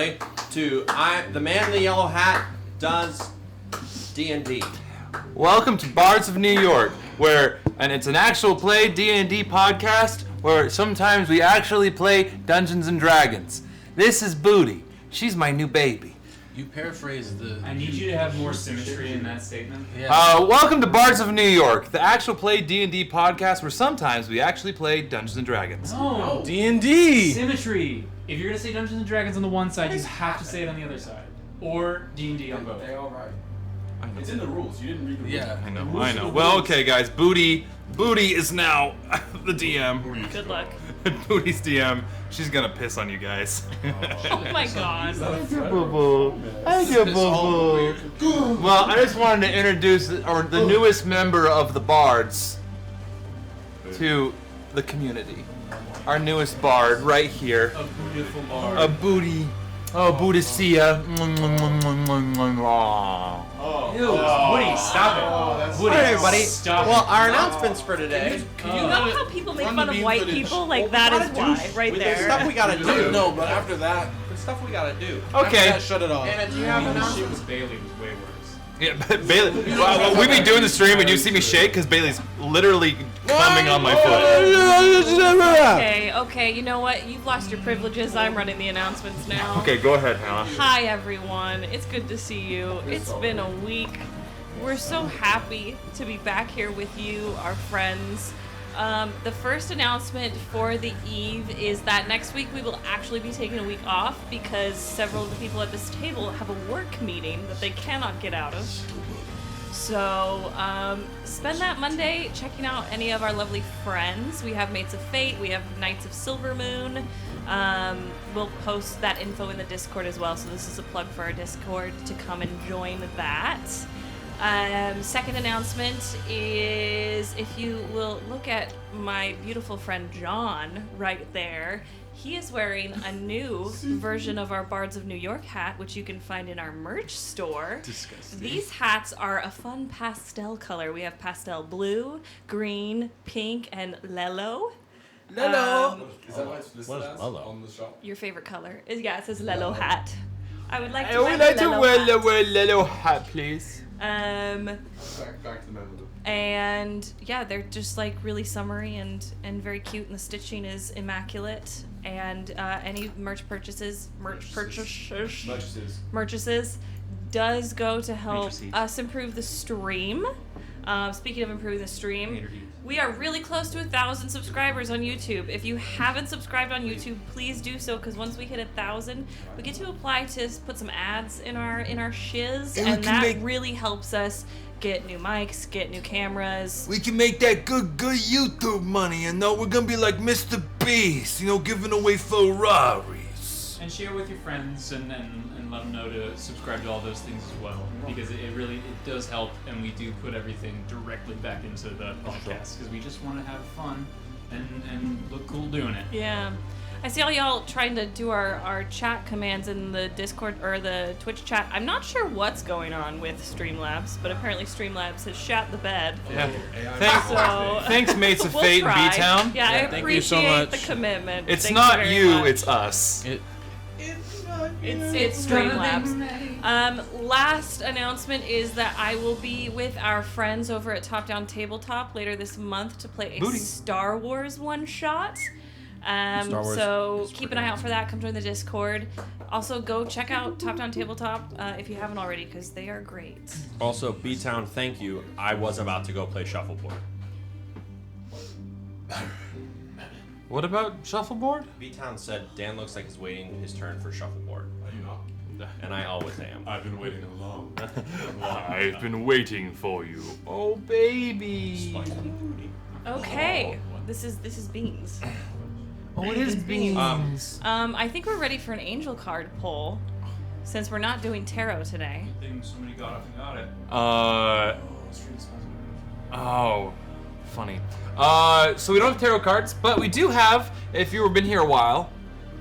everybody, to the man in the yellow hat does D&D. Welcome to Bards of New York, and it's an actual play D&D podcast where sometimes we actually play Dungeons and Dragons. This is Booty. She's my new baby. You paraphrase the... I need you to have more symmetry in that statement. Yeah. Welcome to Bards of New York, the actual play D&D podcast where sometimes we actually play Dungeons and Dragons. No. D&D! Symmetry. If you're going to say Dungeons and Dragons on the one side, you have to say it on the other side. Or D&D on both. They're all right. It's in the rules. You didn't read the rules. Yeah. I know. Well, okay, guys. Booty is now the DM. Good luck. Booty's DM. She's gonna piss on you guys. Oh my god. Thank you, boo-boo. Well, I just wanted to introduce the newest member of the Bards to the community. Our newest Bard right here. A beautiful bard. A Booty. Oh, Booty-sia. Ew, Woody, stop it. Woody, Alright, everybody. Stop Well, it. our announcements for today. You know how people make fun of white people? Like, that is why, right There's stuff there. we gotta do. No, but after that... There's stuff we gotta do. Okay. Shut it off. And do you have She announcements? was Bailey was way worse. Yeah, but Bailey. Well, we be doing the stream and you see me shake because Bailey's literally coming on my foot. Okay, you know what? You've lost your privileges. I'm running the announcements now. Okay, go ahead, Hannah. Hi, everyone. It's good to see you. It's been a week. We're so happy to be back here with you, our friends. The first announcement for the Eve is that next week we will actually be taking a week off because several of the people at this table have a work meeting that they cannot get out of. So, spend that Monday checking out any of our lovely friends. We have Mates of Fate, we have Knights of Silver Moon. We'll post that info in the Discord as well, so this is a plug for our Discord to come and join that. Second announcement is if you will look at my beautiful friend John right there, he is wearing a new version of our Bards of New York hat, which you can find in our merch store. Disgusting. These hats are a fun pastel color. We have pastel blue, green, pink, and lello. Lello. Is that what it's listed as Lello? on the shop? Your favorite color is it says lello hat. I would like to I wear would like the to lello wear hat. a little hat, please. Back to the memo. And yeah, they're just like really summery and very cute, and the stitching is immaculate. And any merch purchases does go to help us improve the stream. Speaking of improving the stream, we are really close to 1,000 subscribers on YouTube. If you haven't subscribed on YouTube, please do so, because once we hit 1,000, we get to apply to put some ads in our shiz, and that really helps us get new mics, get new cameras. We can make that good YouTube money, and we're gonna be like Mr. Beast, giving away Ferraris. And share with your friends and let them know to subscribe to all those things as well. Because it really does help, and we do put everything directly back into the podcast. Because we just want to have fun and look cool doing it. Yeah. I see all y'all trying to do our chat commands in the Discord or the Twitch chat. I'm not sure what's going on with Streamlabs, but apparently Streamlabs has shat the bed. Yeah. So Thanks, Mates of we'll Fate try. and B-Town. Yeah, I thank you so appreciate much. the commitment. It's Thank not very you, much. it's us. It's Streamlabs. Last announcement is that I will be with our friends over at Top Down Tabletop later this month to play a Star Wars one-shot. So keep an eye out for that. Come join the Discord. Also, go check out Top Down Tabletop if you haven't already, because they are great. Also, B-Town, thank you. I was about to go play shuffleboard. What about shuffleboard? B-Town said Dan looks like he's waiting his turn for shuffleboard. Are you not? And I always am. I've been waiting along. I've been waiting for you. Oh, baby. Okay, this is Beans. Oh, it is beans. I think we're ready for an angel card pull, since we're not doing tarot today. Somebody got up and got it. Oh, funny. So we don't have tarot cards, but we do have, if you've been here a while,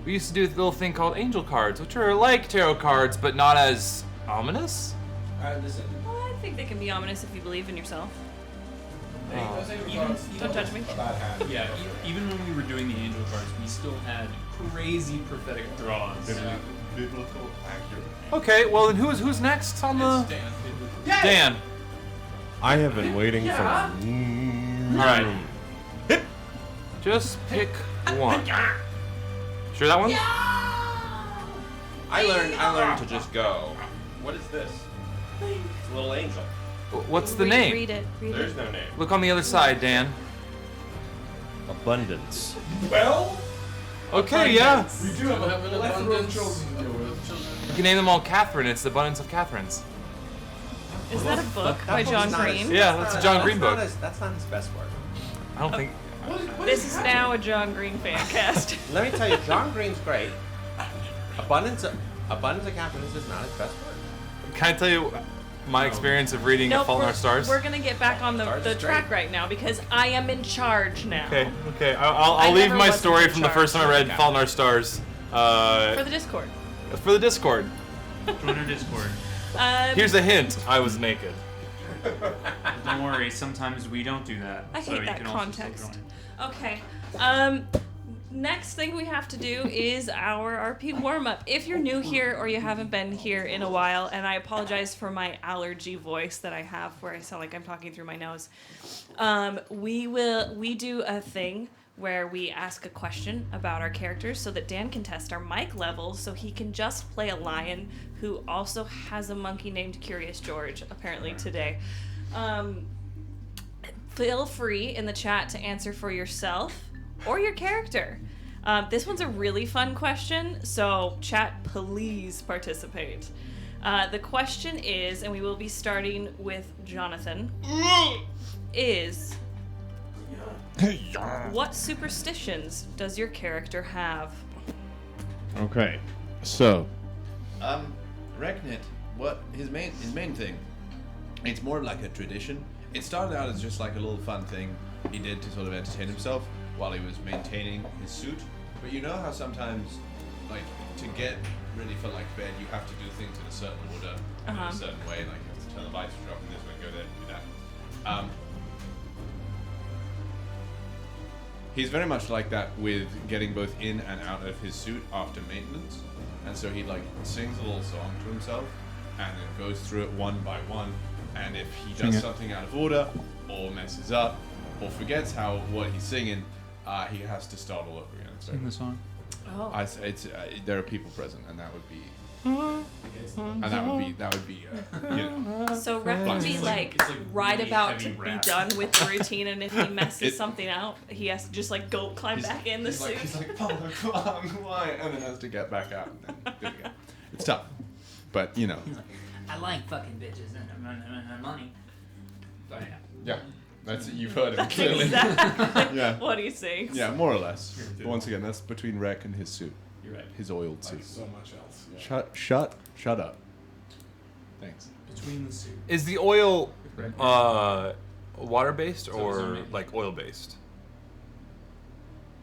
we used to do a little thing called angel cards, which are like tarot cards, but not as ominous. Listen. Well, I think they can be ominous if you believe in yourself. Don't judge me. A bad hand. Yeah, even when we were doing the angel cards, we still had crazy prophetic draws. biblical accurate. Okay, well then who's next on the? Dan. I have been waiting for. All right. Just pick one. Sure that one? I learned to just go. What is this? It's a little angel. What's the name? Read it. Read There's it. no name. Look on the other side, Dan. Abundance. Well, Okay, yeah. We do have an abundance. You can name them all Catherine. It's the abundance of Catherines. Is that a book by That John book's not Green? his- Yeah, that's a John Green book. That's not his best work. I don't think. This is now a John Green fan cast. Let me tell you, John Green's great. Abundance of Catherine is not his best work. Can I tell you my experience of reading A Fault in Our Stars? We're gonna get back on the track right now because I am in charge now. Okay. I'll leave never my was story in from the charge. first time I read Fault in Our Stars. For the Discord. For the Discord. Join our Discord. Here's a hint. I was naked. Don't worry, sometimes we don't do that. I so hate you that can also still context. join. Okay. Next thing we have to do is our RP warm-up. If you're new here or you haven't been here in a while, and I apologize for my allergy voice that I have where I sound like I'm talking through my nose, we do a thing where we ask a question about our characters so that Dan can test our mic levels so he can just play a lion who also has a monkey named Curious George, apparently today. Feel free in the chat to answer for yourself or your character. This one's a really fun question, so chat, please participate. The question is, and we will be starting with Jonathan, is what superstitions does your character have? Okay, so Reknit, what his main thing? It's more like a tradition. It started out as just like a little fun thing he did to sort of entertain himself while he was maintaining his suit. But you know how sometimes, like, to get ready for like bed, you have to do things in a certain order, in a certain way. Like you have to turn the lights switch off in this way, go there, do that. He's very much like that with getting both in and out of his suit after maintenance, and so he like sings a little song to himself, and then goes through it one by one. And if he does something out of order, or messes up, or forgets what he's singing, he has to start all over again. So Sing the song. Oh. there are people present, and that would be, you know. So Rep would be It's like, it's like right really about to heavy be rap. done with the routine, and if he messes something out, he has to just like go climb back in the suit. He's like, why? And then has to get back out and then do it again. It's tough, but you know. I like fucking bitches and money. But yeah. Yeah, that's it. You've heard him That's clearly. exactly Yeah. what he sings. Yeah, more or less. But once again, that's between Rek and his suit, You're right. his oiled suit. So much else. Yeah. Shut up. Thanks. Between the suit. Is the oil water based So or zombie. like oil based?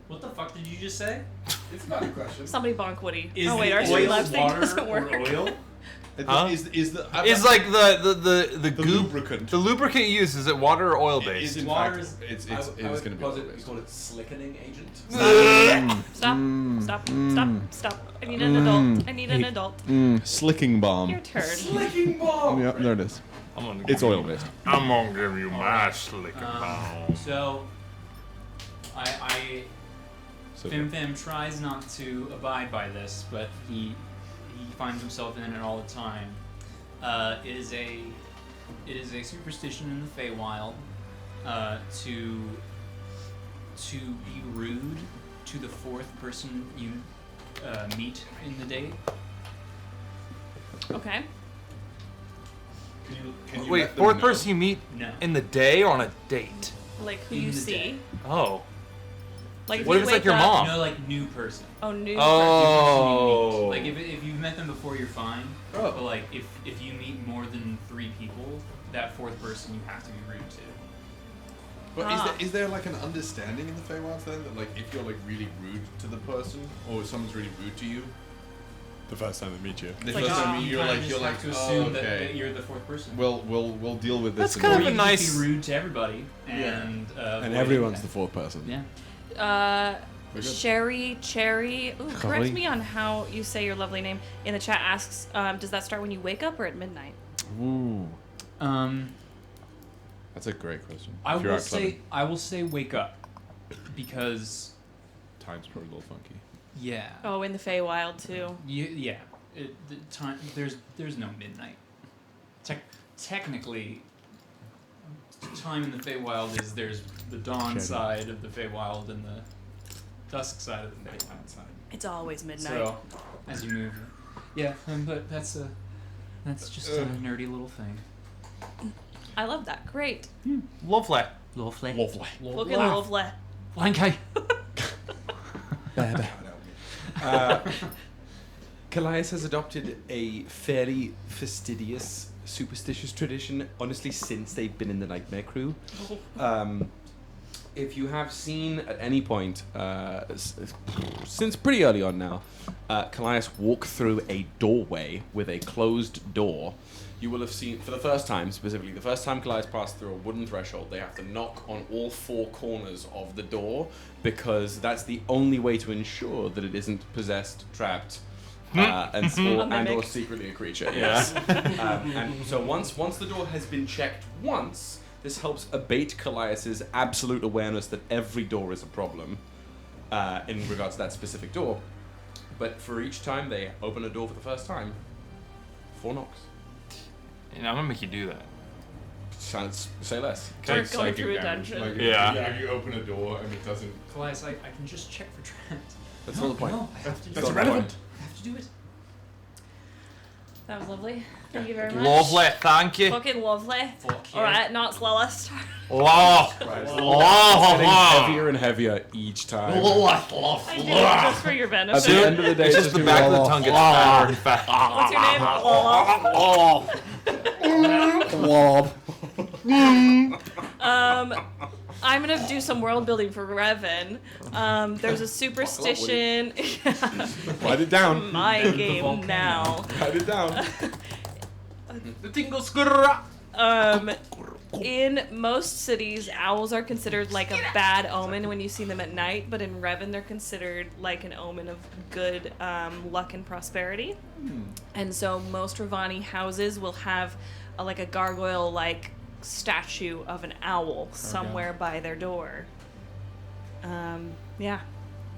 What the fuck did you just say? It's not a question. Somebody bonk Woody. Is Oh wait, the our oil Streamlabs thing water doesn't or work. oil? Huh? Is the It's like the goop. lubricant. The lubricant used, is it water or oil It is based? in Water fact, is- it's I going would to be posit oil-based. you call it slickening agent. Stop. I need an adult. I need an adult. Slicking balm. Your turn. Slicking bomb. Yeah, there it is. I'm It's oil based. I'm gonna give you my slicking So, Fim tries not to abide by this, but he finds himself in it all the time. It is a superstition in the Feywild to be rude to the fourth person you meet in the day. Okay. Can you Wait, let them fourth know? person you meet No. in the day or on a date? Like who In you the see. day. Oh. Like What you if it's like wake your up- mom? No, like new person. Oh, new. Oh. Like if you've met them before, you're fine. Oh. But like if you meet more than 3 people, that fourth person you have to be rude to. But is there like an understanding in the Feywilds then that like if you're like really rude to the person or if someone's really rude to you, the first time they meet you, the like, first time You you're kinda like just you're like have to oh, assume okay, that you're the fourth person. we'll deal with this. That's in kind Or of you a can nice- just be rude to everybody and and avoid everyone's it. the fourth person. Yeah. Sherry, Cherry. Ooh, correct Lovely. me on how you say your lovely name. In the chat asks, does that start when you wake up or at midnight? Ooh. Um, That's a great question. I If you're will out clubbing. say wake up, because Time's probably a little funky. yeah, Oh, in the Feywild too. yeah, the time there's no midnight. Technically, time in the Feywild is there's the dawn Shadow. side of the Feywild and the dusk side of the Feywild side. It's always midnight. So as you move, yeah, but that's just a nerdy little thing. I love that. Great. Lovely. Lovely. Looking lovely. Wanky. Kallias has adopted a fairly fastidious, superstitious tradition, honestly, since they've been in the Nightmare Krew. If you have seen at any point, since pretty early on now, Kallias walk through a doorway with a closed door, you will have seen, for the first time specifically, the first time Kallias passed through a wooden threshold, they have to knock on all four corners of the door, because that's the only way to ensure that it isn't possessed, trapped, or secretly a creature. Yes. And so once the door has been checked once, this helps abate Kallias's absolute awareness that every door is a problem in regards to that specific door. But for each time they open a door for the first time, 4 knocks. I'm gonna make you do that. Say less. We're going through a dungeon. Like, Yeah. If you open a door and it doesn't. Kallias, I can just check for traps. That's not the point. No, I have to do That's it. irrelevant. I have to do it. That was lovely. Thank you very much. Lovely. Thank you. Fucking lovely. Fuck yeah. Alright, not slowest. Wow. Getting heavier and heavier each time. I did it just for your At benefit. the end of the day, It's just the back of the tongue gets fatter and fatter. What's your name? I'm gonna do some world building for Revan. There's a superstition. Write it down. My game now. Write it down. The tingle skurra. In most cities, owls are considered like a bad omen when you see them at night, but in Revan, they're considered like an omen of good luck and prosperity. And so most Ravani houses will have like a gargoyle-like statue of an owl somewhere by their door. Yeah.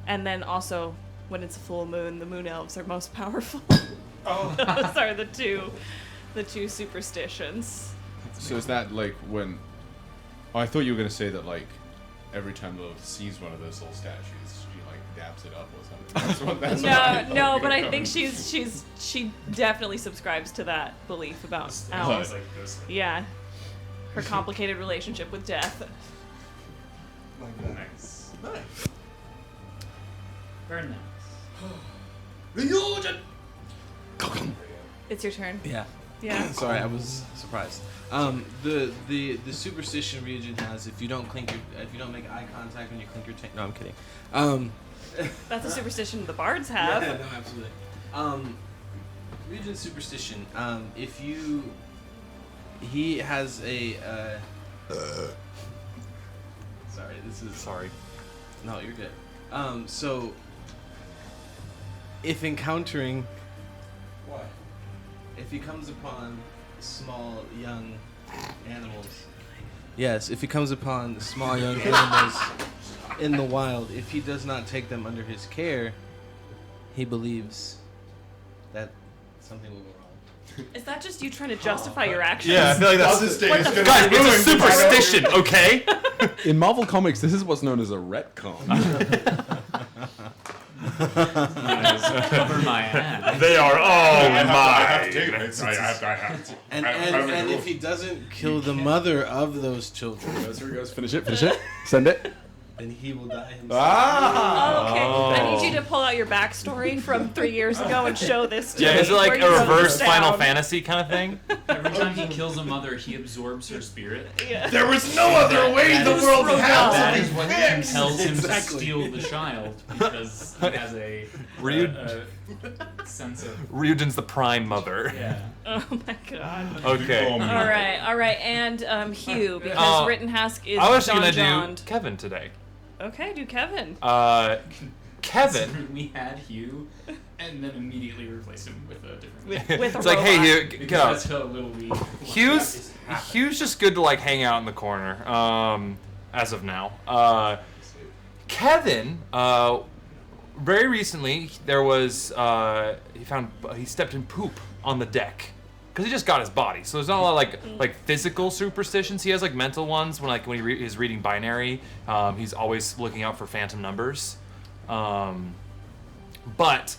And then also, when it's a full moon, the moon elves are most powerful. Those are the two superstitions. So is that like when? Oh, I thought you were gonna say that like every time Lilith sees one of those little statues, she like dabs it up or something. That's what I thought No, you but were I going. think she definitely subscribes to that belief about owls. Like this. Yeah. Her complicated relationship with death. Nice. Very nice. Ryujin! It's your turn. Yeah. Yeah. Sorry, I was surprised. The superstition Ryujin has, if you don't make eye contact when you clink your tank. No, I'm kidding. That's a superstition the bards have. Yeah, no, absolutely. Ryujin's superstition. He has a. Sorry, this is. Sorry. No, you're good. So, if encountering. What? If he comes upon small, young animals. Yes, if he comes upon small, young animals in the wild, if he does not take them under his care, he believes that something will go wrong. Is that just you trying to justify your actions? Yeah, I feel like that's. This day is gonna Guys, be it's a ruined. superstition, okay? In Marvel Comics, this is what's known as a retcon. Cover my ass. They are all I have to. mine. I have to. And if he doesn't kill the mother of those children, Goes where he goes. Finish it. Send it. then he will die himself. Ah! Okay. I need you to pull out your backstory from 3 years ago and show this to Yeah, me. is it like where a you wrote reverse this Final down. Fantasy kind of thing? Every time he kills a mother, he absorbs her spirit. Yeah. There was no other way the world would have That to is be what fixed. compels him to steal the child, because he has a sense of Ryujin's the prime mother. yeah. Oh my god. Okay. All right, and Hugh, because Rittenhask is I was Don gonna do Johned. Kevin today. Okay, do Kevin. Kevin. We had Hugh, and then immediately replaced him with a different. With a It's like, hey, robot. Hugh, Because go. that's how little we. Hugh's just good to like hang out in the corner. As of now, Kevin. Very recently, there was he stepped in poop on the deck because he just got his body. So there's not a lot of like physical superstitions. He has like mental ones when he's reading binary. He's always looking out for phantom numbers. But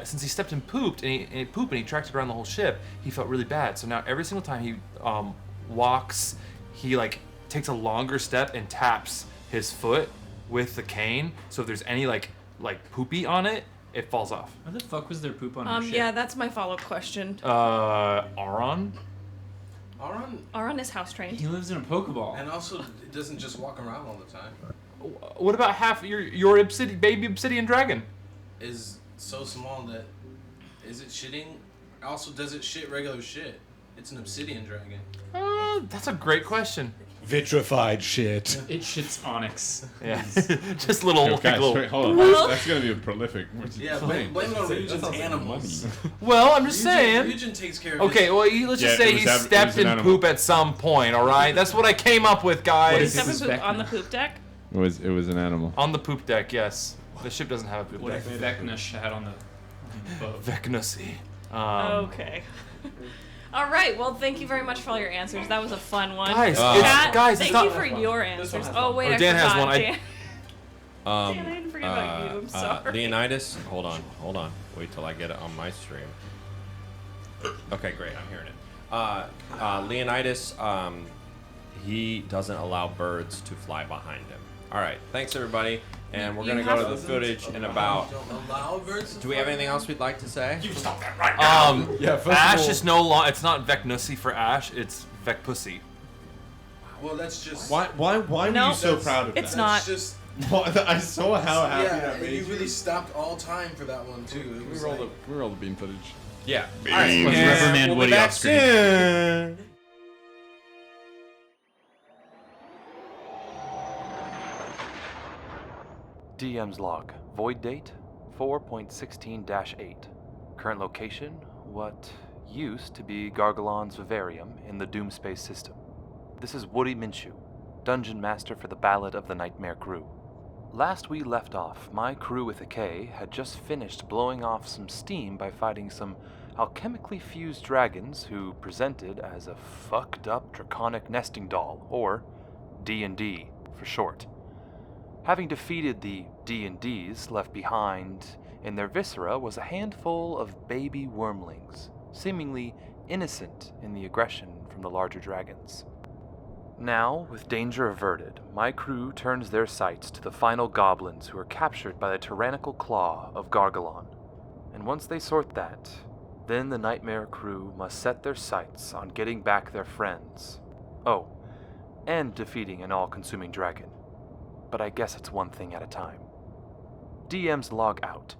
since he stepped in poop and he tracked it around the whole ship, he felt really bad. So now every single time he walks, he like takes a longer step and taps his foot with the cane. So if there's any like poopy on it, it falls off. Why the fuck was there poop on our ship? Yeah, that's my follow-up question. Aron? Aron is house trained. He lives in a Pokeball. And also, it doesn't just walk around all the time. What about half your baby obsidian dragon? Is so small that is it shitting? Also, does it shit regular shit? It's an obsidian dragon. That's a great question. Vitrified shit. It shits onyx. Yeah, just little. Yo, guys, little wait, hold on. Well- That's gonna be a prolific. Yeah, blame it on Ryujin's animals. Well, I'm just saying. Ryujin takes care of Okay, his... well, let's just Yeah, say it was he it stepped was an in animal. poop at some point. All right, that's what I came up with, What guys. is Step this and is poop on the Vecna. poop deck. It was an animal. On the poop deck, yes. The ship doesn't have a poop What deck. if Vecna shat on the boat? Vecnusy. Okay. All right. Well, thank you very much for all your answers. That was a fun one. Guys, Kat, guys, it's thank not- you for your answers. Oh wait, Oh, I Dan has forgot. one. Dan, Dan, I didn't forget about you. I'm sorry. Leonidas, hold on. Wait till I get it on my stream. Okay, great. I'm hearing it. Leonidas, he doesn't allow birds to fly behind him. All right. Thanks, everybody. And we're You going to go to have- the footage in about... Don't allow birds to Do we have anything else we'd like to say? Ash is no longer. It's not Vecnusy for Ash. It's Vecpussy. Well, that's just... Why were No, you so proud of it's that? not. That's just... I saw how happy Yeah, that made you really stopped all time for that one, too. It was like... we roll the beam footage. Yeah. Beam. All right. Let's reprimand we'll be Woody back off screen. soon. DM's log. Void date 4.16-8. Current location, what used to be Garr-Gal-Onn's vivarium in the Doomspace system. This is Woody Minshew, Dungeon Master for the Ballad of the Nightmare Krew. Last we left off, my crew with a K had just finished blowing off some steam by fighting some alchemically fused dragons who presented as a fucked up draconic nesting doll, or D&D for short. Having defeated the D&Ds left behind in their viscera was a handful of baby wyrmlings, seemingly innocent in the aggression from the larger dragons. Now, with danger averted, my crew turns their sights to the final goblins who are captured by the tyrannical claw of Garr-Gal-Onn. And once they sort that, then the Nightmare Krew must set their sights on getting back their friends. Oh, and defeating an all-consuming dragon. But I guess it's one thing at a time. DM's log out.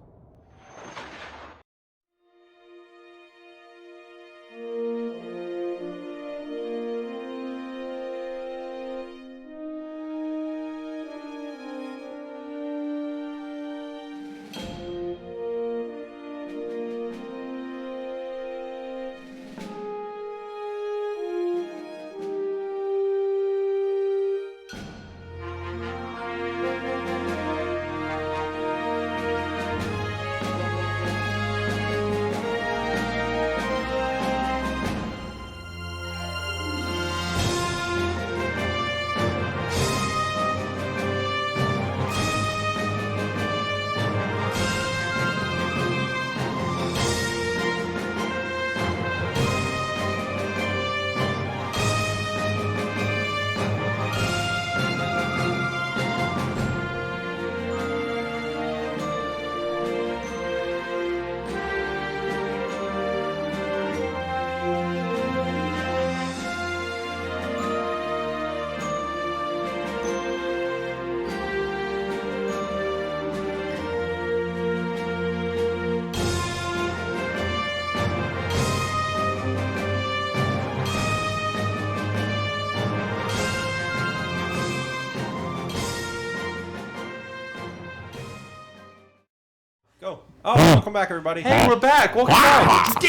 Welcome back, everybody. Hey, we're back. Welcome back.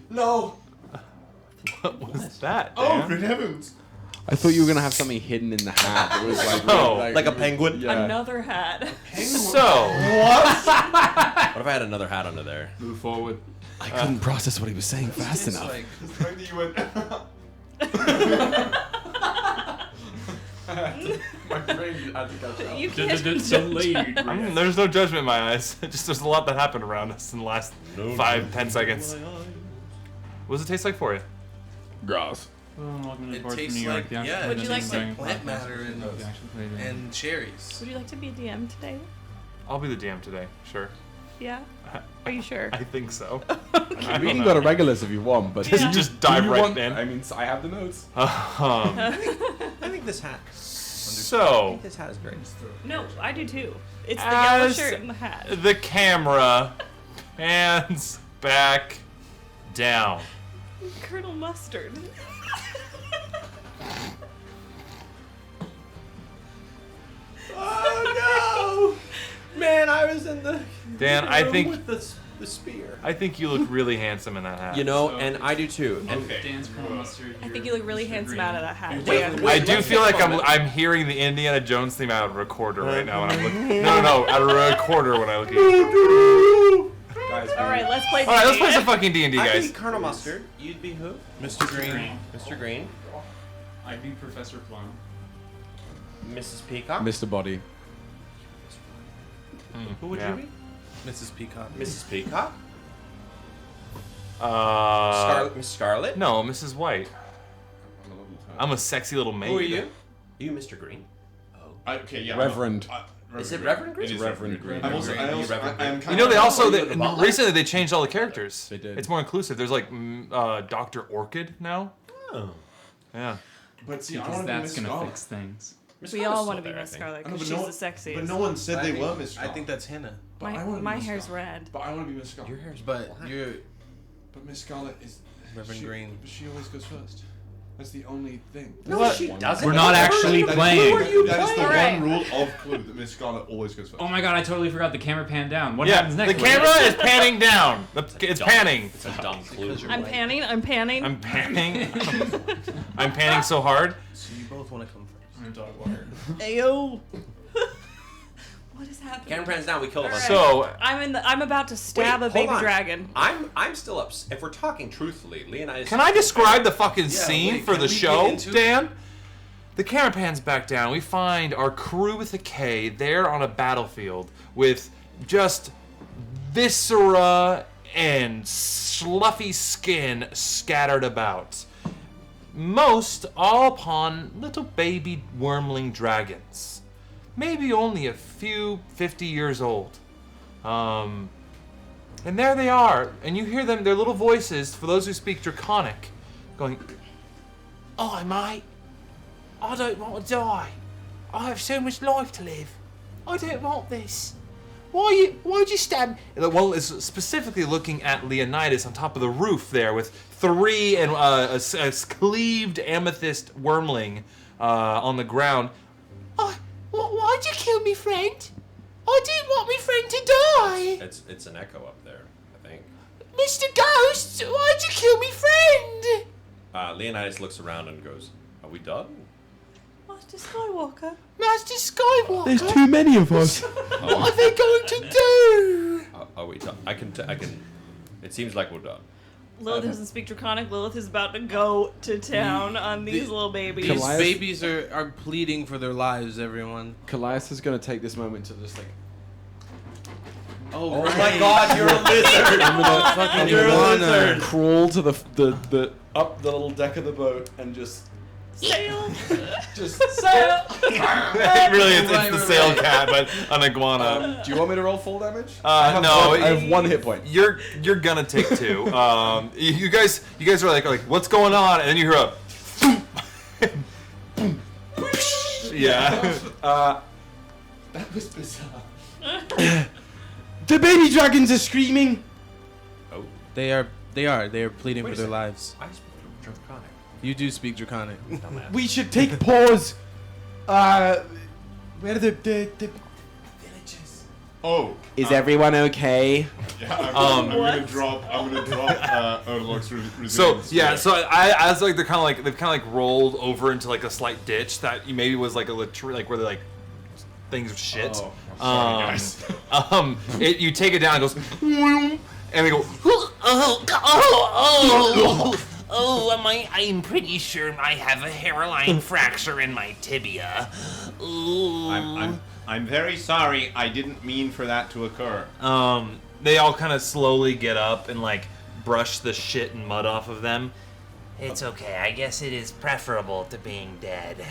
No. What was that? Oh, Dan? great heavens! I thought you were gonna have something hidden in the hat. It was like, Oh. Like a penguin? Yeah. Another hat. So, What if I had another hat under there? Move forward. I couldn't process what he was saying fast It's enough. like My brain had to catch up. You can't Delayed. there's no judgment in my eyes. Just there's a lot that happened around us in the last 5-10 seconds. What does it taste like for you? Grass. Welcome to It Bards of tastes New York. like- the yeah, actual Would you like doing plant podcast. matter and- The actual thing. and cherries. Would you like to be a DM today? I'll be the DM today. Sure. Yeah. Are you sure? I think so. We can go to regulars if you want, but Yeah. Just dive you right want- in. I mean, I have the notes. I think this hat. So, This hat is great. No, I do too. It's the yellow As- shirt and the hat. the camera pans back down. Colonel Mustard. Oh no! Man, I was in the Dan, I think with the spear. I think you look really handsome in that hat. You know, So- and I do too. And Dan's Colonel Mustard. I think you look really handsome out of that hat. Wait, Dan. I do let's feel take like a I'm moment. I'm hearing the Indiana Jones theme out of a recorder right now when I'm looking. No, out of a recorder when I look at you. Guys, All right, let's play. All right, let's play D&D. some fucking D&D, I'd guys. be Colonel Mustard. You'd be who? Mr. Green. Mr. Green. I'd be Professor Plum. Mrs. Peacock. Mr. Body. Who would Yeah. you be? Mrs. Peacock. Mrs. Peacock. Miss Scarlet. No, Mrs. White. I'm a sexy little maid. Who are you? You, Mr. Green. Okay, yeah. Reverend. Is it Reverend Green? It is Reverend Green. I'm also, I also, I am You kind know, of they also you the butler? recently they changed all the characters. They did. It's more inclusive. There's like Dr. Orchid now. Oh. Yeah. But see, I Because want to be that's Miss gonna Scarlet. fix things. Miss We Scarlet's all still want to be there, I Miss think. Scarlet I know, because but she's no the one- sexiest. But no one said they were Miss I Scarlet. think that's Hannah. But I my want to my be Miss hair's Scarlet. red. But I want to be Miss Scarlet. Your hair's But black. you're But Miss Scarlet is Reverend Green. But she always goes first. That's the only thing. No, What? she doesn't. We're not actually That is- playing. Who are you That is the playing? Alright. one rule of Clue that Miss Scarlet always goes first. Oh my god, I totally forgot the camera panned down. What Yeah. happens next? The camera is panning down. It's Dumb. panning. It's a dumb clue. I'm panning. I'm panning. I'm panning. I'm panning so hard. So you both want to come first. I'm dog water. Ayo. What is happening? Camera pans down. We kill him. Alright. So I'm about to stab Wait, a baby hold on. dragon. I'm still upset. If we're talking truthfully, Leonidas. can I describe the fucking scene wait, for can the we show, get into it? Dan? The camera pans back down. We find our crew with a K there on a battlefield with just viscera and sloughy skin scattered about. Most all upon little baby wyrmling dragons. Maybe only a few 50 years old. And there they are, and you hear them, their little voices, for those who speak draconic, going, "Aye, mate. I don't want to die. I have so much life to live. I don't want this. Why'd you stab me?" The one is specifically looking at Leonidas on top of the roof there with 3 and a cleaved amethyst wyrmling on the ground. Why'd you kill me, friend? I didn't want me friend to die. It's an echo up there, I think. Mr. Ghost, why'd you kill me, friend? Leonidas looks around and goes, "Are we done?" Master Skywalker. Master Skywalker. There's too many of us. What are they going to do? Are we done? I can. It seems like we're done. Lilith doesn't speak Draconic. Lilith is about to go to town on these little babies. These Kallias- babies are pleading for their lives, everyone. Kallias is going to take this moment to just like... Oh, my God, you're a lizard! I'm gonna fucking You're a lizard. crawl to the up the little deck of the boat and just Sail. just Sail. Really, it's Right, the right, sail right. cat, but an iguana. do you want me to roll full damage? No, I have 1 hit point. You're gonna take 2. You guys are like what's going on, and then you hear a yeah. That was bizarre. The baby dragons are screaming. Oh, They are pleading Wait for a their second. lives. I speak Draconic. You do speak Draconic. Dumbass. We should take pause. Where are the villages? Oh. Is everyone okay? Yeah, I'm gonna drop Urlok's resilience. So yeah, so as like they've kind of like rolled over into like a slight ditch that maybe was like a like where they're like things of shit. Oh, sorry, guys. You take it down, it goes, and they go. I'm pretty sure I have a hairline fracture in my tibia. Ooh. I'm very sorry. I didn't mean for that to occur. They all kind of slowly get up and like brush the shit and mud off of them. It's okay. I guess it is preferable to being dead.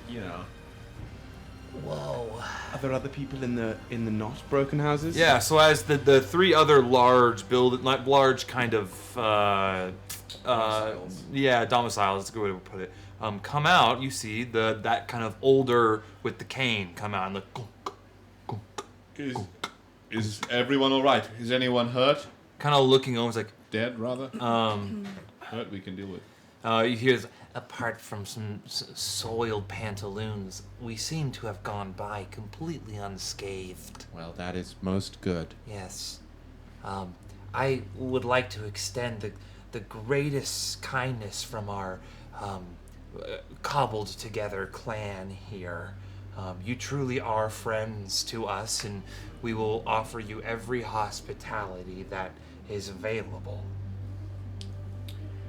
You know. Whoa. Are there other people in the not broken houses? Yeah. So as the three other large kind of domiciles. That's a good way to put it. Come out. You see that kind of older with the cane come out and look. Is everyone all right? Is anyone hurt? Kind of looking over, like Dead, rather. Hurt we can deal with. you hear. Apart from some soiled pantaloons, we seem to have gone by completely unscathed. Well, that is most good. Yes. I would like to extend the greatest kindness from our cobbled together clan here. You truly are friends to us, and we will offer you every hospitality that is available.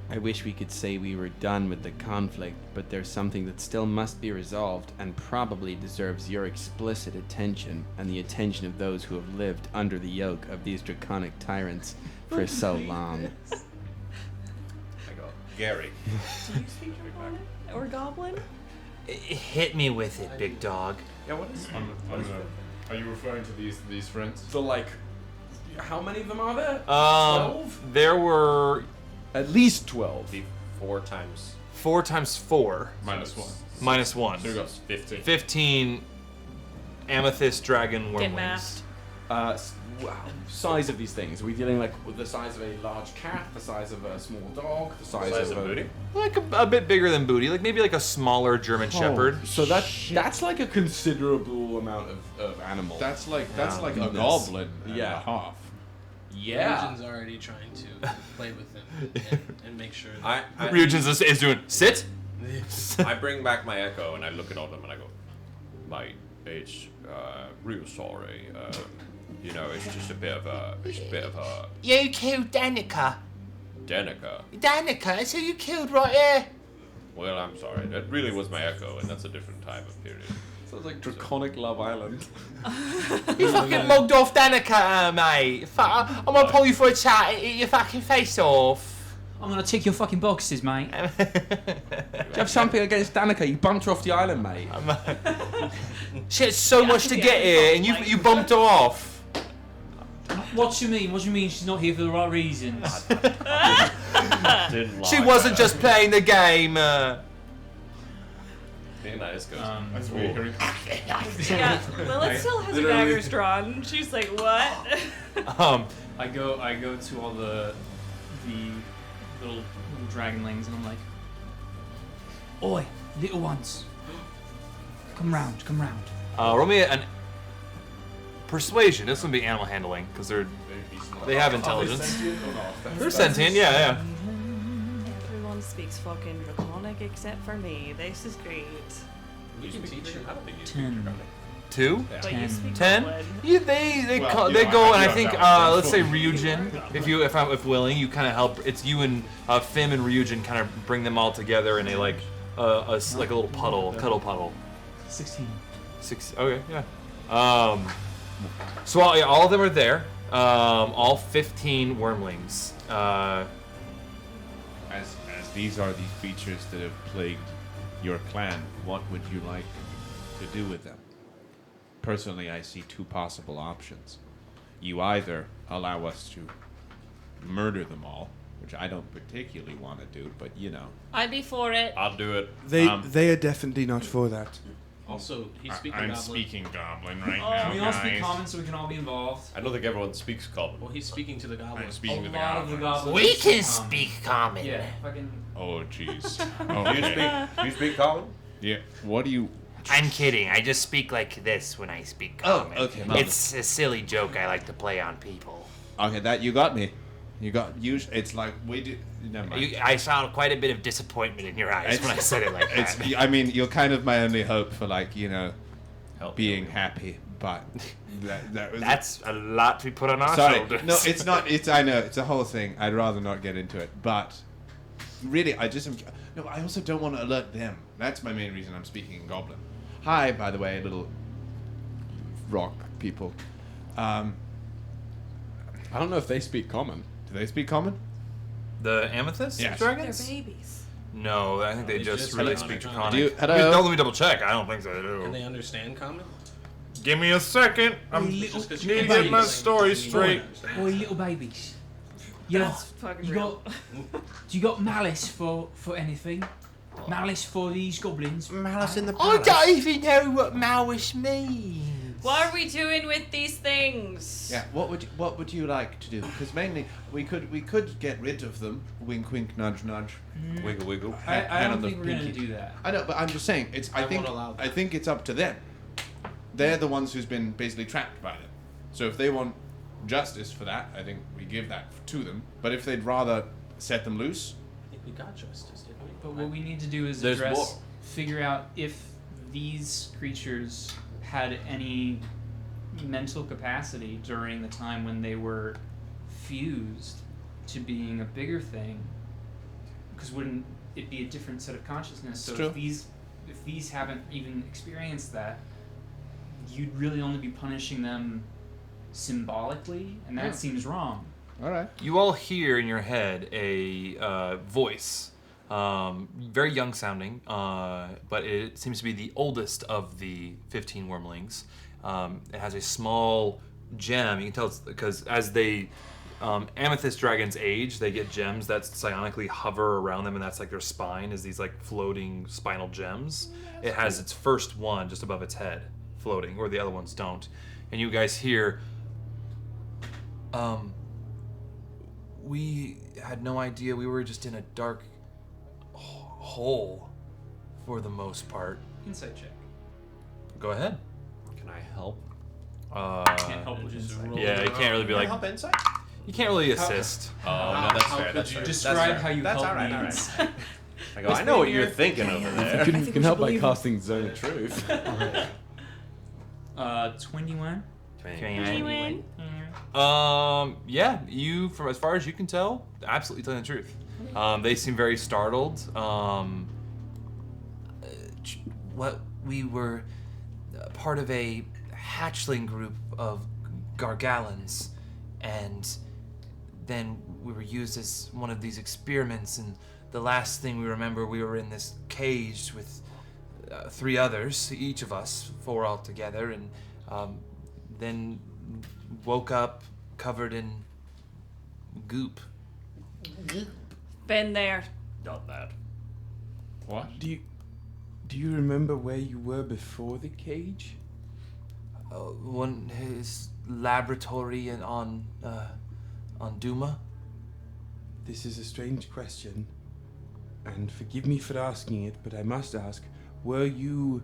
I wish we could say we were done with the conflict, but there's something that still must be resolved and probably deserves your explicit attention and the attention of those who have lived under the yoke of these draconic tyrants for so long. I go, Gary. Do you speak Draconic or Goblin? Hit me with it, big dog. Yeah, what is? Are you referring to these friends? So, like, how many of them are there? 12? There were At least 12. 4 times. 4 times 4. Minus -1. one. So it goes 15. 15 amethyst dragon Get wyrmlings. masked. Size of these things. Are we dealing like with the size of a large cat, the size of a small dog, the size of a booty? Like a bit bigger than booty, like maybe like a smaller German Shepherd. So that's like a considerable amount of animal. That's like a Goodness. goblin and Yeah. a half. Yeah. Ryujin's already trying to play with him and make sure that Ryujin is doing sit. I bring back my echo and I look at all of them and I go, my age, real sorry. You know, it's just a bit of a. You killed Danica. Danica. Danica, so you killed right here. Well, I'm sorry. That really was my echo, and that's a different time of period. Sounds like draconic Love Island. You fucking mugged off Danica, mate. I'm gonna pull you for a chat and eat your fucking face off. I'm gonna tick your fucking boxes, mate. Do you have something against Danica? You bumped her off the island, mate. She had so much to get here, and you bumped her off. What do you mean? What do you mean she's not here for the right reasons? Didn't lie. She wasn't just playing the game. Leonidas goes. As we're hearing. Yeah, Lilith still has her daggers drawn. She's like, what? I go to all the little dragonlings and I'm like, oi, little ones, come round. Roll me an persuasion. This would be animal handling because they have intelligence. They're sentient, yeah. Everyone speaks fucking Draconic except for me. This is great. You can teach her. I don't think you 10. Draconic. 2? But you speak 10? Goblin. Yeah, they Well, they you go know, and I I think do have that let's say Ryujin, if willing, you kind of help. It's you and Fim and Ryujin kind of bring them all together in a like a little cuddle puddle. 16. 6. Okay, yeah. So all of them are there. All 15 wyrmlings. As these are these creatures that have plagued your clan, what would you like to do with them? Personally, I see 2 possible options. You either allow us to murder them all, which I don't particularly want to do, but you know. I'd be for it. I'll do it. They are definitely not for that. Also, he's speaking I'm Goblin. speaking Goblin right Oh. now, We all speak guys. common so we can all be involved. I don't think everyone speaks Goblin. Well, he's speaking to the Goblin. I'm A speaking to the lot of the Goblins. goblins. We can common. speak common. Yeah, fucking. Oh, jeez. You Okay. speak Goblin? Yeah. What do you I'm kidding. I just speak like this when I speak common. Oh, okay, marvelous. It's a silly joke I like to play on people. Okay, that you got me. It's like we do. Never mind. I saw quite a bit of disappointment in your eyes when I said it like that. I mean, you're kind of my only hope for Help being me. happy. But that was. That's a lot to be put on our Sorry. shoulders. No, it's not. I know it's a whole thing. I'd rather not get into it. But really, I also don't want to alert them. That's my main reason I'm speaking in Goblin. Hi, by the way, little rock people. I don't know if they speak common. Do they speak common? The amethyst Yes. They're dragons? babies. No, I think they just really Draconic. speak Do you- draconic. hello? Let me double check. I don't think so. They Can do. they understand common? Give me a second. I'm need to get my story straight. Boy, little babies. You That's fucking you real. you got malice for anything? Malice for these goblins? Malice in the I don't even know what malice means. What are we doing with these things? Yeah. What would you like to do? Because mainly we could get rid of them. Wink, wink, nudge, nudge. Wiggle, wiggle. I Hand on don't the think we're gonna pinky. do that. I know, but I'm just saying. I won't allow that. think it's up to them. They're the ones who's been basically trapped by it. So if they want justice for that, I think we give that to them. But if they'd rather set them loose, I think we got justice, didn't we? But what we need to do is There's more. figure out if these creatures had any mental capacity during the time when they were fused to being a bigger thing. Because wouldn't it be a different set of consciousness? So True. if these haven't even experienced that, you'd really only be punishing them symbolically, and that seems wrong. all right. You all hear in your head a voice, very young sounding, but it seems to be the oldest of the 15 wyrmlings. It has a small gem. You can tell it's because as they amethyst dragons age, they get gems that psionically hover around them, and that's like their spine is these like floating spinal gems. It has its first one just above its head, floating, where the other ones don't. And you guys hear, we had no idea. We were just in a dark hole for the most part. Insight check. Go ahead. Can I help? Can't help with insight. Yeah, you can't really be like. help insight? You can't really assist. Oh, no, that's how fair. could That's you fair. Describe That's fair. how you That's help all right, all means. right. I go, I know what you're thinking over there. You can help by casting Zone of Truth. 21. Anyone? Yeah, you, from as far as you can tell, absolutely telling the truth. They seem very startled. What we were part of a hatchling group of Garr-Gal-Onns, and then we were used as one of these experiments, and the last thing we remember, we were in this cage with 3 others, each of us, 4 altogether, and then woke up covered in goop. Been there. Not that. What? Do you remember where you were before the cage? His laboratory on Duma. This is a strange question, and forgive me for asking it, but I must ask, were you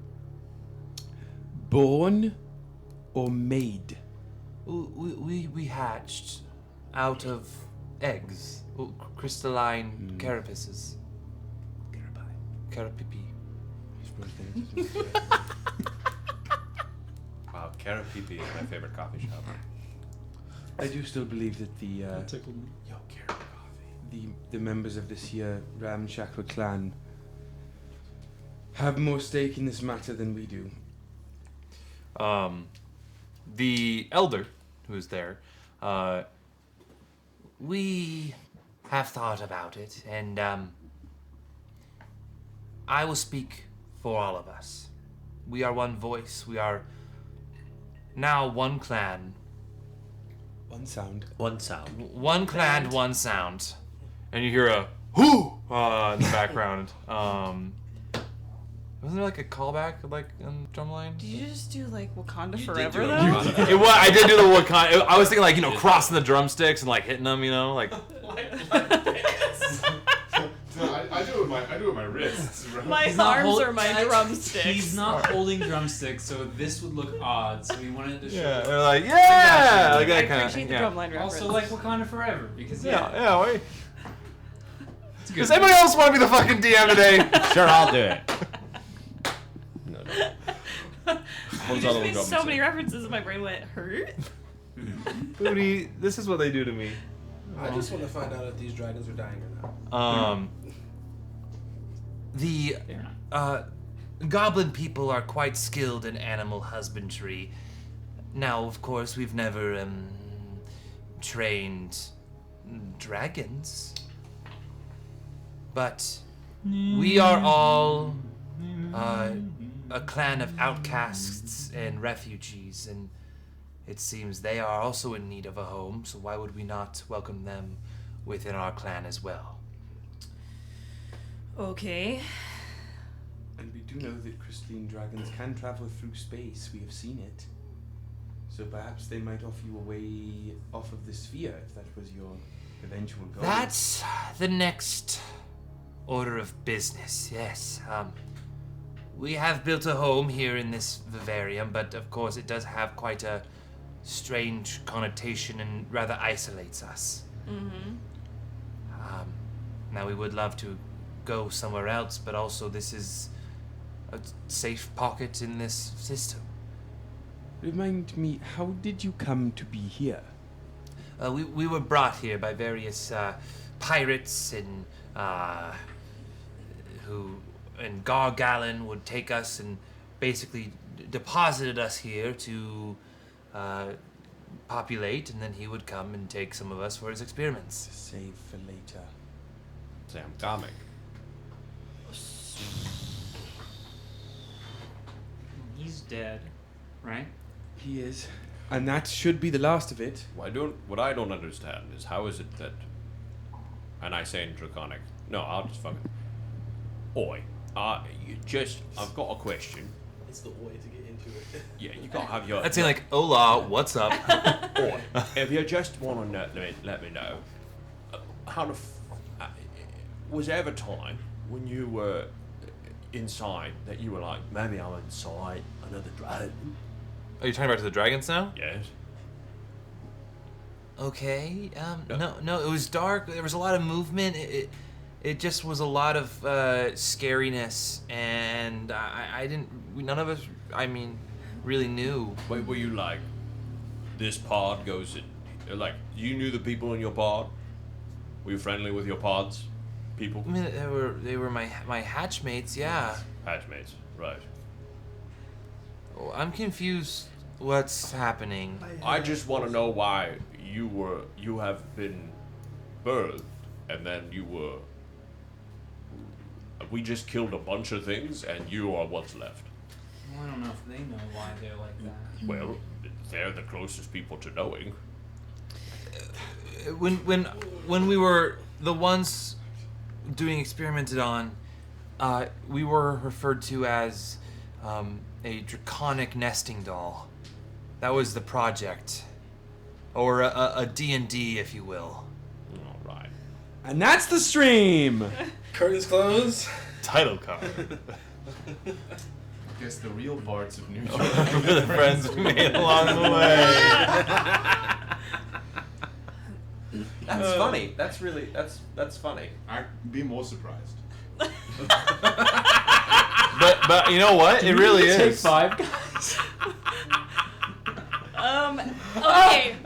born or made? We hatched out of eggs, crystalline carapaces. Carapipi. Wow, Karapipi is my favorite coffee shop. I do still believe that the members of this here ramshackle clan have more stake in this matter than we do. The elder who's there, We have thought about it, and I will speak for all of us. We are one voice. We are now one clan. One sound. One sound. One clan, one sound. and you hear a whoo in the background. Wasn't there like a callback like on drumline? Did you just do like Wakanda You Forever did do though? It was, I did do the Wakanda. I was thinking like, you know, crossing the drumsticks and like hitting them, you know, like. I do with my wrists. Bro. My He's not arms are my drumsticks. He's not holding drumsticks, so this would look odd. So we wanted to show. Yeah, they're like, yeah, like I that kind appreciate of. the drumline reference. Also, like Wakanda Forever, because Yeah, wait. it's good. Does anybody else want to be the fucking DM today? Sure, I'll do it. No. There's been so many references, my brain went hurt. Booty, this is what they do to me. I just want to find out if these dragons are dying or not. The They're not. goblin people are quite skilled in animal husbandry. Now, of course, we've never trained dragons, but we are all a clan of outcasts and refugees, and it seems they are also in need of a home, so why would we not welcome them within our clan as well? Okay. And we do know that crystalline dragons can travel through space. We have seen it. So perhaps they might offer you a way off of the sphere if that was your eventual goal. That's the next order of business, yes. We have built a home here in this vivarium, but of course it does have quite a strange connotation and rather isolates us. Mm-hmm. Now we would love to go somewhere else, but also this is a safe pocket in this system. Remind me, how did you come to be here? We were brought here by various pirates and Garr-Gal-Onn would take us and basically deposited us here to populate, and then he would come and take some of us for his experiments. Save for later. Sam comic. He's dead, right? He is. And that should be the last of it. What I don't understand is how is it that, and I say in draconic, no, I'll just fucking, oi, I've got a question. It's the way to get into it. Yeah, you gotta have your. I'd say like, hola, what's up? Oi, if you just want to let me know, was there ever a time when you were inside that you were like, maybe I'm inside another dragon? Are you talking about to the dragons now? Yes. Okay. No, it was dark. There was a lot of movement. It just was a lot of scariness, and none of us, really knew. Wait, were you like, this pod goes in, like, you knew the people in your pod? Were you friendly with your pods? People? I mean, they were my hatchmates, yeah. Hatchmates, right. Oh, I'm confused what's happening. I just want to know why you have been birthed, and then we just killed a bunch of things, and you are what's left. Well, I don't know if they know why they're like that. Well, they're the closest people to knowing. When we were the ones doing experimented on, we were referred to as a draconic nesting doll. That was the project, or a D&D, if you will. All right. And that's the stream! Curtains closed. Title card. I guess the real Bards of New York. We're the friends we made along the way. That's funny. That's funny. I'd be more surprised. But you know what? It really is. Take 5, guys. Okay.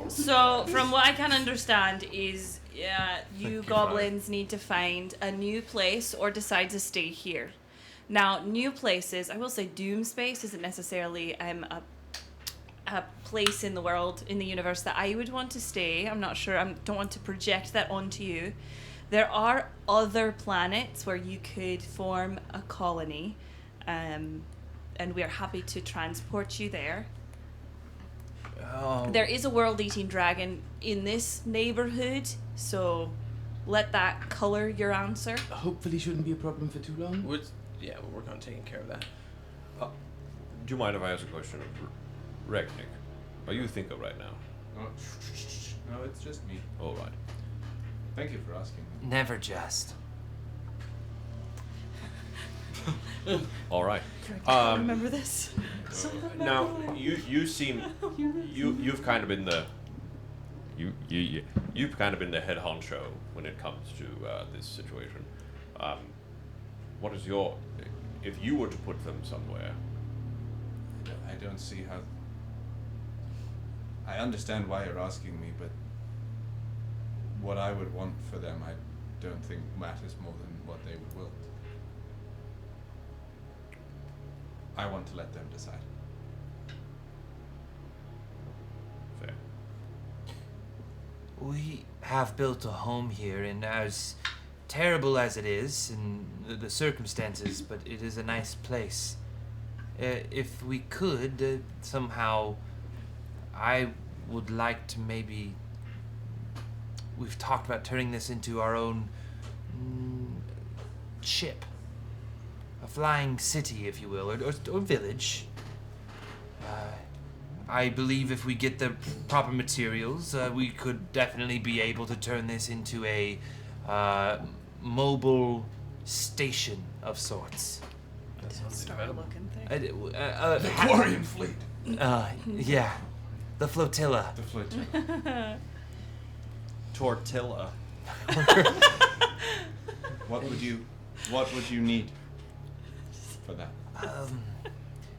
So, from what I can understand is, you goblins need to find a new place or decide to stay here. Now, new places, I will say Doom Space isn't necessarily a place in the world, in the universe that I would want to stay. I'm not sure. I don't want to project that onto you. There are other planets where you could form a colony, and we are happy to transport you there. There is a world-eating dragon in this neighborhood, so let that color your answer. Hopefully shouldn't be a problem for too long. We'll work on taking care of that. Do you mind if I ask a question of Reknik? Are you a thinker right now? Oh, no, it's just me. All right. Thank you for asking. Never just. All right. I remember this. Now you seem you've kind of been the you've kind of been the head honcho when it comes to this situation. What is your if you were to put them somewhere? I don't see how. I understand why you're asking me, but what I would want for them, I don't think matters more than what they would will. I want to let them decide. Fair. We have built a home here, and as terrible as it is in the circumstances, but it is a nice place. If we could, somehow, I would like to maybe... We've talked about turning this into our own ship. A flying city, if you will, or village. I believe if we get the proper materials, we could definitely be able to turn this into a mobile station of sorts. That sounds looking thing. The Quarian fleet. Yeah, the flotilla. The flotilla. Tortilla. What would you need for that?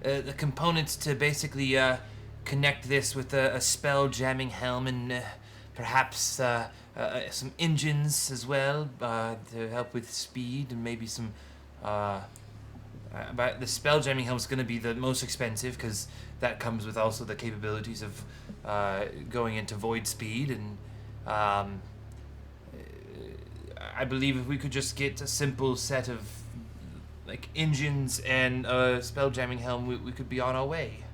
The components to basically connect this with a spell jamming helm and perhaps some engines as well to help with speed and maybe some. But the spell jamming helm is going to be the most expensive because that comes with also the capabilities of going into void speed and. I believe if we could just get a simple set of like engines and a spell jamming helm, we could be on our way.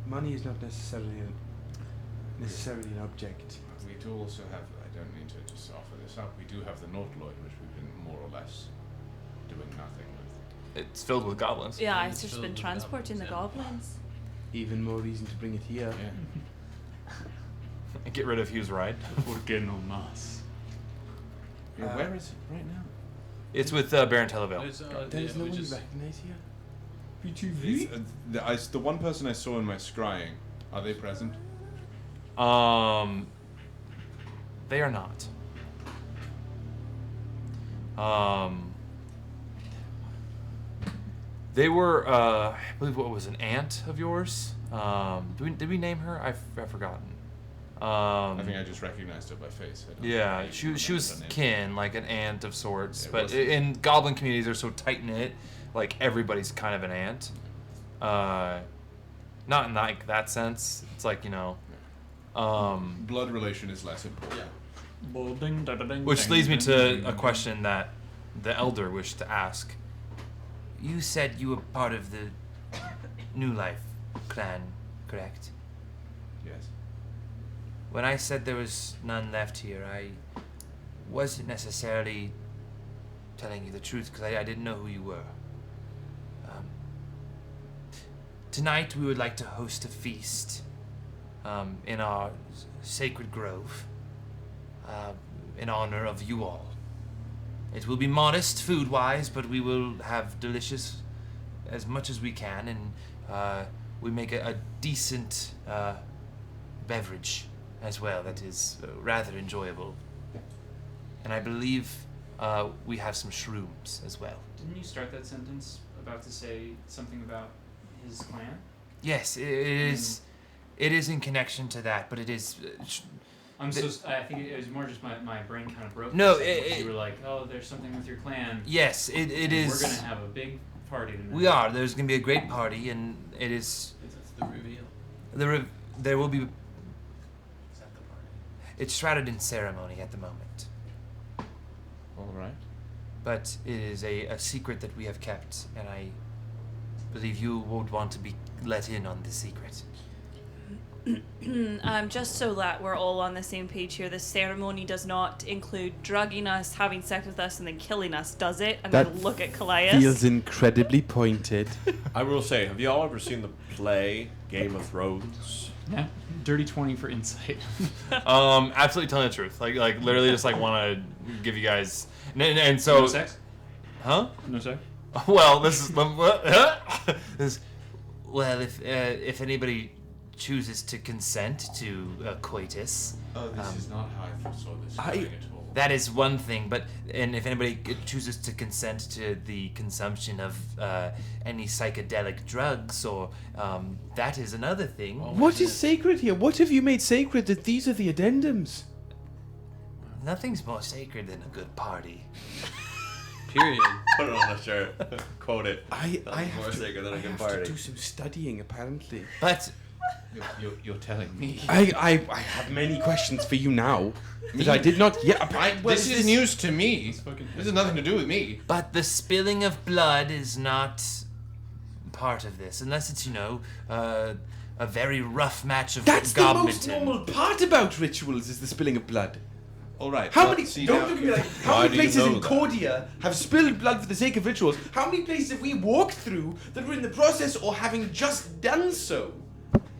Money is not necessarily an object. We do also have, I don't mean to just offer this up, we do have the Nautloid, which we've been more or less doing nothing with. It's filled with goblins. Yeah, it's just been transporting the goblins. Even more reason to bring it here. Yeah. And get rid of Hugh's ride. Porque no más. Yeah, where is it right now? It's with Baron Televel. There is no one you recognize here? It's, the one person I saw in my scrying, are they present? They are not. They were, I believe, what was an aunt of yours? Did we name her? I've forgotten. I think I just recognized her by face. Yeah, she was kin, like an aunt of sorts. Yeah, but in goblin communities, they're so tight knit, like everybody's kind of an aunt. Not in like that sense. It's like blood relation is less important. Yeah. Which leads me to a question that the elder wished to ask. You said you were part of the New Life clan, correct? Yes. When I said there was none left here, I wasn't necessarily telling you the truth because I didn't know who you were. Tonight we would like to host a feast in our sacred grove in honor of you all. It will be modest food-wise, but we will have delicious as much as we can, and we make a decent beverage as well that is rather enjoyable. And I believe we have some shrooms as well. Didn't you start that sentence about to say something about his clan? Yes, it is. It is in connection to that, but it is. I think it was more just my brain kind of broke. No, you were like, oh, there's something with your clan. Yes, it is. We're gonna have a big party tonight. We are. There's gonna be a great party, and it is. It's the reveal. There will be. Is that the party? It's shrouded in ceremony at the moment, All right. but it is a secret that we have kept, and I believe you would want to be let in on the secret. Just so that we're all on the same page here, the ceremony does not include drugging us, having sex with us, and then killing us, does it? I'm gonna look at Kallias. Feels incredibly pointed. I will say, have you all ever seen the play Game of Thrones? Yeah. Dirty 20 for insight. Absolutely telling the truth. Like literally just like want to give you guys and so. No sex? Huh? No sex? Well, this is well, if anybody chooses to consent to a coitus. Oh, this is not how I foresaw this going at all. That is one thing, and if anybody chooses to consent to the consumption of any psychedelic drugs, or that is another thing. What is sacred here? What have you made sacred that these are the addendums? Nothing's more sacred than a good party. Period. Put it on the shirt. Quote it. I More have, sacred than a good to party. do some studying, apparently. But You're telling me. I have many questions for you now that I did not yet. This is news to me. This has nothing to do with me. But the spilling of blood is not part of this, unless it's, a very rough match of That's the most Goblinton. normal part about rituals is the spilling of blood. All right. How well, many? see Don't now- look at me like. How Why many do you places know in that? Cordia have spilled blood for the sake of rituals? How many places have we walked through that were in the process or having just done so?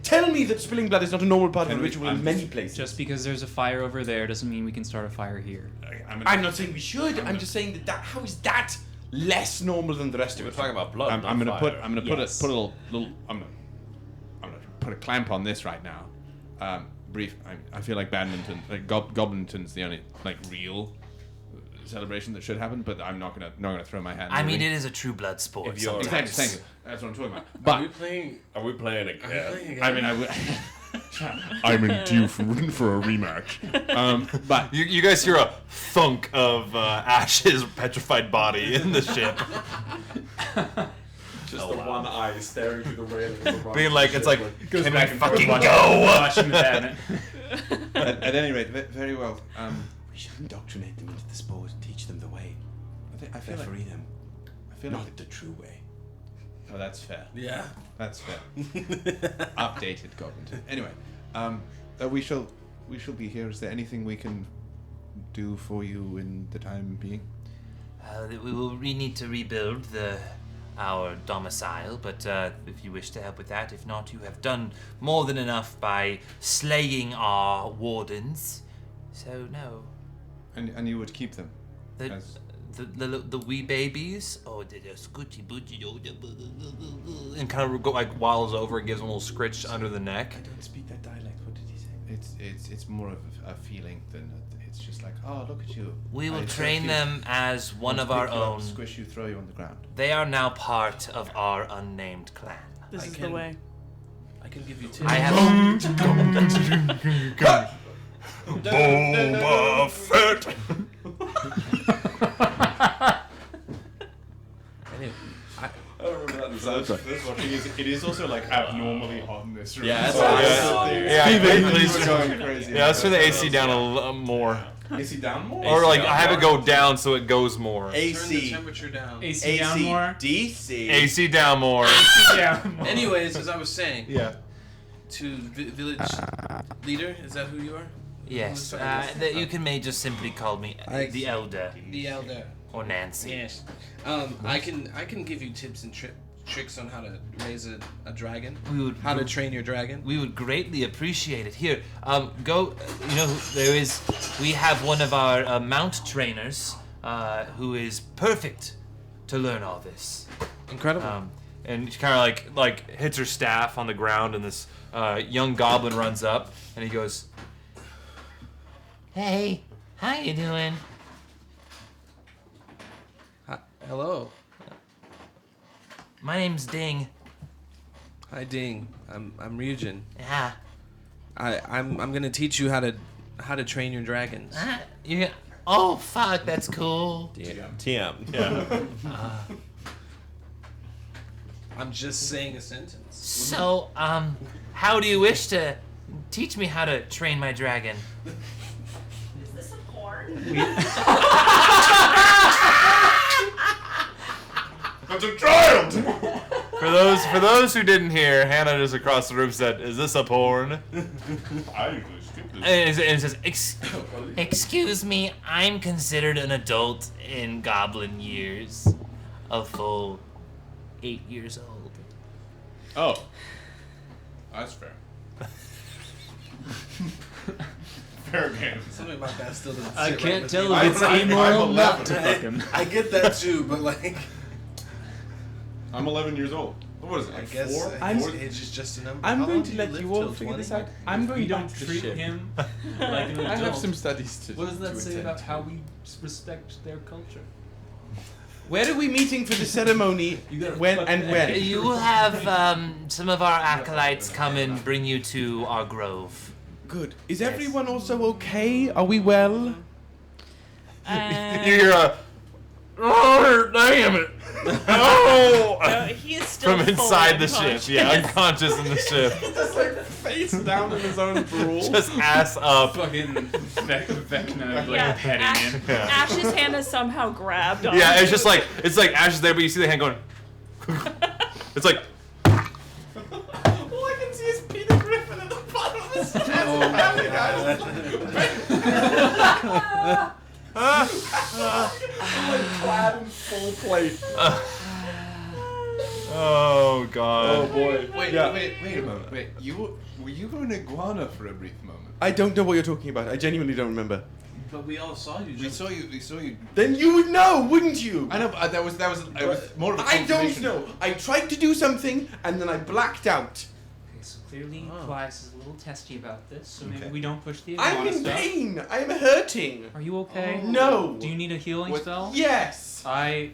Tell me that spilling blood is not a normal part of a ritual in many places. Just because there's a fire over there doesn't mean we can start a fire here. I'm not saying we should. I'm just saying that how is that less normal than the rest of We're it? talking about blood. I'm not gonna fire. put Yes. a little I'm gonna put a clamp on this right now. Brief. I feel like badminton, Goblinton's the only real celebration that should happen, but I'm not gonna throw my hat in I the mean, ring. it is a true blood sport. If you're- sometimes. Thank you. That's what I'm talking about. Are we But playing? Are we playing again? I mean, I'm in due for a rematch. But You guys hear a thunk of Ash's petrified body in the ship. Just the one eye staring through the railing. Being like, it's like, Goes can back we and forth fucking watching- go? watching the Batman. at any rate, very well. We should indoctrinate them into the sport and teach them the way. I feel like Referee them, I feel not like the true way. oh, that's fair. Yeah. That's fair. Updated Goblinton. Anyway, we shall be here. Is there anything we can do for you in the time being? We need to rebuild our domicile, but if you wish to help with that, if not, you have done more than enough by slaying our wardens. So no, And you would keep them? the As- the wee babies. Oh, they're scoochie boochie, and kind of waddles over and gives them a little scritch under the neck. I don't speak that dialect. What did he say? It's more of a feeling than it's just like, oh, look at you. We will I train hurt you, them as one of pick our you up, own. squish you, throw you on the ground. They are now part of our unnamed clan. This I is the can- way. I can give you tips. I have. Boba Fett. Anyway, I don't remember that. It is also like abnormally hot in this room. Yeah, that's So what I it's- saw. Yeah, Please please. going crazy. Yeah, let's turn the AC down a little more. Is he down more? Or like, I have it go down so it goes more. turn the AC. temperature down. AC down more. DC. AC down more. Down more. Anyways, as I was saying, Yeah. to village leader, is that who you are? Yes, you can just simply call me the Elder The elder. or Nancy. Yes. I can give you tips and tricks on how to raise a dragon. We would How to train your dragon. We would greatly appreciate it. Here, go. We have one of our mount trainers who is perfect to learn all this. Incredible. And she kind of like hits her staff on the ground, and this young goblin runs up, and he goes, Hey, how you doing? Hello. My name's Ding. Hi, Ding. I'm Ryujin. Yeah. I'm gonna teach you how to train your dragons. Oh fuck, that's cool. TM. Yeah. I'm just saying a sentence. So, how do you wish to teach me how to train my dragon? Is this a porn? That's a child! For those who didn't hear, Hannah just across the room said, "Is this a porn?" I usually skip this. And it says, "Excuse me, I'm considered an adult in goblin years, a full 8 years old." Oh. That's fair. Fair game. Something about that still doesn't I sit can't right tell with me. if it's immoral I'm not to 11. fuck him. I get that too, but like, I'm 11 years old. What is it? I Like guess four? age is just a number. I'm How going long to do let live you all till figure 20? this out. I'm going We back don't to the treat ship. him like an I have adult. some studies to What does that to say attend about to. how we respect their culture? Where are we meeting for the ceremony? You gotta When fuck and that. where? You will have some of our acolytes come and bring you to our grove. Good. Is everyone also okay? Are we well? You're oh, damn it! Oh! No, he is still From full inside the ship, unconscious. yeah, unconscious in the ship. Just like face down in his own drool. Just ass up. Fucking Vecna like Yeah, petting him. Ash's hand is somehow grabbed on. Yeah, it's just like Ash is there, but you see the hand going. It's like. All I can see is Peter Griffin at the bottom of his clad in full plate. Oh god. Oh boy. Wait, Yeah. wait a moment. Wait, were you an iguana for a brief moment? I don't know what you're talking about. I genuinely don't remember. But we all saw you. We saw you. Then you would know, wouldn't you? I know, but that was more of a I don't confirmation. know. I tried to do something and then I blacked out. Okay, so clearly Kallias is a little testy about this, so maybe Okay. we don't push the I'm iguana in stuff. pain. I'm hurting. Are you okay? No. Do you need a healing spell? Yes. I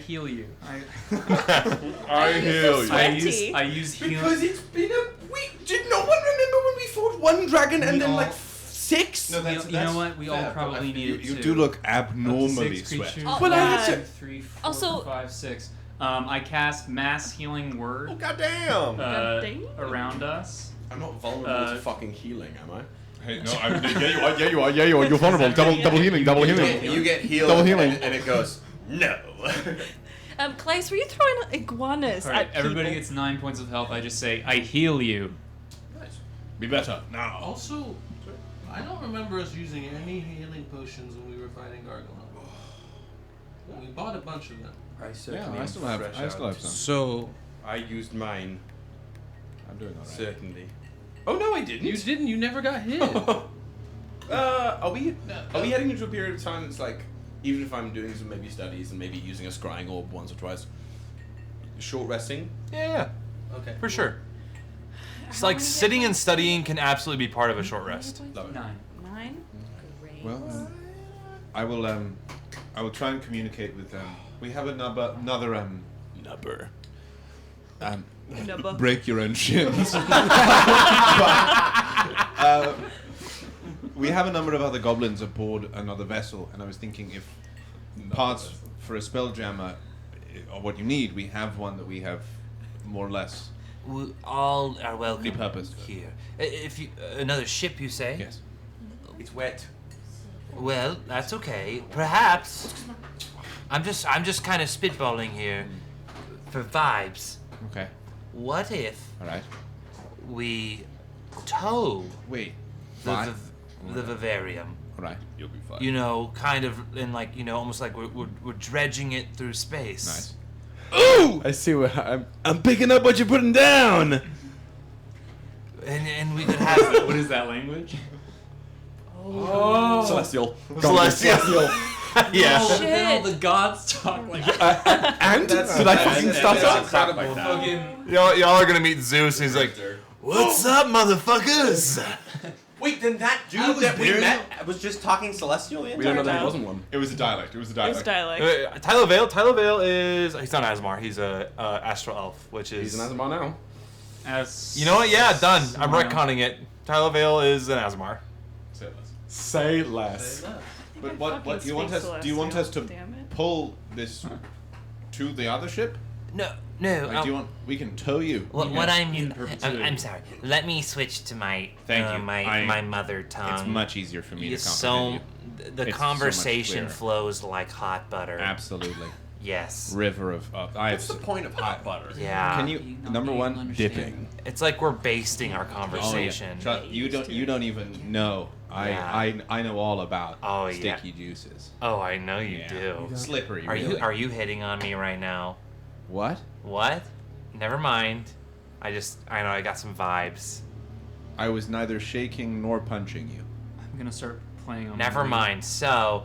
heal you. I heal you. I use healing. Because it's been a week. Did no one remember when we fought one dragon and We then all- like 6? No, You know what? We all probably needed You to. do look Up to abnormally 6 sweat. creatures. Oh, Well, I had to- 2, 3, 4, Also- 5, 6. I cast mass healing word Oh, goddamn. Goddamn. around us. I'm not vulnerable Uh, to fucking healing, am I? Hey, no, yeah, you are. You're vulnerable. Double healing. You get healed, Double healing. and it goes, no. Kallias, were you throwing iguanas All right, at everybody people? gets 9 points of health. I just say, I heal you. Be better now. Also, I don't remember us using any healing potions when we were fighting Garr-Gal-Onn. We bought a bunch of them. I certainly I still have some. So I used mine, I'm doing alright. certainly. Oh no, I didn't. you didn't. You never got hit. Are we heading into a period of time that's like, even if I'm doing some maybe studies and maybe using a scrying orb once or twice, short resting? Yeah, Okay. for sure. It's How like many sitting hit and studying can absolutely be part of a short rest. Love it. 9. 9? Great. Well, I will try and communicate with them. We have another Nubber. Nubba. break your own shins. But, we have a number of other goblins aboard another vessel, and I was thinking if parts for a spelljammer are what you need, we have one that we have more or less We all are welcome repurposed. here. If you another ship, you say? Yes. It's wet. Well, that's okay. Perhaps I'm just kind of spitballing here for vibes. Okay. What if All right. we tow Wait. the Fine. the vivarium? All right. You'll be fine. You know, kind of in like, you know, almost like we're dredging it through space. Nice. Ooh! I see what I'm picking up what you're putting down. And we could have What is that language? Oh. Celestial. Celestial. Yeah. Shit. The gods talk like And did I fucking stop that's that? incredible. fucking. Y'all are gonna meet Zeus, and he's like, "What's up, motherfuckers?" Wait, then that dude that we met was just talking celestial the We don't know entire that time? he wasn't one. It was a dialect. It's Uh, dialect. Tyler Vale is he's not Asmar. He's a astral elf, which is He's an Azamar now. As You know what? Yeah, done. I'm Smile. retconning it. Tyler Vale is an Asmar. Say less. But what do you want us? Do you want us to pull this to the other ship? no. Like, do you want? We can tow you. What I'm perpetuity. I'm sorry. Let me switch to my Thank you. my mother tongue. It's much easier for me to It's comprehend so you. the It's so much conversation clearer. flows like hot butter. Absolutely. Yes. River of. I have. What's the point of hot butter? Yeah. Can you? not Number being one, understand. dipping. It's like we're basting our Oh, conversation. yeah. You don't even know. Yeah. I know all about Oh, yeah. sticky juices. Oh, I know you Yeah. do. Slippery. Are really. you hitting on me right now? What? What? Never mind. I know I got some vibes. I was neither shaking nor punching you. I'm gonna start playing on. Never mind. So,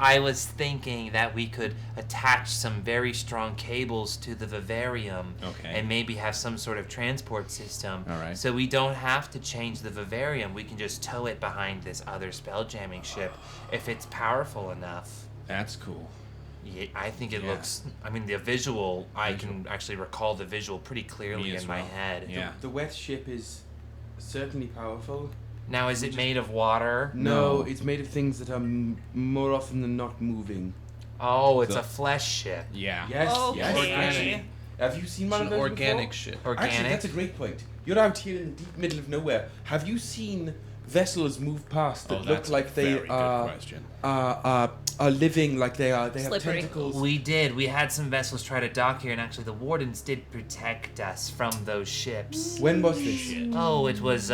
I was thinking that we could attach some very strong cables to the vivarium and maybe have some sort of transport system. All right. So we don't have to change the vivarium. We can just tow it behind this other spell jamming ship if it's powerful enough. That's cool. Yeah, I think it looks. I mean, the visual. I can actually recall the visual pretty clearly in my head. Yeah. The wet ship is certainly powerful. Now, is it made of water? No, it's made of things that are more often than not moving. Oh, it's a flesh ship. Yeah. Yes. Okay. Yes. Organic. Have you seen one It's of an those organic before? ship. Organic. Actually, that's a great point. You're out here in the deep middle of nowhere. Have you seen vessels move past that look like they are living, like they have Slippery. tentacles? We did. We had some vessels try to dock here, and actually the wardens did protect us from those ships. When was this? Oh, it was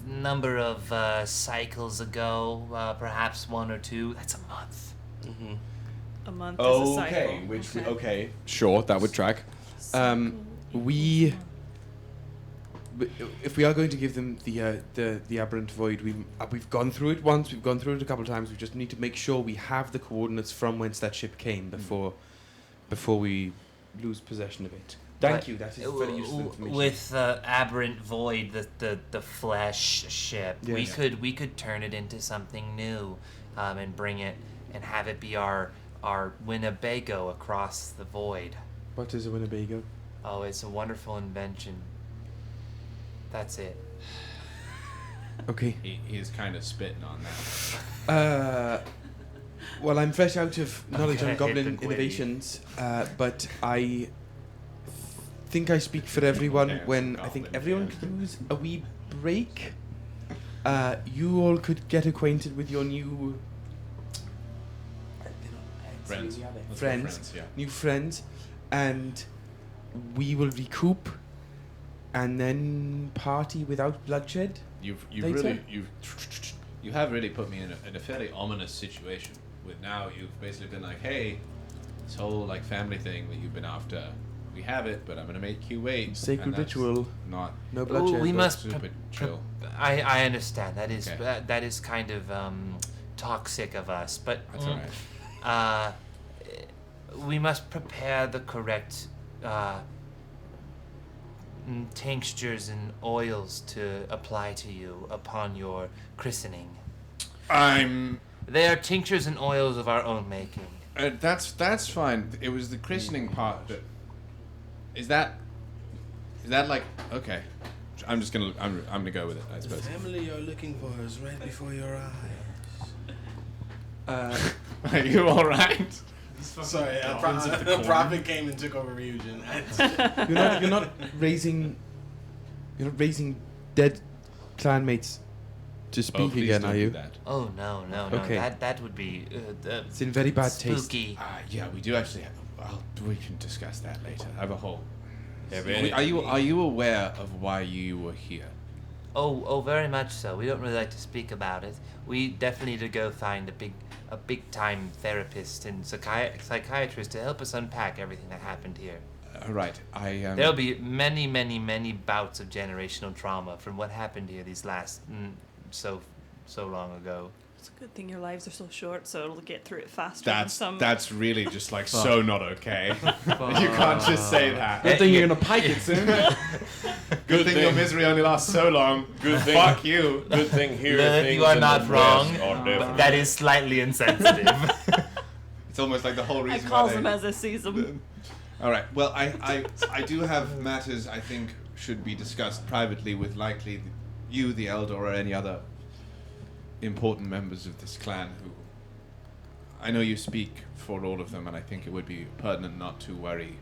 number of cycles ago, perhaps 1 or 2. That's a month. Mm-hmm. A month is a cycle. Okay, sure, that would track. If we are going to give them the aberrant void, we've gone through it once. We've gone through it a couple of times. We just need to make sure we have the coordinates from whence that ship came before we lose possession of it. Thank you. That is very useful information. With aberrant void, the flesh ship, Yes. we could turn it into something new, and bring it and have it be our Winnebago across the void. What is a Winnebago? Oh, it's a wonderful invention. That's it. Okay. He's kind of spitting on that. Well, I'm fresh out of knowledge gonna on hit goblin the Gwynny. innovations, but I think I speak for everyone Damn, when I think everyone could use a wee break. You all could get acquainted with your new Friends. new friends, and we will recoup and then party without bloodshed. You Later? have really put me in a fairly ominous situation. With now you've basically been like, hey, this whole like family thing that you've been after, we have it, but I'm gonna make you wait. Sacred And that's ritual. Not No bloodshed. we but must super chill. I understand. That is Okay. that is kind of toxic of us, but That's alright. we must prepare the correct tinctures and oils to apply to you upon your christening. They are tinctures and oils of our own making. That's fine. It was the christening part that. Is that like okay? I'm gonna go with it. I The suppose. family you're looking for is right before your eyes. Are you all right? Sorry, of the the corn. prophet came and took over Ryujin. You're not raising dead clanmates to speak please again, don't are do you? that. Oh no. Okay. That would be It's in very bad taste. spooky. Yeah, we do actually have. We can discuss that later. I have a whole. Yeah, but Are you aware of why you were here? Oh, very much so. We don't really like to speak about it. We definitely need to go find a big time therapist and psychiatrist to help us unpack everything that happened here. Right. There'll be many bouts of generational trauma from what happened here these last so long ago. It's a good thing your lives are so short, so it'll get through it faster than some. That's really just like so not okay. You can't just say that. Good thing you're gonna pike it soon. Good thing your misery only lasts so long. Good thing. Fuck you. Good thing here. Lilith, things you are in not the wrong, West are but different. that is slightly insensitive. It's almost like the whole I reason calls why him they... as I sees them. All right. Well, I do have matters I think should be discussed privately with likely you, the elder, or any other important members of this clan who I know you speak for all of them, and I think it would be pertinent not to worry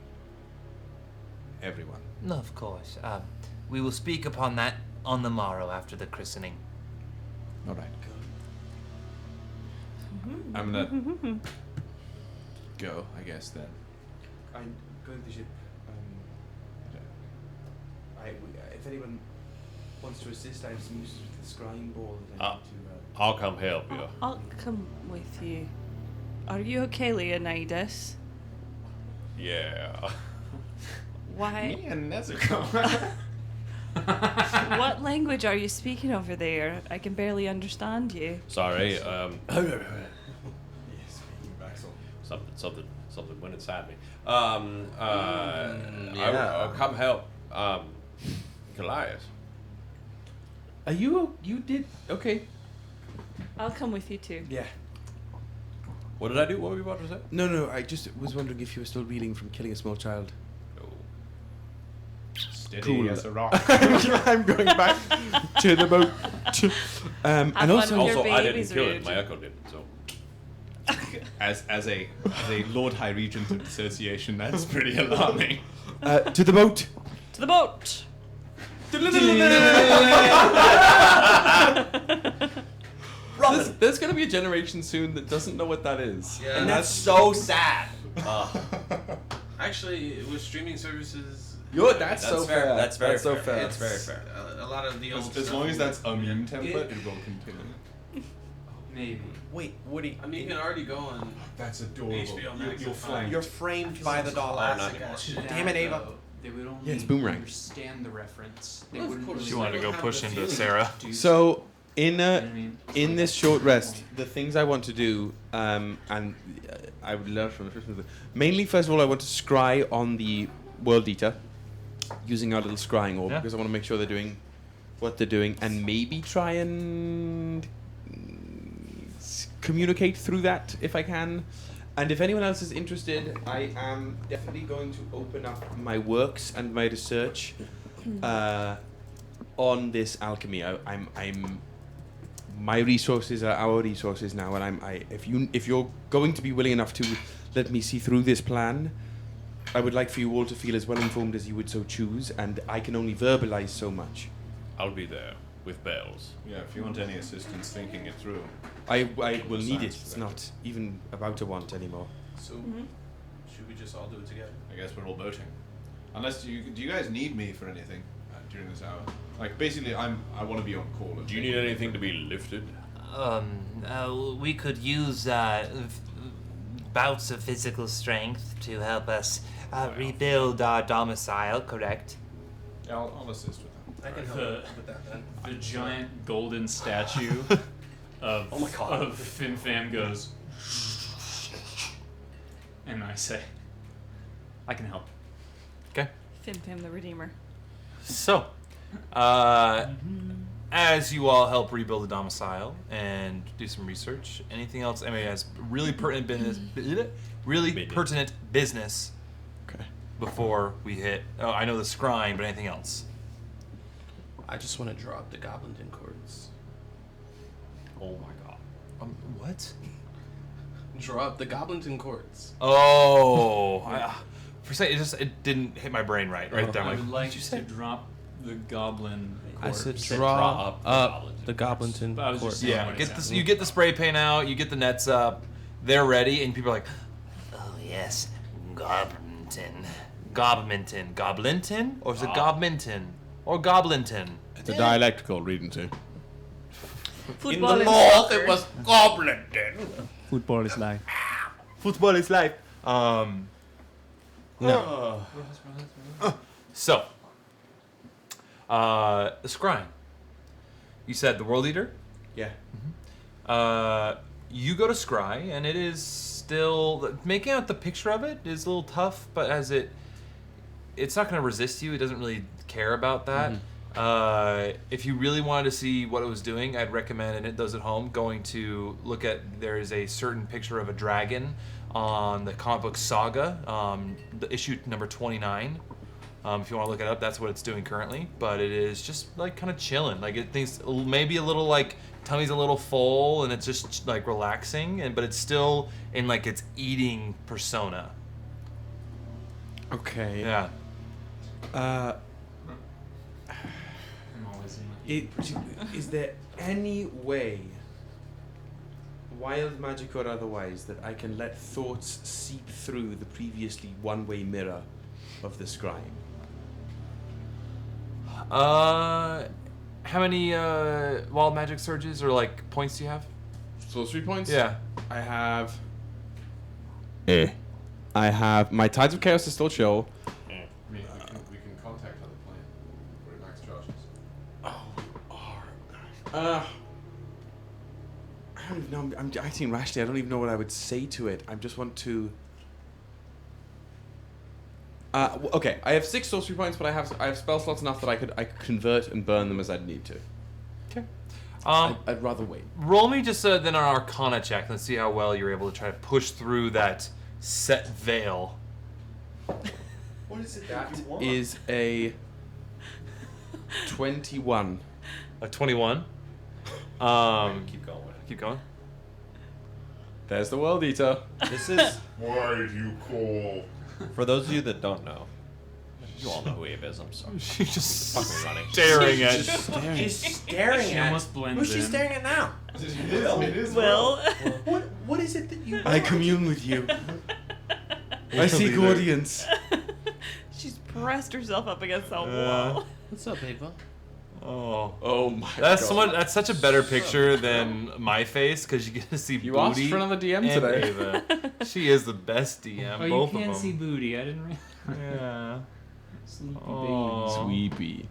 everyone. No, of course. We will speak upon that on the morrow after the christening. All right. I'm gonna go, I guess, then. I'm going to the ship. If anyone wants to assist, I have some uses with the scrying ball that I need to. I'll come help you. I'll come with you. Are you okay, Leonidas? Yeah. Why? Me and Nezuko. What language are you speaking over there? I can barely understand you. Sorry. Yes, Something went inside me. Yeah. I'll come help. Kallias. Are you did okay? I'll come with you too. Yeah. What did I do? What were you about to say? No. I just was wondering if you were still reeling from killing a small child. Steady Cool. as a rock. I'm going back to the boat. And fun also, with your Also, I didn't babies, kill it. Ryujin. My echo did. So. As a Lord High Regent of Association, that's pretty alarming. to the boat. To the boat. There's gonna be a generation soon that doesn't know what that is. Yeah. And that's so sad. Actually, with streaming services, That's so fair. That's very so fair. fair. It's very fair. a lot of the old As long as stuff- that's a meme template, it will continue. Maybe. Wait, Woody. I mean, you can already go on That's adorable. HBO Max. You're and flanked. find You're framed by the dollar. classic Not ass anymore. shit. Damn it, Ava. Though, they would only Yeah, it's Boomerang. understand the reference. They Well, of wouldn't course. really You wanted to go have push the into feeling. Sarah. do So in you know what I mean? in this short rest, the things I want to do, and I would learn from the first one. Mainly, first of all, I want to scry on the World Eater, using our little scrying orb, Yeah. because I want to make sure they're doing what they're doing, and maybe try and communicate through that if I can. And if anyone else is interested, I am definitely going to open up my works and my research on this alchemy. I'm my resources are our resources now, and if you're going to be willing enough to let me see through this plan, I would like for you all to feel as well informed as you would so choose, and I can only verbalize so much. I'll be there with bells. Yeah, if you want any assistance thinking it through. I will need it. Science It's for that. not even about to want anymore. So, should we just all do it together? I guess we're all voting. Unless do you guys need me for anything during this hour? Like basically, I want to be on call. and Do you take- need anything to be lifted? We could use bouts of physical strength to help us rebuild our domicile, correct? Yeah, I'll assist with that. I can help The- with that then. The giant golden statue of Oh my God. of Fin Fam goes, and I say, I can help. Okay. Fim Fam the Redeemer. So, as you all help rebuild the domicile and do some research, anything else? I mean, has really pertinent business, pertinent business. Okay. Before we hit, I know the scrying, but anything else? I just want to draw up the Goblinton chords. Oh my god. What? Draw up the Goblinton chords. Oh, for a second, it didn't hit my brain right there. I'm I like, would what like did you to say? drop the goblin I corpse. said said draw, draw up up the the Goblinton But I was chords. just saying Yeah, what it get sounds this. You get the spray paint out. You get the nets up. They're ready, and people are like, Oh yes, Goblinton. Goblinton? Or is it Goblinton? Or Goblinton? It's a dialectical reading too. Football and soccer. it was goblin den. Football is life. football is life. No. So, scrying. You said the world eater. Yeah. You go to scry, and it is still making out the picture of it is a little tough, but it's not going to resist you. It doesn't really care about that. If you really wanted to see what it was doing, I'd recommend, and it does at home, going to look at, there is a certain picture of a dragon on the comic book Saga, the issue number 29. If you want to look it up, that's what it's doing currently. But it is just like kind of chilling. Like it thinks maybe a little like tummy's a little full and it's just like relaxing, but it's still in like its eating persona. Okay. Yeah. I'm always in my Is there any way, wild magic or otherwise, that I can let thoughts seep through the previously one-way mirror of the scrying? How many wild magic surges or like points do you have? Sorcery points? Yeah. I have. I have my Tides of Chaos to still show. We can contact other plane. We're max charge. I don't even know. I'm acting rashly. I don't even know what I would say to it. I just want to. Okay, I have 6 sorcery points, but I have spell slots enough that I could convert and burn them as I'd need to. Okay. I'd rather wait. Roll me just then an Arcana check. Let's see how well you're able to try to push through that set veil. What is it That that you want? is a 21. A 21. Keep going with it. Keep going. There's the World Eater. This is, Why do you call? for those of you that don't know, you all know who Eve is. I'm sorry. She's just Fucking running. staring at. She's staring She at. almost blends Who's she in. staring at now? Will. What is it that you? I commune with you. I seek audience. She's pressed herself up against the wall. What's up, Ava? Oh my that's God. so much. That's such a better picture than my face because you get to see You booty. asked for another DM and today. Ava. She is the best DM. Oh, both you of can them. see booty. I didn't realize. Yeah. Sleepy Oh. Sweepy.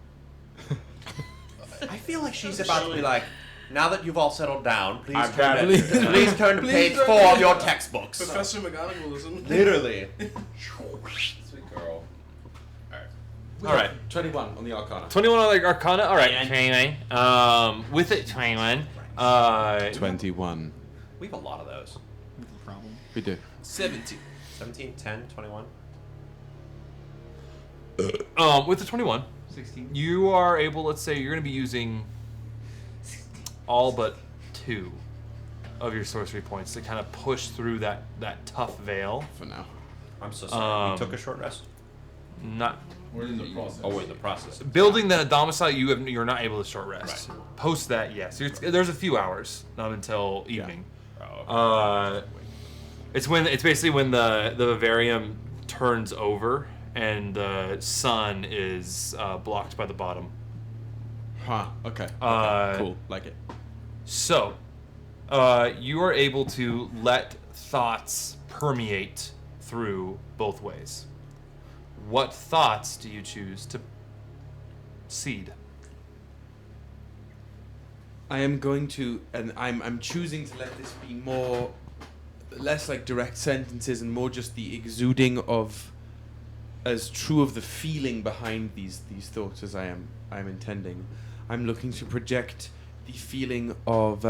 I feel like she's about to be like, now that you've all settled down, please I'm turn happy. to, please turn to page 4 of your textbooks. Professor McGonagall Literally. Sweet girl. All right. 21 on the Arcana. 21 on the Arcana. All right. 21. With it, 21. 21. We have a lot of those. Problem. We do. 17. 17, 10, 21. With the 21, 16. you are able. Let's say you're going to be using all but 2 of your sorcery points to kind of push through that tough veil. For now. I'm so sorry. We took a short rest. Not We're in the process. Oh, we're in the process. building the domicile. You're not able to short rest. Post that, yes. There's a few hours, not until evening. Oh, okay. It's basically when the vivarium turns over and the sun is blocked by the bottom. Huh. Okay. Cool. Like it. So, you are able to let thoughts permeate through both ways. What thoughts do you choose to seed? I am going to, and I'm choosing to let this be less like direct sentences and more just the exuding of, as true of the feeling behind these thoughts as I am intending. I'm looking to project the feeling of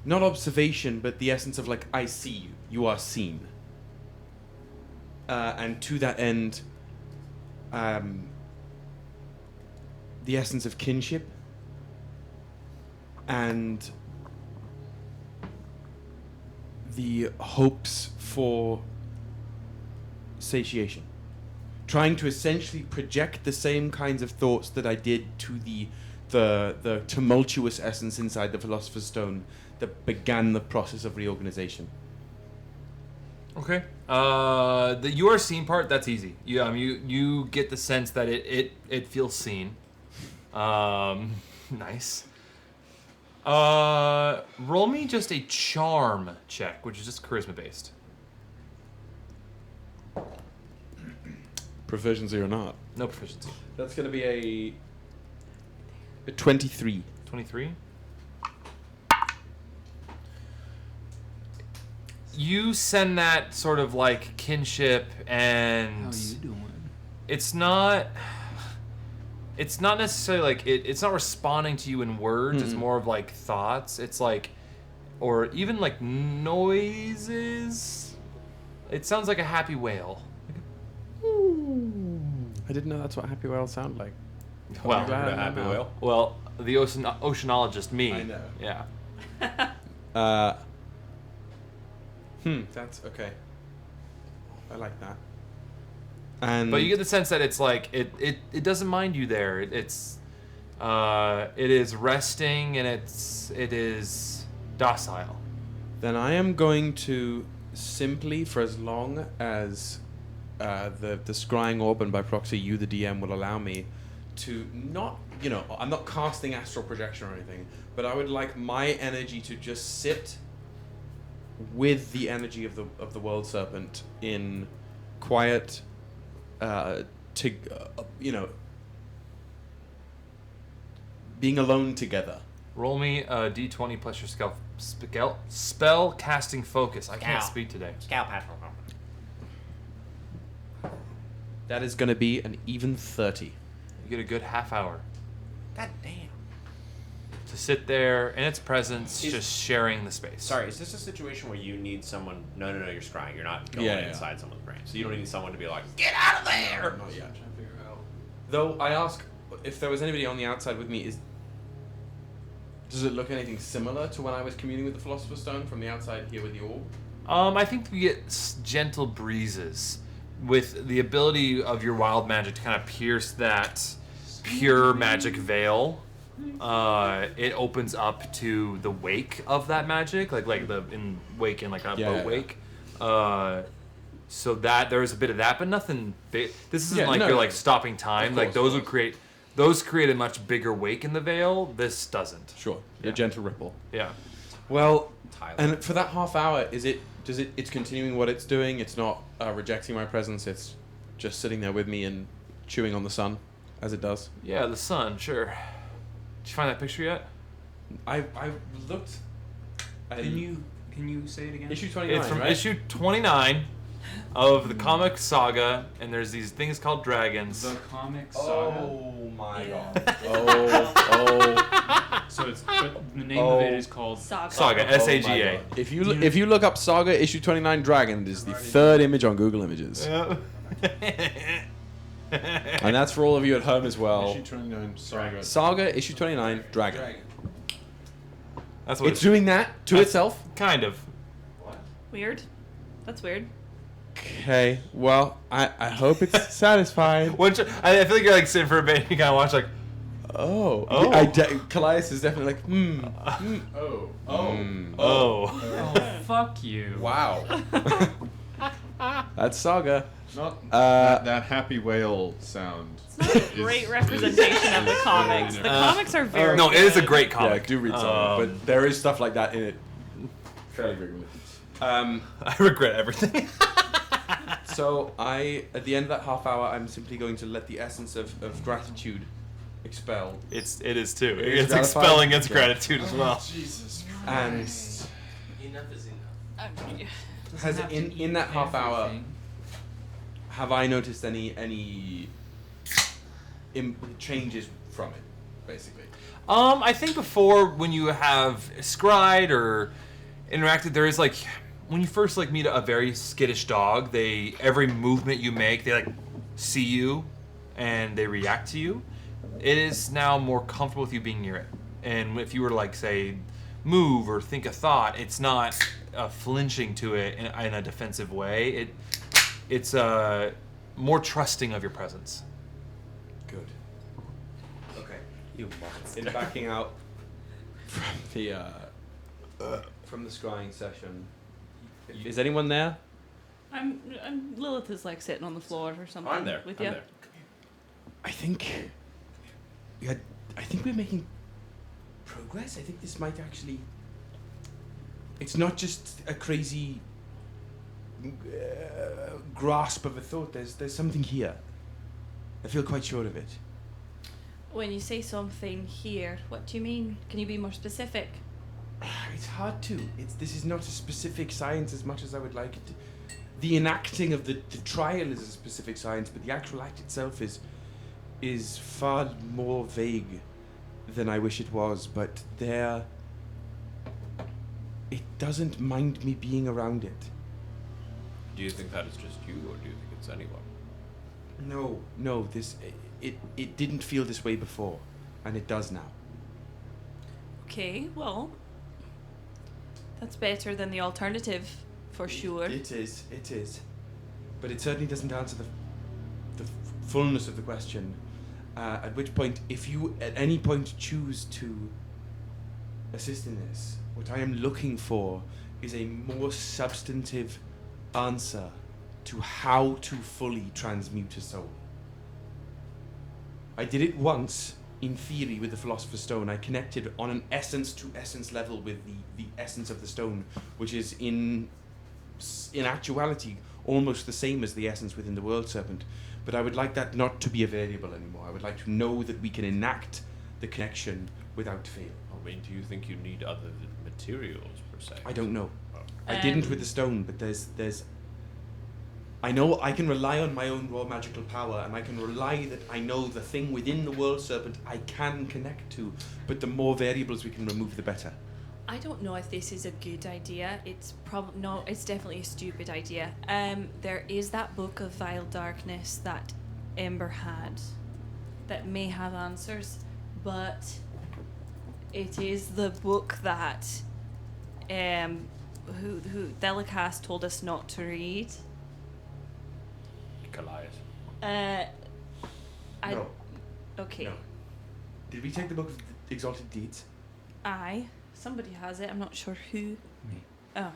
not observation, but the essence of like, I see you. You are seen. And to that end, the essence of kinship and the hopes for satiation. Trying to essentially project the same kinds of thoughts that I did to the tumultuous essence inside the Philosopher's Stone that began the process of reorganization. Okay. The you are seen part, that's easy. You get the sense that it feels seen. Nice. Roll me just a charm check, which is just charisma based. Proficiency or not? No proficiency. That's going to be a 23. 23. You send that sort of like kinship, and How you doing? it's not necessarily like it's not responding to you in words. It's more of like thoughts. It's like, or even like noises. It sounds like a happy whale. I didn't know that's what happy whales sound like. Well, Heard of a happy whale? well, the oceanologist, me. I know. Yeah. That's okay. I like that. And But you get the sense that it's like it doesn't mind you there. It is resting and it is docile. then I am going to simply, for as long as the scrying orb and by proxy you, the DM, will allow me to not, I'm not casting astral projection or anything, but I would like my energy to just sit with the energy of the world serpent in quiet, being alone together. Roll me a d20 plus your spell casting focus. I can't speak today. That is going to be an even 30. You get a good half hour God damn. to sit there in its presence, just sharing the space. Sorry, is this a situation where you need someone? No, you're scrying. You're not going inside someone's brain. So you don't need someone to be like, get out of there! Not yet. Though I ask if there was anybody on the outside with me, does it look anything similar to when I was communing with the Philosopher's Stone from the outside here with the orb? I think you get gentle breezes with the ability of your wild magic to kind of pierce that pure magic veil. It opens up to the wake of that magic, like the in wake in like a boat wake. So that there's a bit of that, but nothing big. This isn't you're like stopping time. Course, like those create a much bigger wake in the veil. This doesn't. Sure, a gentle ripple. Yeah. Well, and for that half hour, it's continuing what it's doing. It's not rejecting my presence. It's just sitting there with me and chewing on the sun, as it does. Yeah, the sun. Sure. Did you find that picture yet? I looked. Can you say it again? Issue 29. It's from right? issue 29 of the comic saga, and there's these things called dragons. The comic saga. Oh my god. So but the name of it is called Saga. S-A-G-A. If you look up Saga issue 29 Dragon, it is the third image on Google Images. Yeah. And that's for all of you at home as well. Issue 29 Saga. Saga issue 29 Dragon. That's what It's doing that to itself? Kind of. Weird. That's weird. Okay, well, I hope it's satisfied. I feel like you're like sitting for a bit and you kind of watch like, Oh. Kallias is definitely like, fuck you. Wow. That's Saga. Not that happy whale sound. It's not a great representation of the comics. The comics are very No, good. it is a great comic. Yeah, do read Saga, but there is stuff like that in it fairly regularly. I regret everything. So at the end of that half hour, I'm simply going to let the essence of gratitude expel. It is too. It is It's gratified? expelling its Yeah. gratitude as well. Jesus And Enough is enough. has in that half hour, have I noticed any changes from it, basically? I think before, when you have scryed or interacted, there is like, when you first like meet a very skittish dog, every movement you make, they like see you and they react to you. It is now more comfortable with you being near it. And if you were to like say move or think a thought, it's not flinching to it in a defensive way. It's more trusting of your presence. Good. Okay. You monster. In backing out from the scrying session, is anyone there? Lilith is like sitting on the floor or something. I'm there. With I'm you. there. I think we're making progress. I think this might actually. It's not just a crazy grasp of a thought. There's something here. I feel quite sure of it. When you say something here, what do you mean? Can you be more specific? It's hard to. This is not a specific science as much as I would like it to. The enacting of the trial is a specific science, but the actual act itself is far more vague than I wish it was. But it doesn't mind me being around it. Do you think that is just you, or do you think it's anyone? No. It didn't feel this way before, and it does now. Okay, well, that's better than the alternative, for sure. It is. But it certainly doesn't answer the fullness of the question. At which point, if you at any point choose to assist in this, what I am looking for is a more substantive answer to how to fully transmute a soul. I did it once, in theory, with the Philosopher's Stone. I connected on an essence-to-essence level with the essence of the stone, which is in actuality almost the same as the essence within the World Serpent. But I would like that not to be a variable anymore. I would like to know that we can enact the connection without fail. I mean, do you think you need other materials per se? I don't know. I didn't with the stone, but there's. I know I can rely on my own raw magical power, and I can rely that I know the thing within the world serpent I can connect to. But the more variables we can remove, the better. I don't know if this is a good idea. It's probably no. It's definitely a stupid idea. There is that book of Vile Darkness that Ember had, that may have answers, but it is the book that who Delikas told us not to read. Kallias. No. Okay. No. Did we take the book of Exalted Deeds? Somebody has it. I'm not sure who. Me. Oh.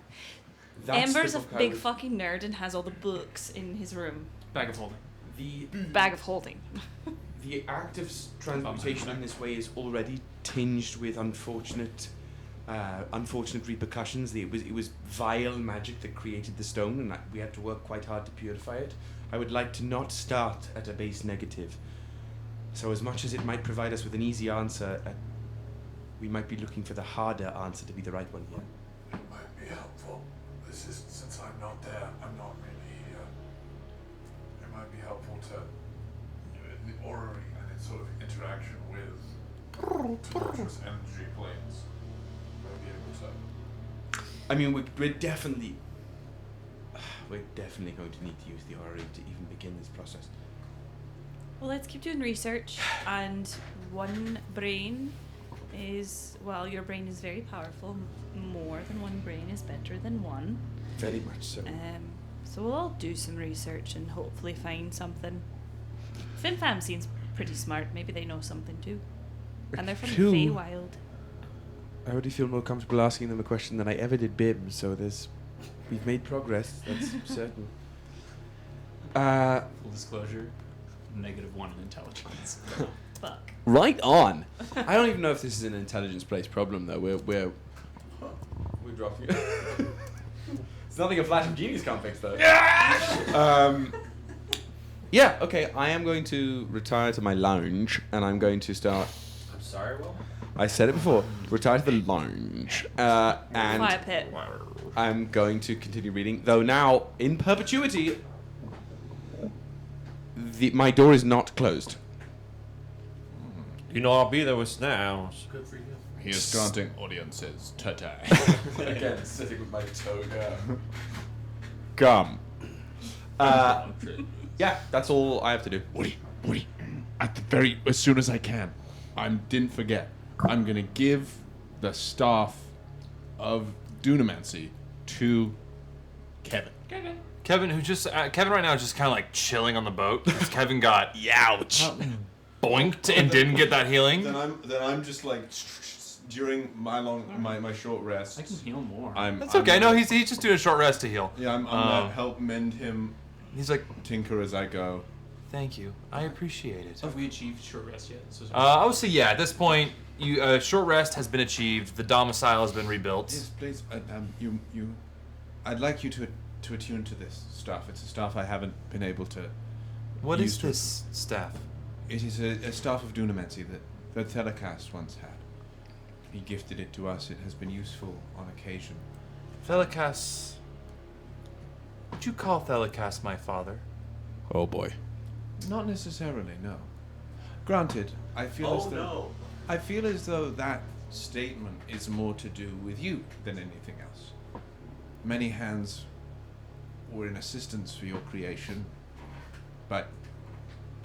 That's Ember's the a book I big was- fucking nerd and has all the books in his room. Bag of holding. The Bag of holding. the act of transmutation in this way is already tinged with unfortunate repercussions. It was vile magic that created the stone, and we had to work quite hard to purify it. I would like to not start at a base negative. So as much as it might provide us with an easy answer, we might be looking for the harder answer to be the right one here. It might be helpful. Since I'm not there, I'm not really here. It might be helpful to the orrery and its sort of interaction with tumultuous energy planes. Might be able to. I mean, we're definitely going to need to use the orrery to even begin this process. Well, let's keep doing research. And one brain is, well, your brain is very powerful. More than one brain is better than one. Very much so. So we'll all do some research and hopefully find something. FinFam seems pretty smart. Maybe they know something too. And they're from the True. Feywild. I already feel more comfortable asking them a question than I ever did Bib, so we've made progress, that's certain. Full disclosure, -1 in intelligence. Fuck. Right on. I don't even know if this is an intelligence-based problem, though. We're dropping it. It's nothing a flash of genius can't fix, though. Yeah, okay. I am going to retire to my lounge, and I'm going to start... I'm sorry, Will? I said it before. Retire to the lounge. And Fire pit. I'm going to continue reading, though now, in perpetuity, my door is not closed. You know, I'll be there with snails. Good for you. He is granting audiences today. Again, sitting with my toga. Gum. Yeah, that's all I have to do. Woody, as soon as I can, didn't forget, I'm gonna give the staff of Dunamancy to Kevin. Kevin, Kevin right now is just kind of like chilling on the boat because Kevin got boinked and didn't get that healing. Then I'm just like during my short rest. I can heal more. That's okay. No, he's just doing a short rest to heal. Yeah, I'm gonna help mend him. He's like, tinker as I go. Thank you. I appreciate it. Have we achieved short rest yet? I would say yeah. At this point, short rest has been achieved. The domicile has been rebuilt. Yes, please. I'd like you to attune to this staff. It's a staff I haven't been able to. What is this staff? It is a staff of Dunamancy that Thelikas once had. He gifted it to us. It has been useful on occasion. Thelikas. Would you call Thelikas my father? Oh boy. Not necessarily, no. Granted, I feel as though that statement is more to do with you than anything else. Many hands were in assistance for your creation, but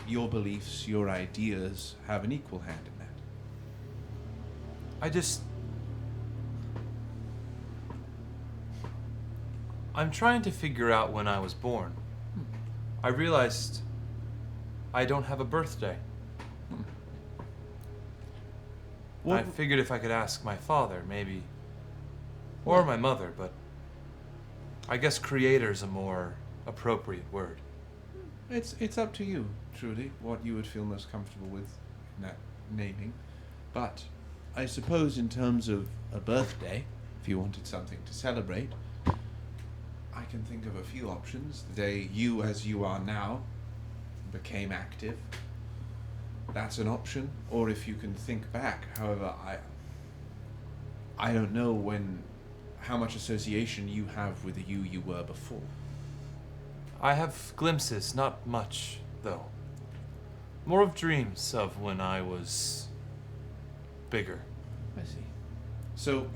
your beliefs, your ideas have an equal hand in that. I'm trying to figure out when I was born. I realized I don't have a birthday. I figured if I could ask my father, maybe, or my mother, but I guess creator's a more appropriate word. It's up to you, truly, what you would feel most comfortable with in that naming. But I suppose in terms of a birthday, if you wanted something to celebrate, I can think of a few options. The day you, as you are now, became active. that's an option, or if you can think back. However, I don't know how much association you have with the you were before. I have glimpses, not much, though. More of dreams of when I was bigger. I see. So,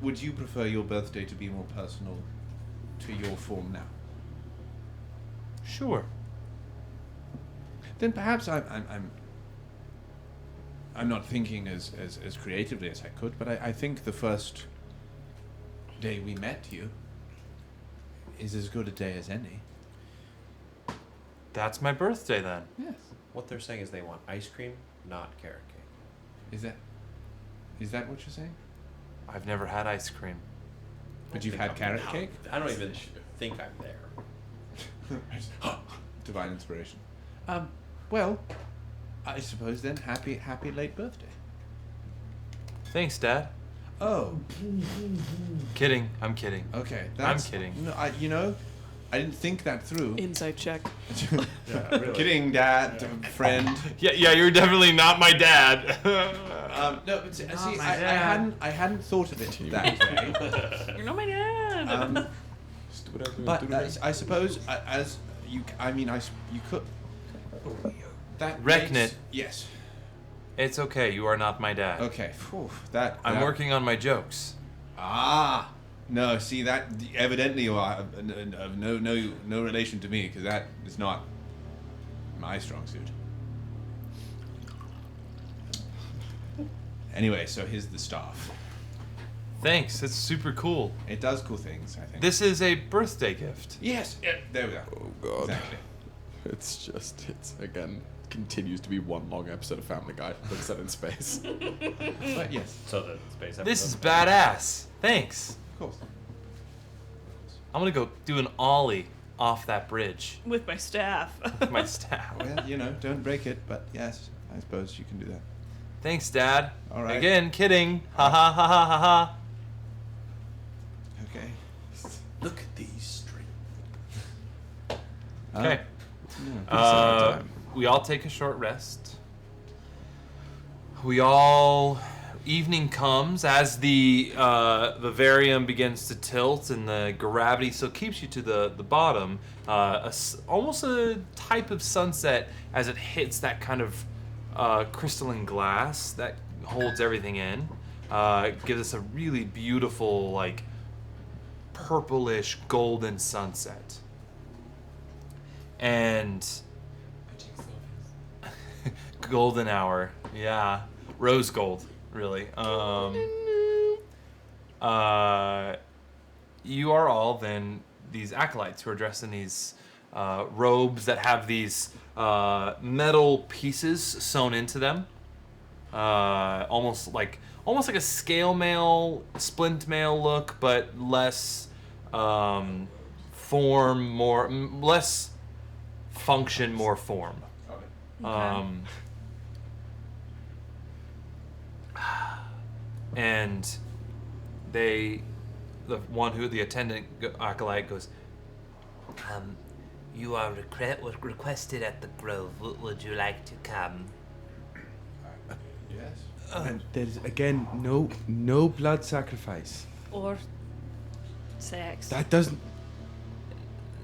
would you prefer your birthday to be more personal to your form now? Sure. Then perhaps I'm not thinking as creatively as I could, but I think the first day we met you is as good a day as any. That's my birthday then. Yes. What they're saying is they want ice cream, not carrot cake. Is that what you're saying? I've never had ice cream. But you've had carrot cake? I don't even think I'm there. Divine inspiration. Well, I suppose then happy late birthday. Thanks, Dad. Oh. Kidding. I'm kidding. Okay. I'm kidding. No, I didn't think that through. Insight check. Yeah, really. Kidding, Dad, friend. Yeah, you're definitely not my dad. No, but see, I hadn't thought of it that way. You're not my dad. But I suppose you could. That Reknit. Yes. It's okay. You are not my dad. Okay. Phew, I'm working on my jokes. Ah. No, see that evidently you are of no relation to me, because that is not my strong suit. Anyway, so here's the staff. Thanks. It's super cool. It does cool things, I think. This is a birthday gift. Yes. Yeah, there we go. Oh god. Exactly. It's again continues to be one long episode of Family Guy, but set in space. But yes. So the space episode. This is badass. Thanks. Of course. I'm gonna go do an ollie off that bridge With my staff. with my staff. Well, don't break it, but yes, I suppose you can do that. Thanks, Dad. All right. Again, kidding. Ha ha ha ha ha ha. Okay. Look at these strings. Okay. We all take a short rest. Evening comes as the vivarium begins to tilt and the gravity still keeps you to the bottom. Almost a type of sunset as it hits that kind of crystalline glass that holds everything in. It gives us a really beautiful, like, purplish golden sunset. And golden hour, yeah, rose gold, really. You are all then these acolytes who are dressed in these robes that have these metal pieces sewn into them, almost like a scale mail, splint mail look, but less form, less function, more form. And the attendant acolyte goes, You are requested at the Grove. Would you like to come? Yes. And there's again no blood sacrifice. Or sex. That doesn't.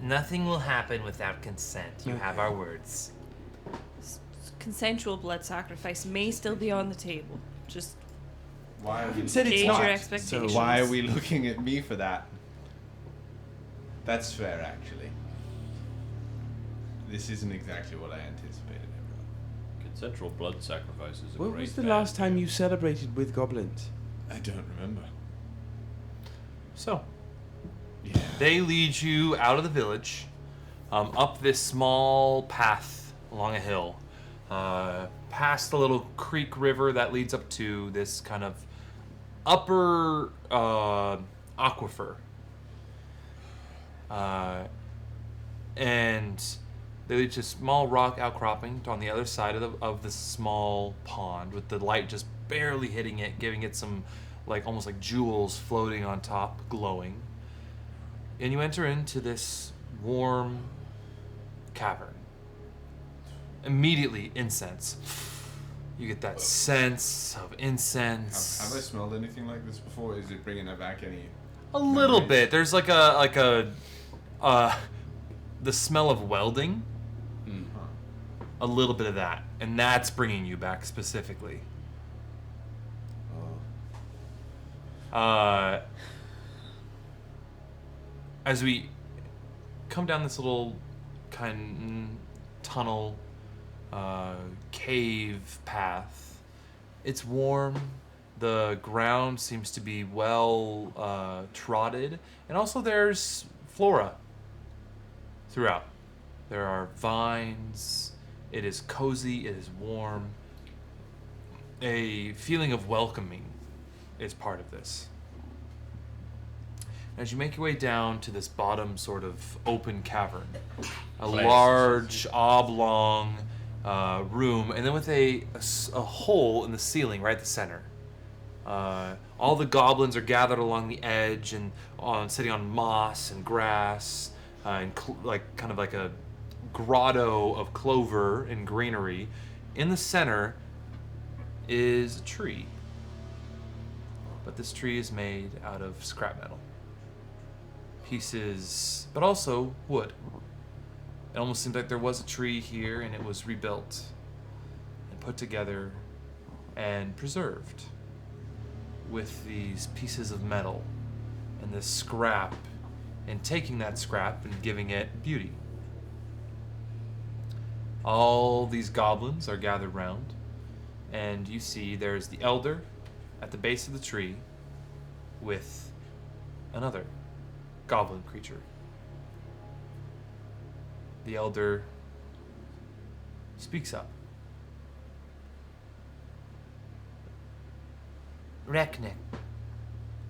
Nothing will happen without consent. You have our words. Consensual blood sacrifice may still be on the table. Just Why are we Said it's gauge not. your expectations. So why are we looking at me for that? That's fair, actually. This isn't exactly what I anticipated, everyone. Consensual blood sacrifice is a When great was the bad last time thing. you celebrated with goblins? I don't remember. so Yeah. they lead you out of the village, up this small path along a hill, past the little creek river that leads up to this kind of upper aquifer. And they lead to a small rock outcropping on the other side of the small pond, with the light just barely hitting it, giving it some almost like jewels floating on top, glowing. And you enter into this warm cavern. immediately incense. You get that sense of incense. Have I smelled anything like this before? Is it bringing back any? A little bit. There's like the smell of welding. A little bit of that, and that's bringing you back specifically. As we come down this little kind tunnel, cave path, it's warm. The ground seems to be well trodden, and also there's flora throughout. There are vines. It is cozy. It is warm. A feeling of welcoming is part of this. As you make your way down to this bottom sort of open cavern, a large oblong room, and then with a hole in the ceiling right at the center. All the goblins are gathered along the edge and sitting on moss and grass, and kind of like a grotto of clover and greenery. In the center is a tree, but this tree is made out of scrap metal pieces, but also wood. It almost seems like there was a tree here and it was rebuilt and put together and preserved with these pieces of metal and this scrap, and taking that scrap and giving it beauty. All these goblins are gathered round, and you see there's the elder at the base of the tree with another goblin creature. The elder speaks up. Reknik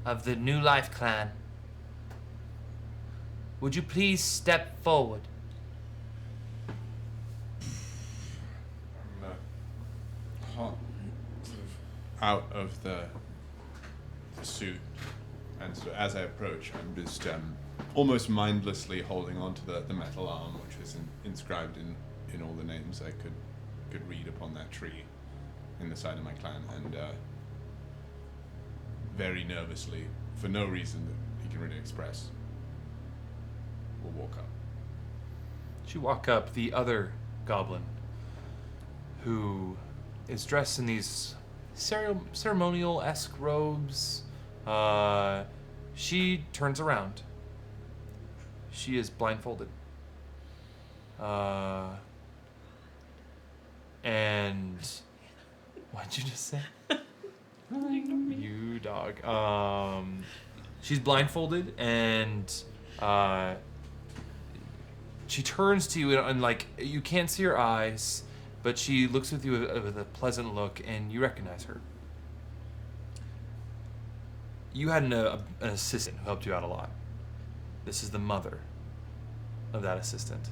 of the New Life clan, would you please step forward? Out of the suit, and so as I approach, I'm just almost mindlessly holding onto the metal arm, which is inscribed in all the names I could read upon that tree in the side of my clan, and very nervously, for no reason that he can really express, we'll walk up. As you walk up, the other goblin, who is dressed in these ceremonial-esque robes, she turns around. She is blindfolded. And what'd you just say? You dog. She's blindfolded, and she turns to you, and like you can't see her eyes, but she looks with you with a pleasant look, and you recognize her. You had an assistant who helped you out a lot. This is the mother of that assistant.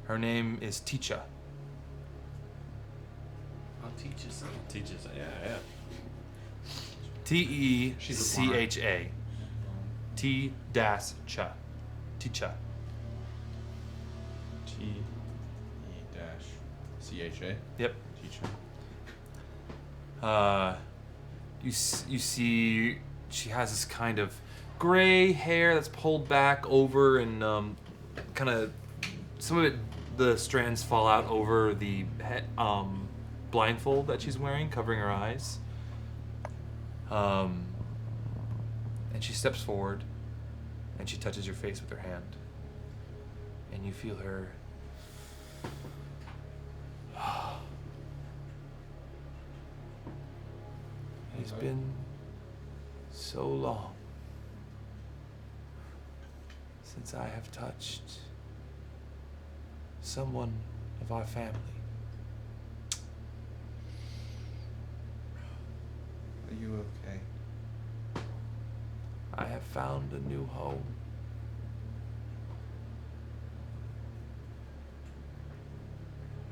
Her name is Ticha. I'll teach you something. Teaches, yeah. Techa. T-Cha. Ticha. T-E-C-H-A? Yep. Teacher. You see she has this kind of gray hair that's pulled back over, and kind of some of it, the strands fall out over the blindfold that she's wearing, covering her eyes. And she steps forward and she touches your face with her hand, and you feel her It's been so long since I have touched someone of our family. Are you okay? I have found a new home.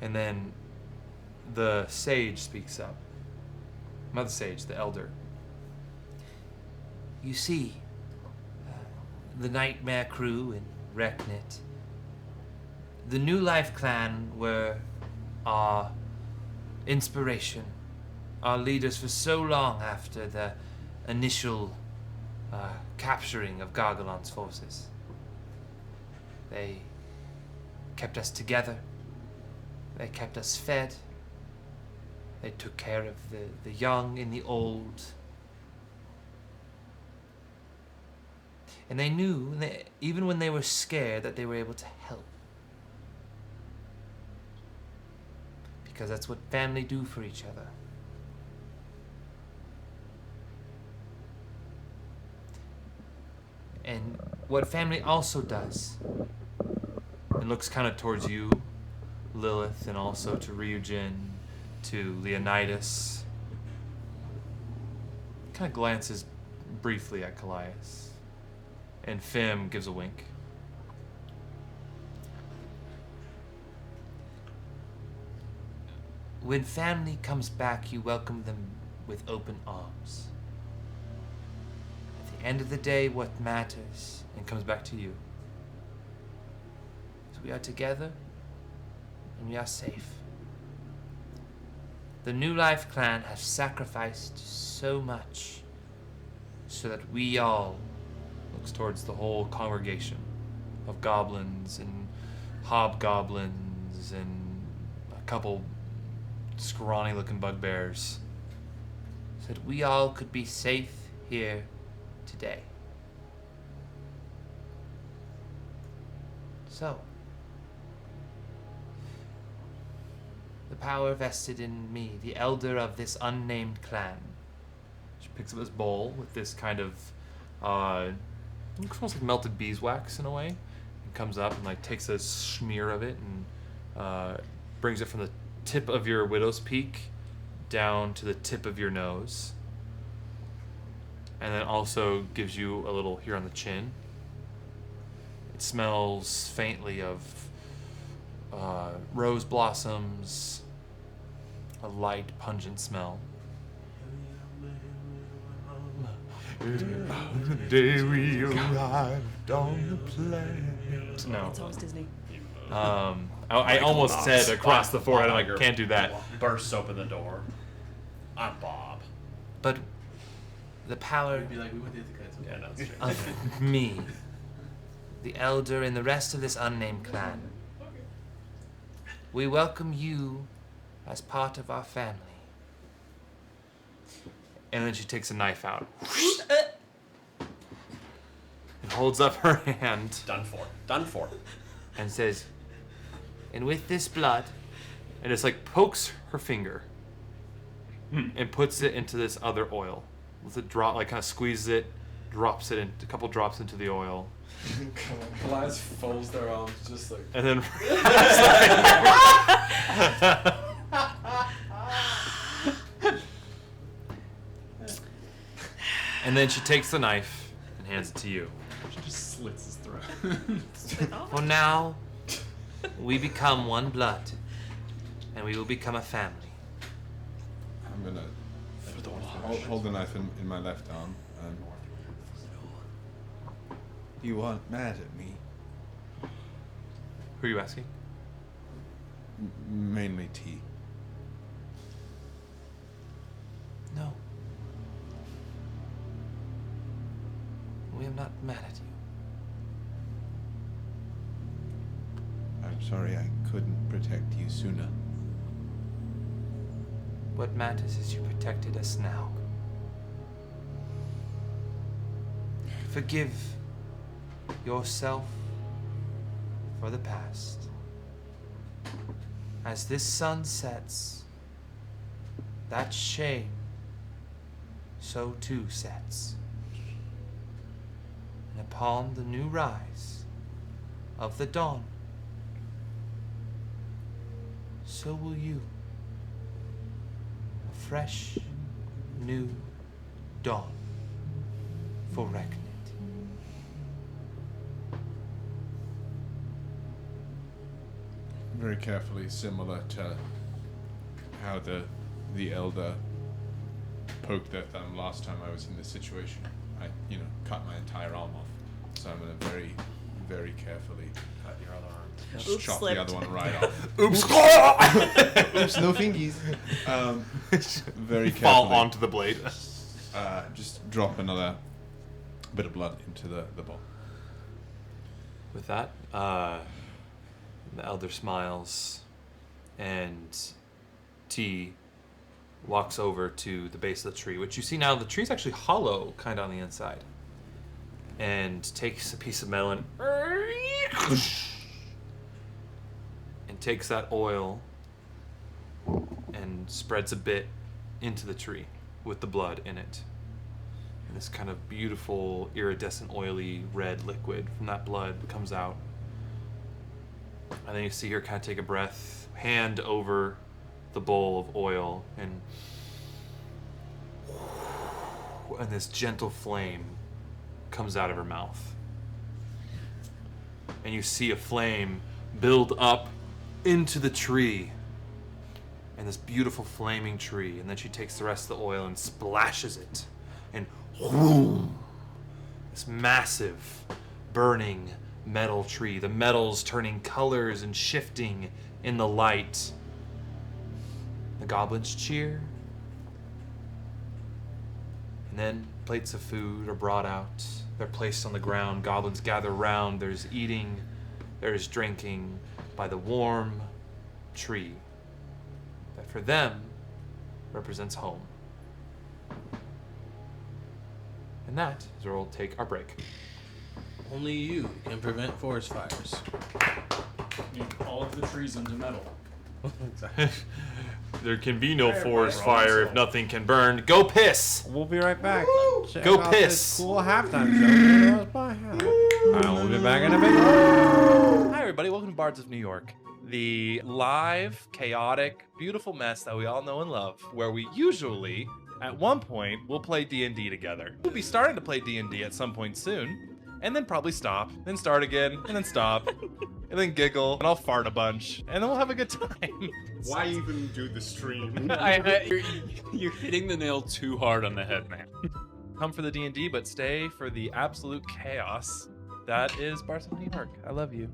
And then the sage speaks up. Mother Sage, the elder. You see, the Nightmare Krew and Reknit. The New Life clan were our inspiration, our leaders for so long after the initial capturing of Garr-Gal-Onn's forces. They kept us together. They kept us fed. They took care of the young and the old. And they knew, even when they were scared, that they were able to help. Because that's what family do for each other. And what family also does, and looks kind of towards you, Lilith, and also to Ryujin, to Leonidas, kind of glances briefly at Kallias, and Fim gives a wink. When family comes back, you welcome them with open arms. At the end of the day, what matters, and comes back to you, is we are together and we are safe. The New Life clan has sacrificed so much so that we all, looks towards the whole congregation of goblins and hobgoblins and a couple scrawny looking bugbears, so that we all could be safe here today. So, the power vested in me, the elder of this unnamed clan. She picks up this bowl with this kind of, looks almost like melted beeswax in a way, and comes up and like takes a smear of it and brings it from the tip of your widow's peak down to the tip of your nose, and then also gives you a little here on the chin. It smells faintly of rose blossoms, a light pungent smell. The day we arrived on the planet. No. It's always Disney. I almost said across the forehead. I can't do that. Bursts open the door. I'm Bob. But the power We'd be like, we went to the Yeah, no, that's true. of me, the elder, and the rest of this unnamed clan, we welcome you as part of our family. And then she takes a knife out and holds up her hand. Done for. Done for. And says, and with this blood, And just like pokes her finger and puts it into this other oil. Lets it drop, like kind of squeezes it, drops it in, a couple drops into the oil. Kallias folds their arms just like. And then. And then she takes the knife and hands it to you. She just slits his throat. For now, we become one blood, and we will become a family. I'm gonna hold the knife in my left arm. You aren't mad at me? Who are you asking? Mainly T. No. We are not mad at you. I'm sorry I couldn't protect you sooner. What matters is you protected us now. Forgive yourself for the past. As this sun sets, that shame so too sets. And upon the new rise of the dawn, so will you. A fresh, new dawn for Reknit. Very carefully, similar to how the elder poked their thumb last time I was in this situation. I, cut my entire arm off. So I'm gonna very, very carefully Cut your other arm. just Oops, chop slipped. the other one right off. Oops. Oops, no fingies. Very carefully. Fall onto the blade. Just drop another bit of blood into the bowl. With that, the elder smiles, and T walks over to the base of the tree, which you see now the tree's actually hollow, kind of on the inside, and takes a piece of metal and takes that oil and spreads a bit into the tree with the blood in it. And this kind of beautiful, iridescent, oily red liquid from that blood comes out. And then you see her kind of take a breath, hand over the bowl of oil, and this gentle flame comes out of her mouth. And you see a flame build up into the tree, and this beautiful flaming tree. And then she takes the rest of the oil and splashes it, and whoom, this massive burning metal tree, the metals turning colors and shifting in the light. The goblins cheer, and then plates of food are brought out. They're placed on the ground. Goblins gather around. There's eating, there's drinking by the warm tree that for them represents home. And that is where we'll take our break. Only you can prevent forest fires. Make all of the trees into metal. There can be no forest fire if nothing can burn. Go piss! We'll be right back. Check Go out piss! this cool halftime show. Alright, we'll be back in a bit. Hi, everybody. Welcome to Bards of New York, the live, chaotic, beautiful mess that we all know and love, where we usually, at one point, will play D&D together. We'll be starting to play D&D at some point soon, and then probably stop, then start again, and then stop, and then giggle, and I'll fart a bunch, and then we'll have a good time. Why even do the stream? You're hitting the nail too hard on the head, man. Come for the D&D, but stay for the absolute chaos that is Bards of New York. I love you.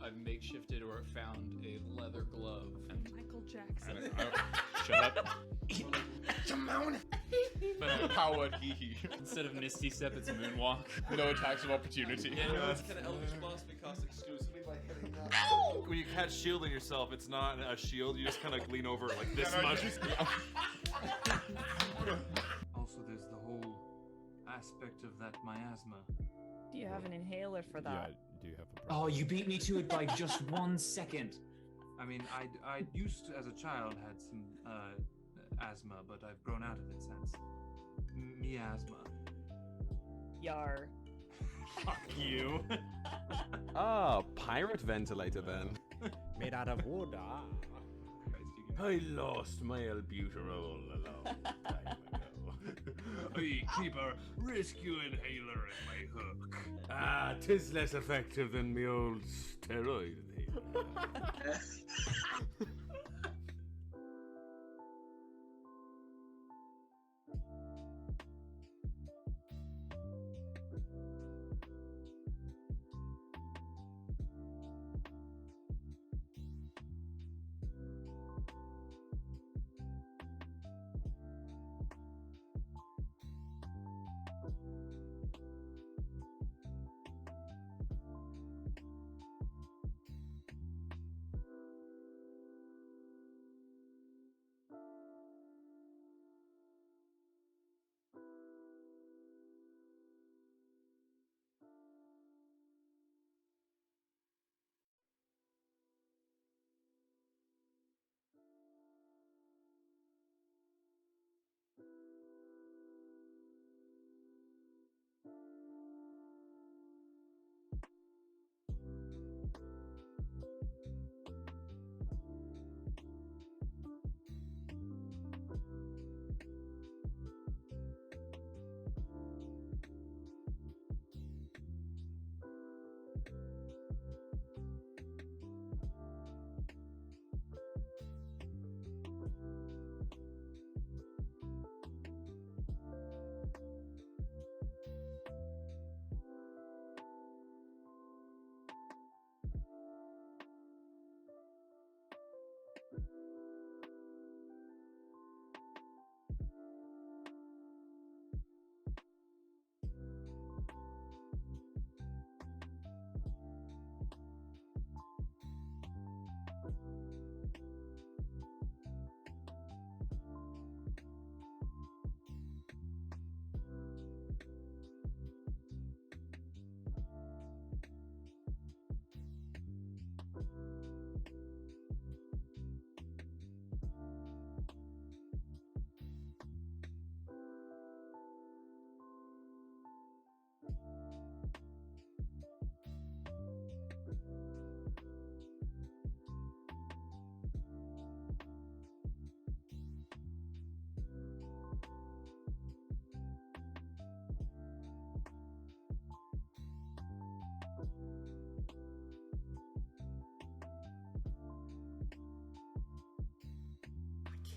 I've makeshifted or found a leather glove. Michael Jackson. Shut up. But how would he? Instead of Misty Step, it's Moonwalk. No attacks of opportunity. Yeah, it's kind of Eldritch Blast because exclusively by hitting that. When you catch shielding yourself, it's not a shield. You just kind of lean over it like this much. Also, there's the whole aspect of that miasma. Do you have an inhaler for that? Yeah, I do have a problem. Oh, you beat me to it by just 1 second. I mean, I used to, as a child, had some asthma, but I've grown out of it since. Miasma. Yar. Fuck you. Ah, pirate ventilator then. Made out of wood. I lost my albuterol a long time ago. I keep a rescue inhaler in my hook. Ah, 'tis less effective than the old steroid inhaler.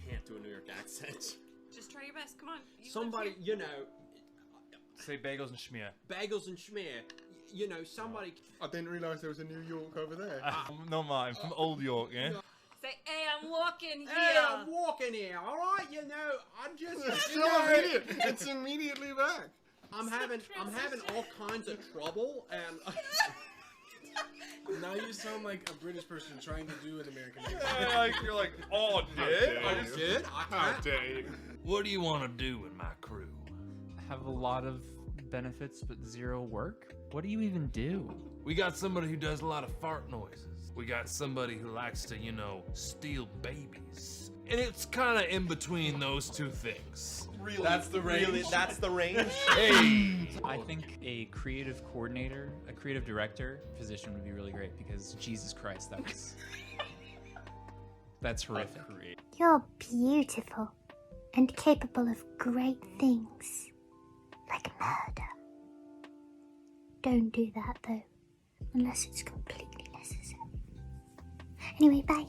Can't do a New York accent. Just try your best. Come on. Somebody, you know. Say bagels and schmear. Bagels and schmear. You know, somebody. I didn't realise there was a New York over there. No, I'm from Old York, yeah? Say, hey, I'm walking here. Hey, I'm walking here. All right, you know, I'm just. It's you so know, immediate. It's immediately back. I'm having all kinds of trouble, and Now you sound like a British person trying to do an American accent. Yeah, like, you're like, oh, did? I just did. How dare you? What do you want to do with my crew? Have a lot of benefits but zero work? What do you even do? We got somebody who does a lot of fart noises. We got somebody who likes to, you know, steal babies. And it's kind of in between those two things. Really? That's the range. Really? That's the range? Hey! I think a creative coordinator, a creative director position would be really great because Jesus Christ, that's horrific. You're beautiful and capable of great things, like murder. Don't do that though, unless it's completely necessary. Anyway, bye.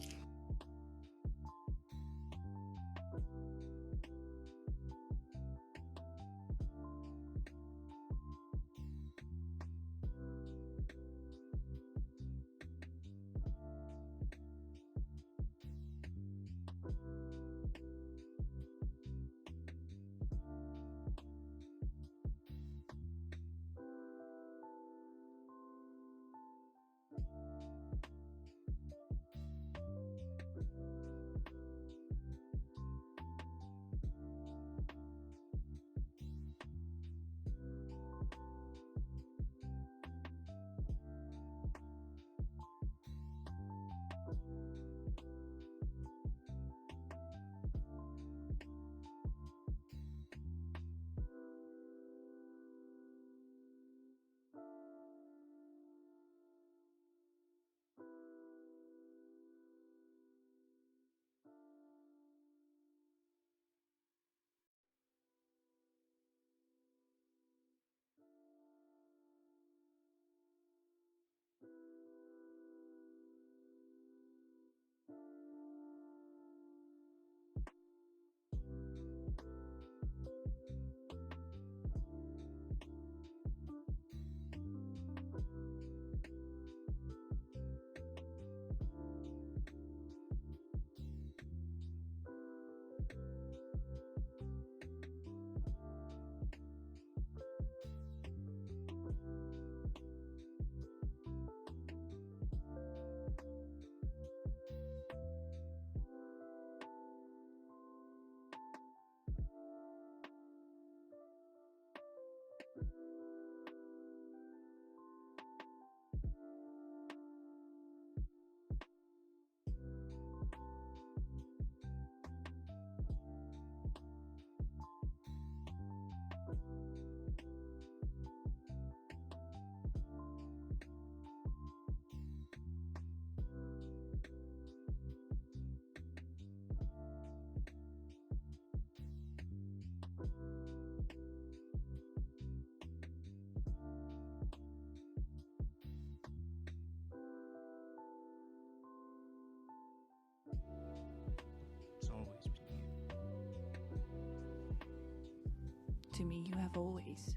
To me, you have always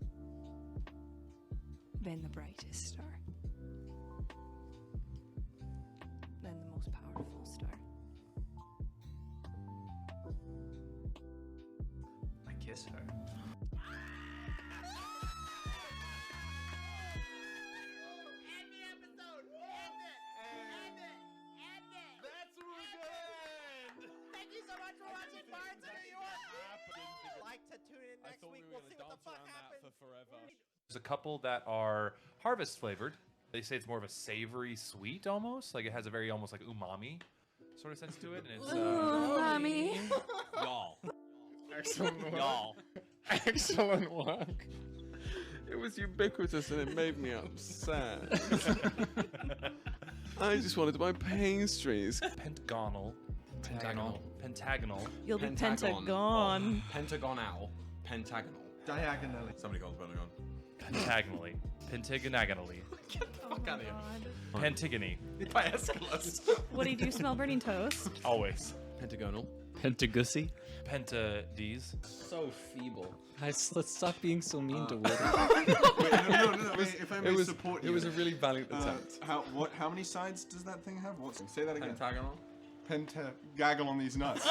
been the brightest star. And the most powerful star. I kiss her. That's where we're gonna end. Thank you so much for watching Bards of New York. Like to tune in next week. We'll see what the fuck happens. There's a couple that are harvest flavored. They say it's more of a savory sweet almost. Like it has a very almost like umami sort of sense to it. And it's Umami. Y'all. Excellent work. Y'all. Excellent work. It was ubiquitous and it made me upset. I just wanted to buy pastries. Pentagonal. Pentagonal. You'll be Pentagon. Pentagon. Pentagonal. Pentagonal. Diagonally. Somebody calls Pentagon. Pentagonally. Pentagonally. Get the fuck out of here. Pentigony. By Aeschylus. What do? Smell burning toast? Always. Pentagonal. Pentagussy. Pentades. So feeble. Let's stop being so mean to Woody. Wait, no. If I may support you. It was a really valiant attempt. How many sides does that thing have? Say that again. Pentagonal. Gaggle on these nuts.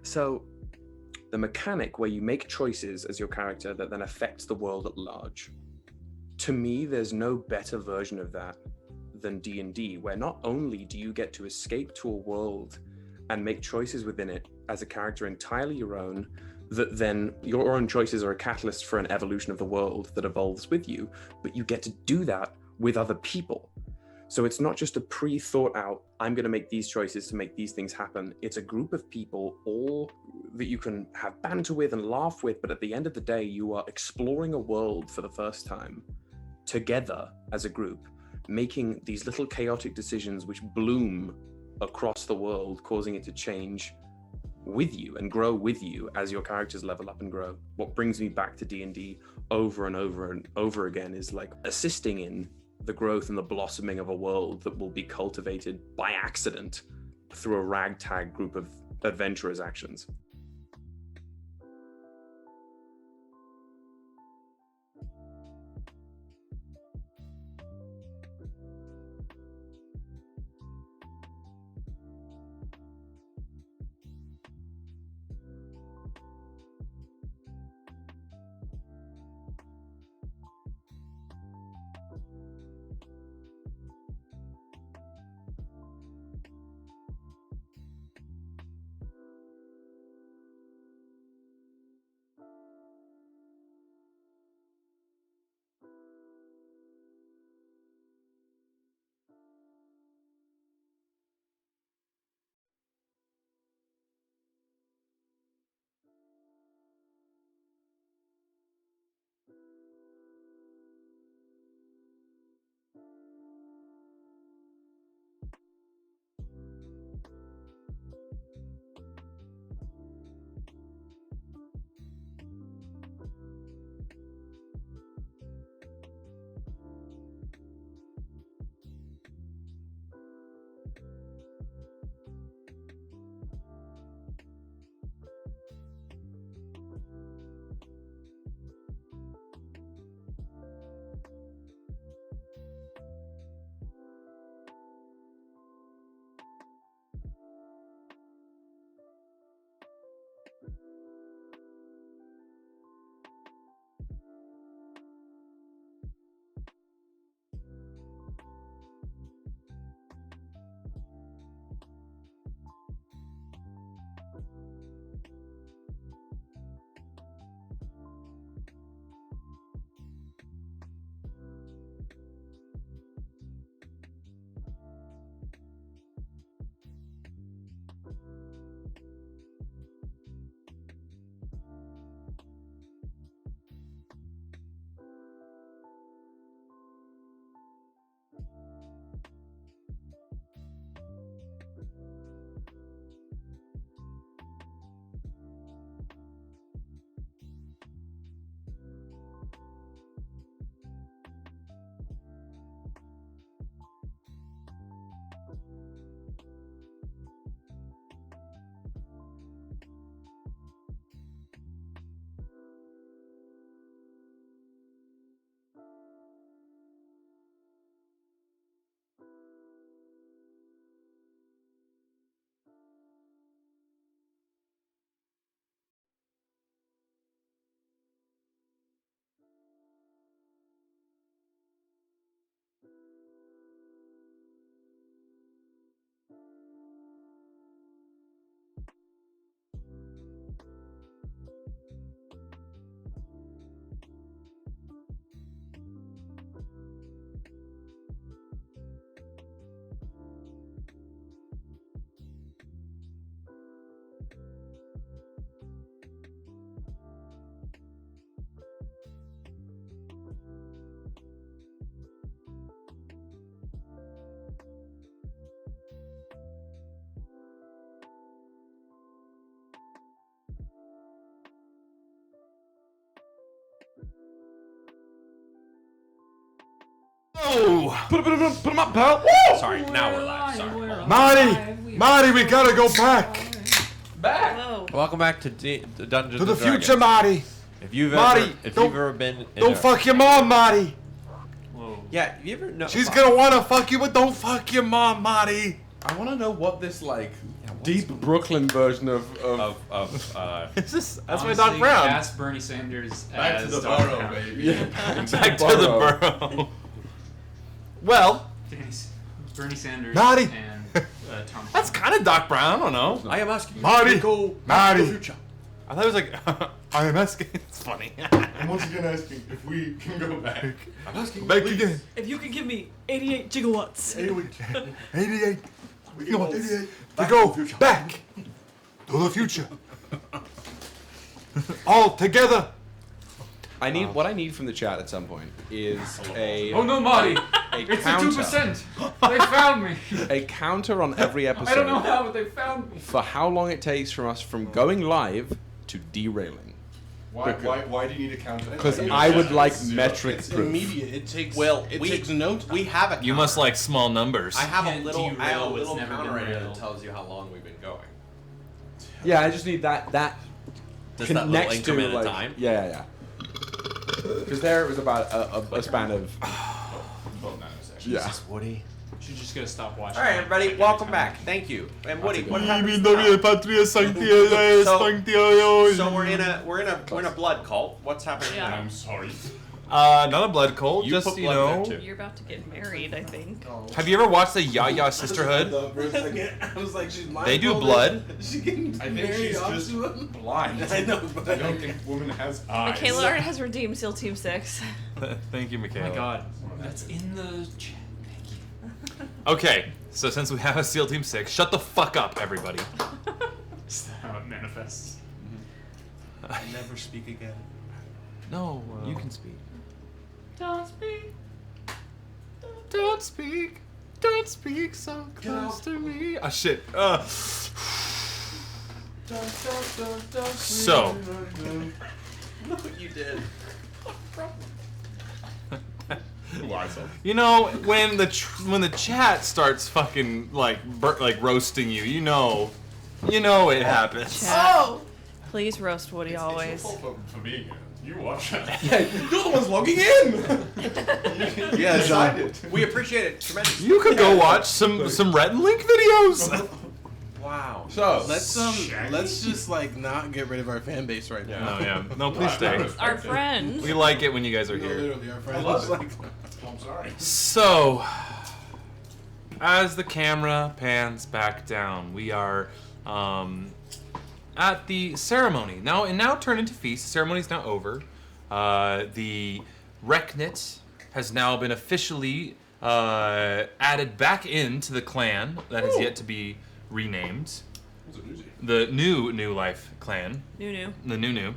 So, the mechanic where you make choices as your character that then affects the world at large. To me, there's no better version of that than D&D, where not only do you get to escape to a world and make choices within it as a character entirely your own, that then your own choices are a catalyst for an evolution of the world that evolves with you, but you get to do that with other people. So it's not just a pre-thought out, I'm going to make these choices to make these things happen. It's a group of people all that you can have banter with and laugh with, but at the end of the day, you are exploring a world for the first time together as a group, making these little chaotic decisions which bloom across the world, causing it to change with you and grow with you as your characters level up and grow. What brings me back to D&D over and over and over again is like assisting in the growth and the blossoming of a world that will be cultivated by accident through a ragtag group of adventurers' actions. Oh! Put him up, pal! Woo! Sorry, now we're live. Sorry. Marty, we gotta go back. Welcome back to Dungeons To the and future, Dragons. Marty. If you've Marty, ever been in Don't fuck your mom, Marty. Yeah, you ever know? She's gonna wanna fuck you, but don't fuck your mom, Marty. I want to know what this like deep Brooklyn version of That's my Honestly, Doc Brown. Ask Bernie Sanders Back as to the Doc burrow, Brown. baby. Yeah. Back to the burrow. Well, Bernie Sanders Marty. and Tom. That's kind of Doc Brown. I don't know. I am asking you. Marty. Go Marty. to the future. I thought it was like I am asking. It's funny. I'm once again asking if we can go back. I'm asking. Back again. If you could give me 88 gigawatts. 88. We can go 88. We go back to the future. All together. I need what I need from the chat at some point is a. Oh no, Marty! It's counter. the 2%. They found me. A counter on every episode. I don't know how, but they found me. For how long it takes from us from going live to derailing. Why do you need a counter? Because I would like metric It's proof. immediate. It takes. Well, it we- takes no time. We have a. You must like small numbers. I have a Can't little derail what's never counter been right here railed. that tells you how long we've been going. Yeah, I just need that Just that little connects to increment like of time. yeah. Because there it was about a span of Jesus, Woody. You just gotta stop watching. All right, everybody, Like, welcome every back. time. Thank you. And Woody, what So happens now? So we're in a blood cult. What's happening Yeah. now? I'm sorry. Not a blood cult. You Just put you blood know. in there, too. You're about to get married, I think. Have you ever watched the Yaya Sisterhood? I was like, she's They do blindfolded. blood. She getting I think married she's off just to him. blind. I know, but I don't think woman has eyes. Michaela has redeemed SEAL Team 6. Thank you, Oh Michaela. my god. That's in the chat. Okay, so since we have a SEAL Team 6, shut the fuck up, everybody. Is that how it manifests? Never speak again. No, you can speak. Don't speak. Don't speak. Don't speak so close to me. Ah, shit. So. Look what you did. You know, when the chat starts fucking like roasting you, you know it happens. Chat. Please roast Woody always. For being here. You watch it. Yeah, you're the ones logging in. Yeah, John. we appreciate it tremendously. You could go watch some Rhett and Link videos. Wow. So let's just like not get rid of our fan base right now. No, yeah. No, please stay. Our friends. We like it when you guys are No, here. literally, our friends. I love It's it. like, I'm sorry. So, as the camera pans back down, we are at the ceremony. Now turned into feast. The ceremony is now over. The Reknit has now been officially added back into the clan that has yet to be renamed. The New Life clan. New. The New.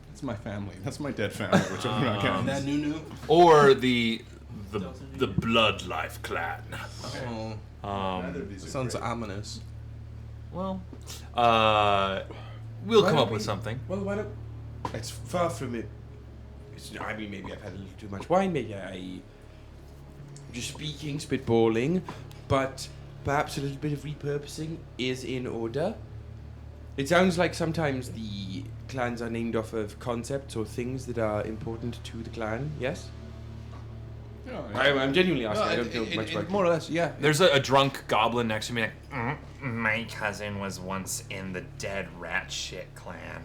That's my family. That's my dead family. Which I'm not counting. that new. Or the Blood Life clan. Oh, sounds ominous. Well, we'll come up with something. Well, why don't? It's far from it. I mean, maybe I've had a little too much wine. Maybe I'm just speaking, spitballing, but perhaps a little bit of repurposing is in order. It sounds like sometimes the clans are named off of concepts or things that are important to the clan. Yes. I'm genuinely asking. I don't know much about more or less, yeah. There's a drunk goblin next to me. Like, my cousin was once in the Dead Rat Shit clan.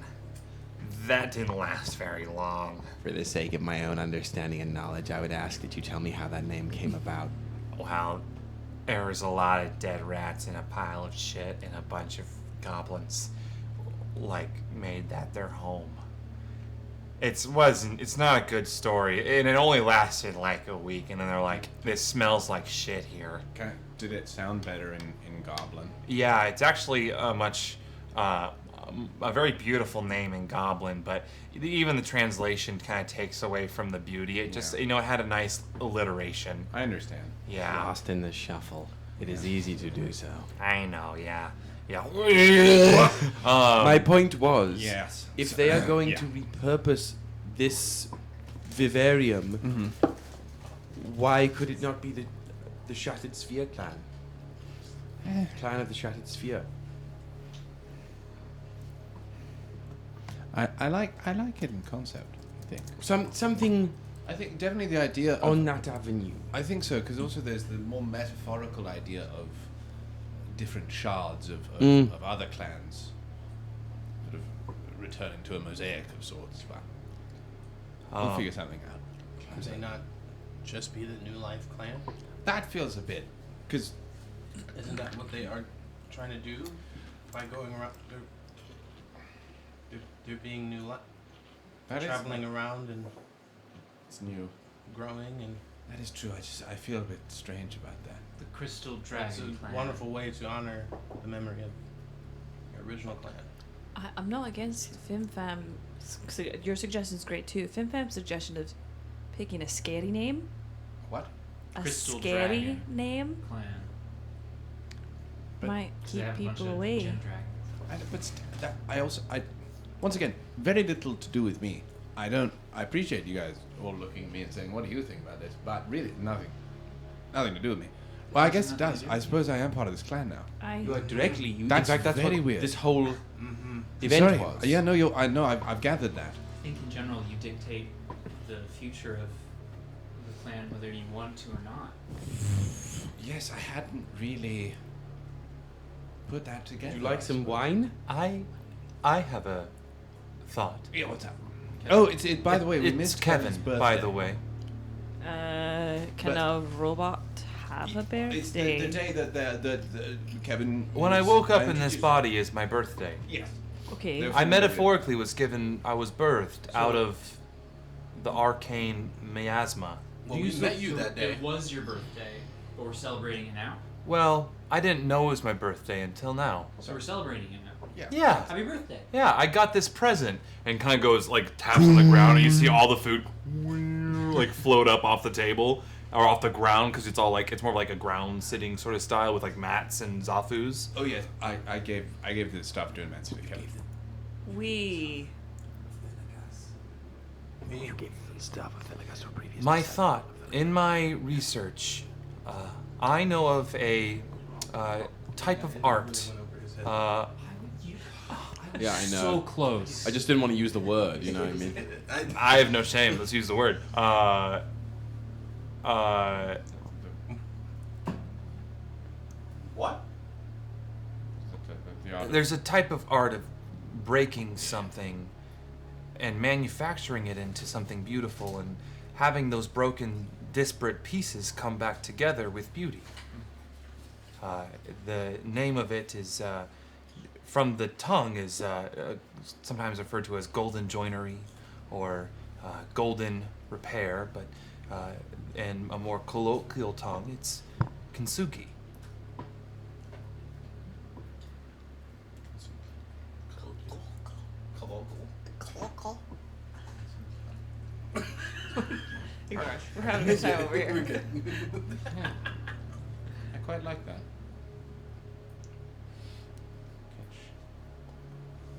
That didn't last very long. For the sake of my own understanding and knowledge, I would ask that you tell me how that name came about. Well, there was a lot of dead rats in a pile of shit, and a bunch of goblins, like, made that their home. It's not a good story, and it only lasted like a week, and then they're like, this smells like shit here. Okay. Did it sound better in Goblin? Yeah, it's actually a very beautiful name in Goblin, but even the translation kind of takes away from the beauty. It just, it had a nice alliteration. I understand. Yeah. Lost in the shuffle. It is easy to do so. I know, yeah. Yeah. My point was, Yes. if they are going to repurpose this vivarium, why could it not be the Shattered Sphere clan? Clan of the Shattered Sphere. I like it in concept, I think. Something I think definitely the idea of, on that avenue. I think so, because also there's the more metaphorical idea of different shards of other clans sort of returning to a mosaic of sorts. But we'll figure something out. Could they not just be the New Life clan? That feels a bit, because isn't that what they are trying to do by going around? They're being New Life, traveling around and it's new, growing, and that is true. I feel a bit strange about that. The Crystal it's Dragon a clan. wonderful way to honor the memory of the original clan. I'm not against FimFam. Your suggestion's great too. FimFam's suggestion of picking a scary name. What? A Crystal scary Dragon name clan. might They keep have a bunch people of away. gem dragons. I once again, very little to do with me. I appreciate you guys all looking at me and saying, "What do you think about this?" But really, nothing to do with me. Well, I guess it does. I suppose I am part of this clan now. You are directly. That's in fact, that's very what weird. this whole event Sorry. was. Yeah, no, I know. I've gathered that. I think in general you dictate the future of the clan whether you want to or not. Yes, I hadn't really put that together. Would you like some wine? I have a thought. Yeah, what's up? Oh, by the way, we it's missed Kevin, Kevin's birthday. by the way. Can a robot have a birthday? It's the day that Kevin. When I was woke up in this introduced. body is my birthday. Yes. Okay. I metaphorically was birthed out of the arcane miasma. Well, we met you that day. It was your birthday, but we're celebrating it now. Well, I didn't know it was my birthday until now. So we're celebrating it now. Yeah. Happy birthday. Yeah, I got this present, and kind of goes like taps on the ground, and you see all the food like float up off the table or off the ground because it's all like it's more like a ground sitting sort of style with like mats and zafus. Oh yes, I gave this stuff to immensely, Kevin. We. You gave the stuff. I feel like I saw previous. My thought in my research, I know of a type of art. Yeah, I know. So close. I just didn't want to use the word, you know what I mean? I have no shame. Let's use the word. What? There's a type of art of breaking something and manufacturing it into something beautiful and having those broken, disparate pieces come back together with beauty. The name of it is, from the tongue, is sometimes referred to as golden joinery or golden repair, but in a more colloquial tongue, it's kintsugi. We're having a good time over here. I quite like that.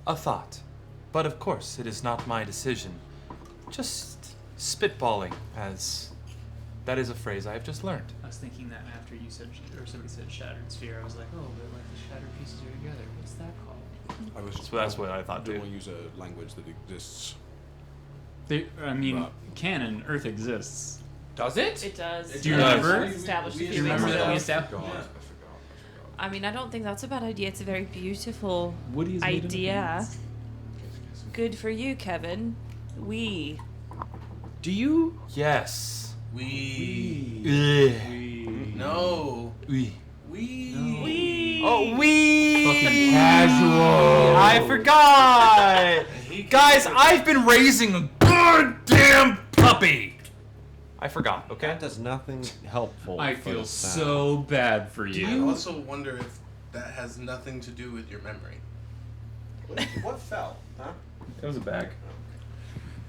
A thought. But of course, it is not my decision. Just spitballing, as that is a phrase I have just learned. I was thinking that after you said, or somebody said shattered sphere, I was like, oh, but like the shattered pieces are together. What's that called? I was just, So that's what I thought don't too. want to use a language that exists. I mean, canon, Earth exists. Does it? It does. Do you remember? It's established a Do few you weeks remember that we ago. established? I mean, I don't think that's a bad idea. It's a very beautiful Woody is made of idea. Good for you, Kevin. We. Do you? Yes. We. Ugh. No. We. We. Oh, we. Fucking casual. I forgot. Guys, I've been raising a goddamn puppy. I forgot. Okay. That does nothing helpful. I for feel the sound. so bad for Do you. you also wonder if that has nothing to do with your memory? What fell? Huh? It was a bag.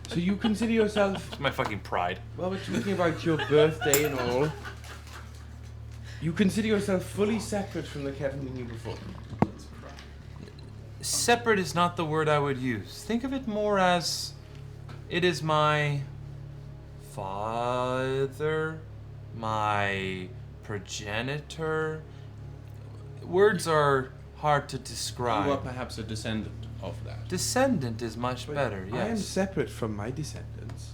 So you consider yourself, It's my fucking pride. well, we're talking about your birthday and all. You consider yourself fully separate from the Kevin you knew before. Separate is not the word I would use. Think of it more as it is my father, my progenitor. Words are hard to describe. You are perhaps a descendant of that. Descendant is much better, I am yes. separate from my descendants.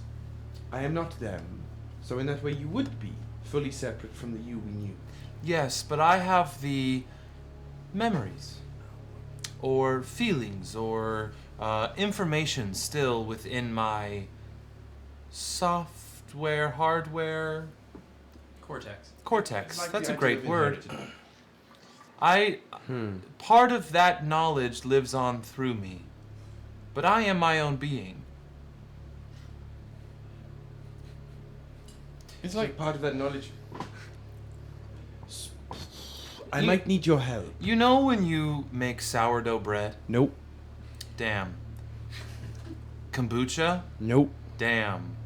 I am not them. So in that way you would be fully separate from the you we knew. Yes, but I have the memories, or feelings, or information still within my software, hardware. Cortex. Cortex. Like That's the a great idea of word. inherited. Part of that knowledge lives on through me, but I am my own being. It's like part of that knowledge. I might need your help. You know when you make sourdough bread? Nope. Damn. Kombucha? Nope. Damn.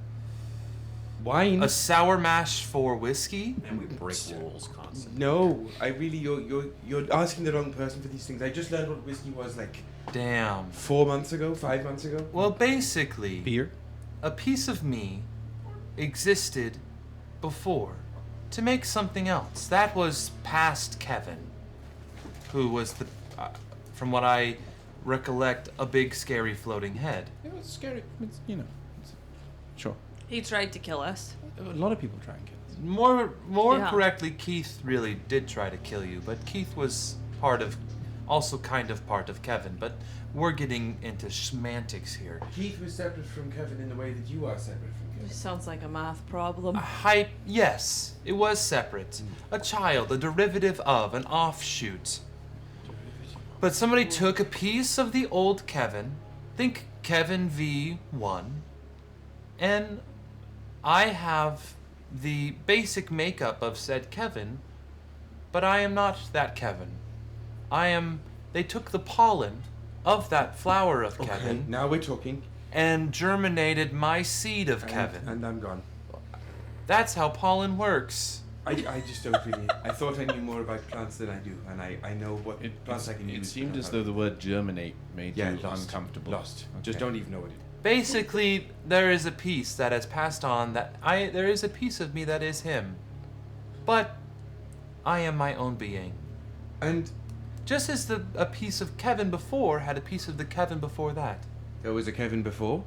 Wine? A sour mash for whiskey? And we break rules constantly. No, I really you're asking the wrong person for these things. I just learned what whiskey was like. Damn. 4 months ago, 5 months ago. Well, basically, beer. A piece of me existed before to make something else. That was past Kevin, who was the, from what I recollect, a big scary floating head. It was scary. It's, sure. He tried to kill us. A lot of people try and kill us. More Yeah. correctly, Keith really did try to kill you, but Keith was also kind of part of Kevin, but we're getting into semantics here. Keith was separate from Kevin in the way that you are separate from Kevin. This sounds like a math problem. Yes, it was separate. A child, a derivative of, an offshoot. But somebody took a piece of the old Kevin, think Kevin V1, and I have the basic makeup of said Kevin, but I am not that Kevin. They took the pollen of that flower of Kevin. Now we're talking. And germinated my seed of Kevin. And I'm gone. That's how pollen works. I just don't really. I thought I knew more about plants than I do, and I know what plants I can use. It seemed as though the word germinate made you lost, uncomfortable. Lost. Okay. Just don't even know what it is. Basically, there is a piece that has passed on there is a piece of me that is him. But I am my own being. And just as a piece of Kevin before had a piece of the Kevin before that. There was a Kevin before?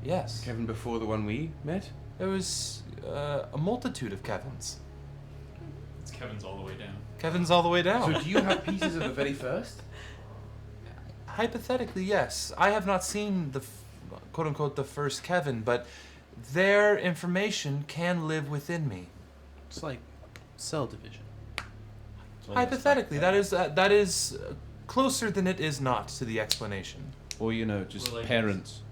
Yes. Kevin before the one we met? There was a multitude of Kevins. It's Kevin's all the way down. Kevin's all the way down. So do you have pieces of the very first? Hypothetically, yes. I have not seen the quote-unquote the first Kevin, but their information can live within me. It's like cell division. Hypothetically, that is closer than it is not to the explanation. Or, just Or like parents.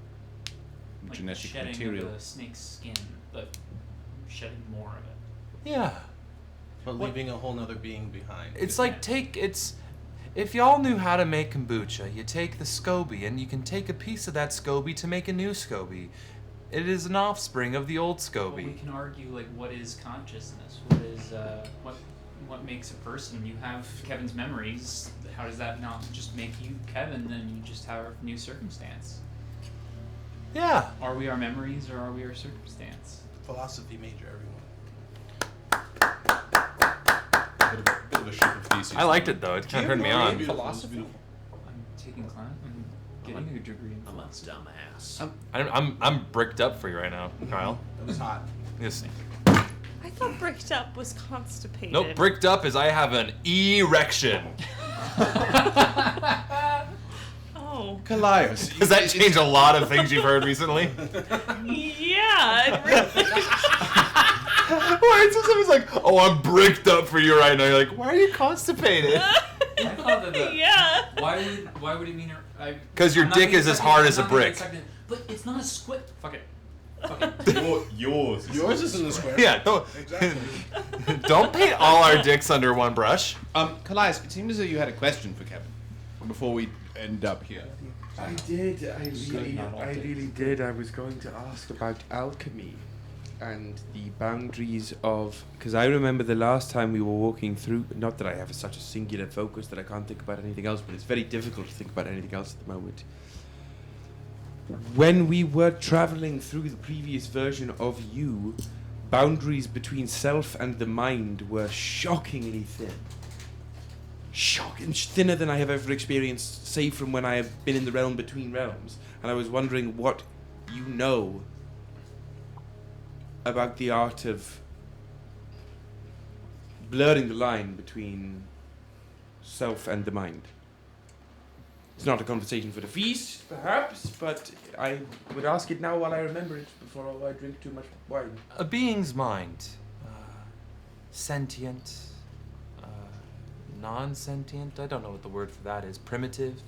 Like Genetic shedding material. of the snake's skin, but shedding more of it. Yeah. But leaving a whole nother being behind. It's like if y'all knew how to make kombucha, you take the SCOBY and you can take a piece of that SCOBY to make a new SCOBY. It is an offspring of the old Well, we SCOBY. can argue like what is consciousness? What is what makes a person? You have Kevin's memories. How does that not just make you Kevin? Then you just have a new circumstance. Yeah. Are we our memories or are we our circumstance? Philosophy major, everyone. Bit of a shift of thesis. I liked it though. It kind of turned me on. Philosophy. I'm taking class. I'm getting a degree in philosophy. Dumbass. I'm bricked up for you right now, Kyle. It was hot. Yes. I thought bricked up was constipated. Nope, bricked up is I have an erection. Oh. Kallias. Does that change a lot of things you've heard recently? Yeah, it really Why? So somebody's like, "Oh, I'm bricked up for you right now." You're like, "Why are you constipated?" I thought that. Yeah. Why would it mean? 'Cause your I'm not dick gonna is as accept it, hard I'm as a not gonna brick. accept it, But it's not a squid. Fuck it. Fuck it. Yours. Yours is in the square. Yeah, don't paint all our dicks under one brush. Kallias, it seemed as though you had a question for Kevin before we end up here. I did. I really did. I was going to ask about alchemy and the boundaries of... Because I remember the last time we were walking through... Not that I have such a singular focus that I can't think about anything else, but it's very difficult to think about anything else at the moment. When we were traveling through the previous version of you, boundaries between self and the mind were shockingly thin. Shocking, thinner than I have ever experienced, save from when I have been in the realm between realms. And I was wondering what you know about the art of blurring the line between self and the mind. It's not a conversation for the feast, perhaps, but I would ask it now while I remember it before I drink too much wine. A being's mind. Sentient. Non-sentient. I don't know what the word for that is. Primitive.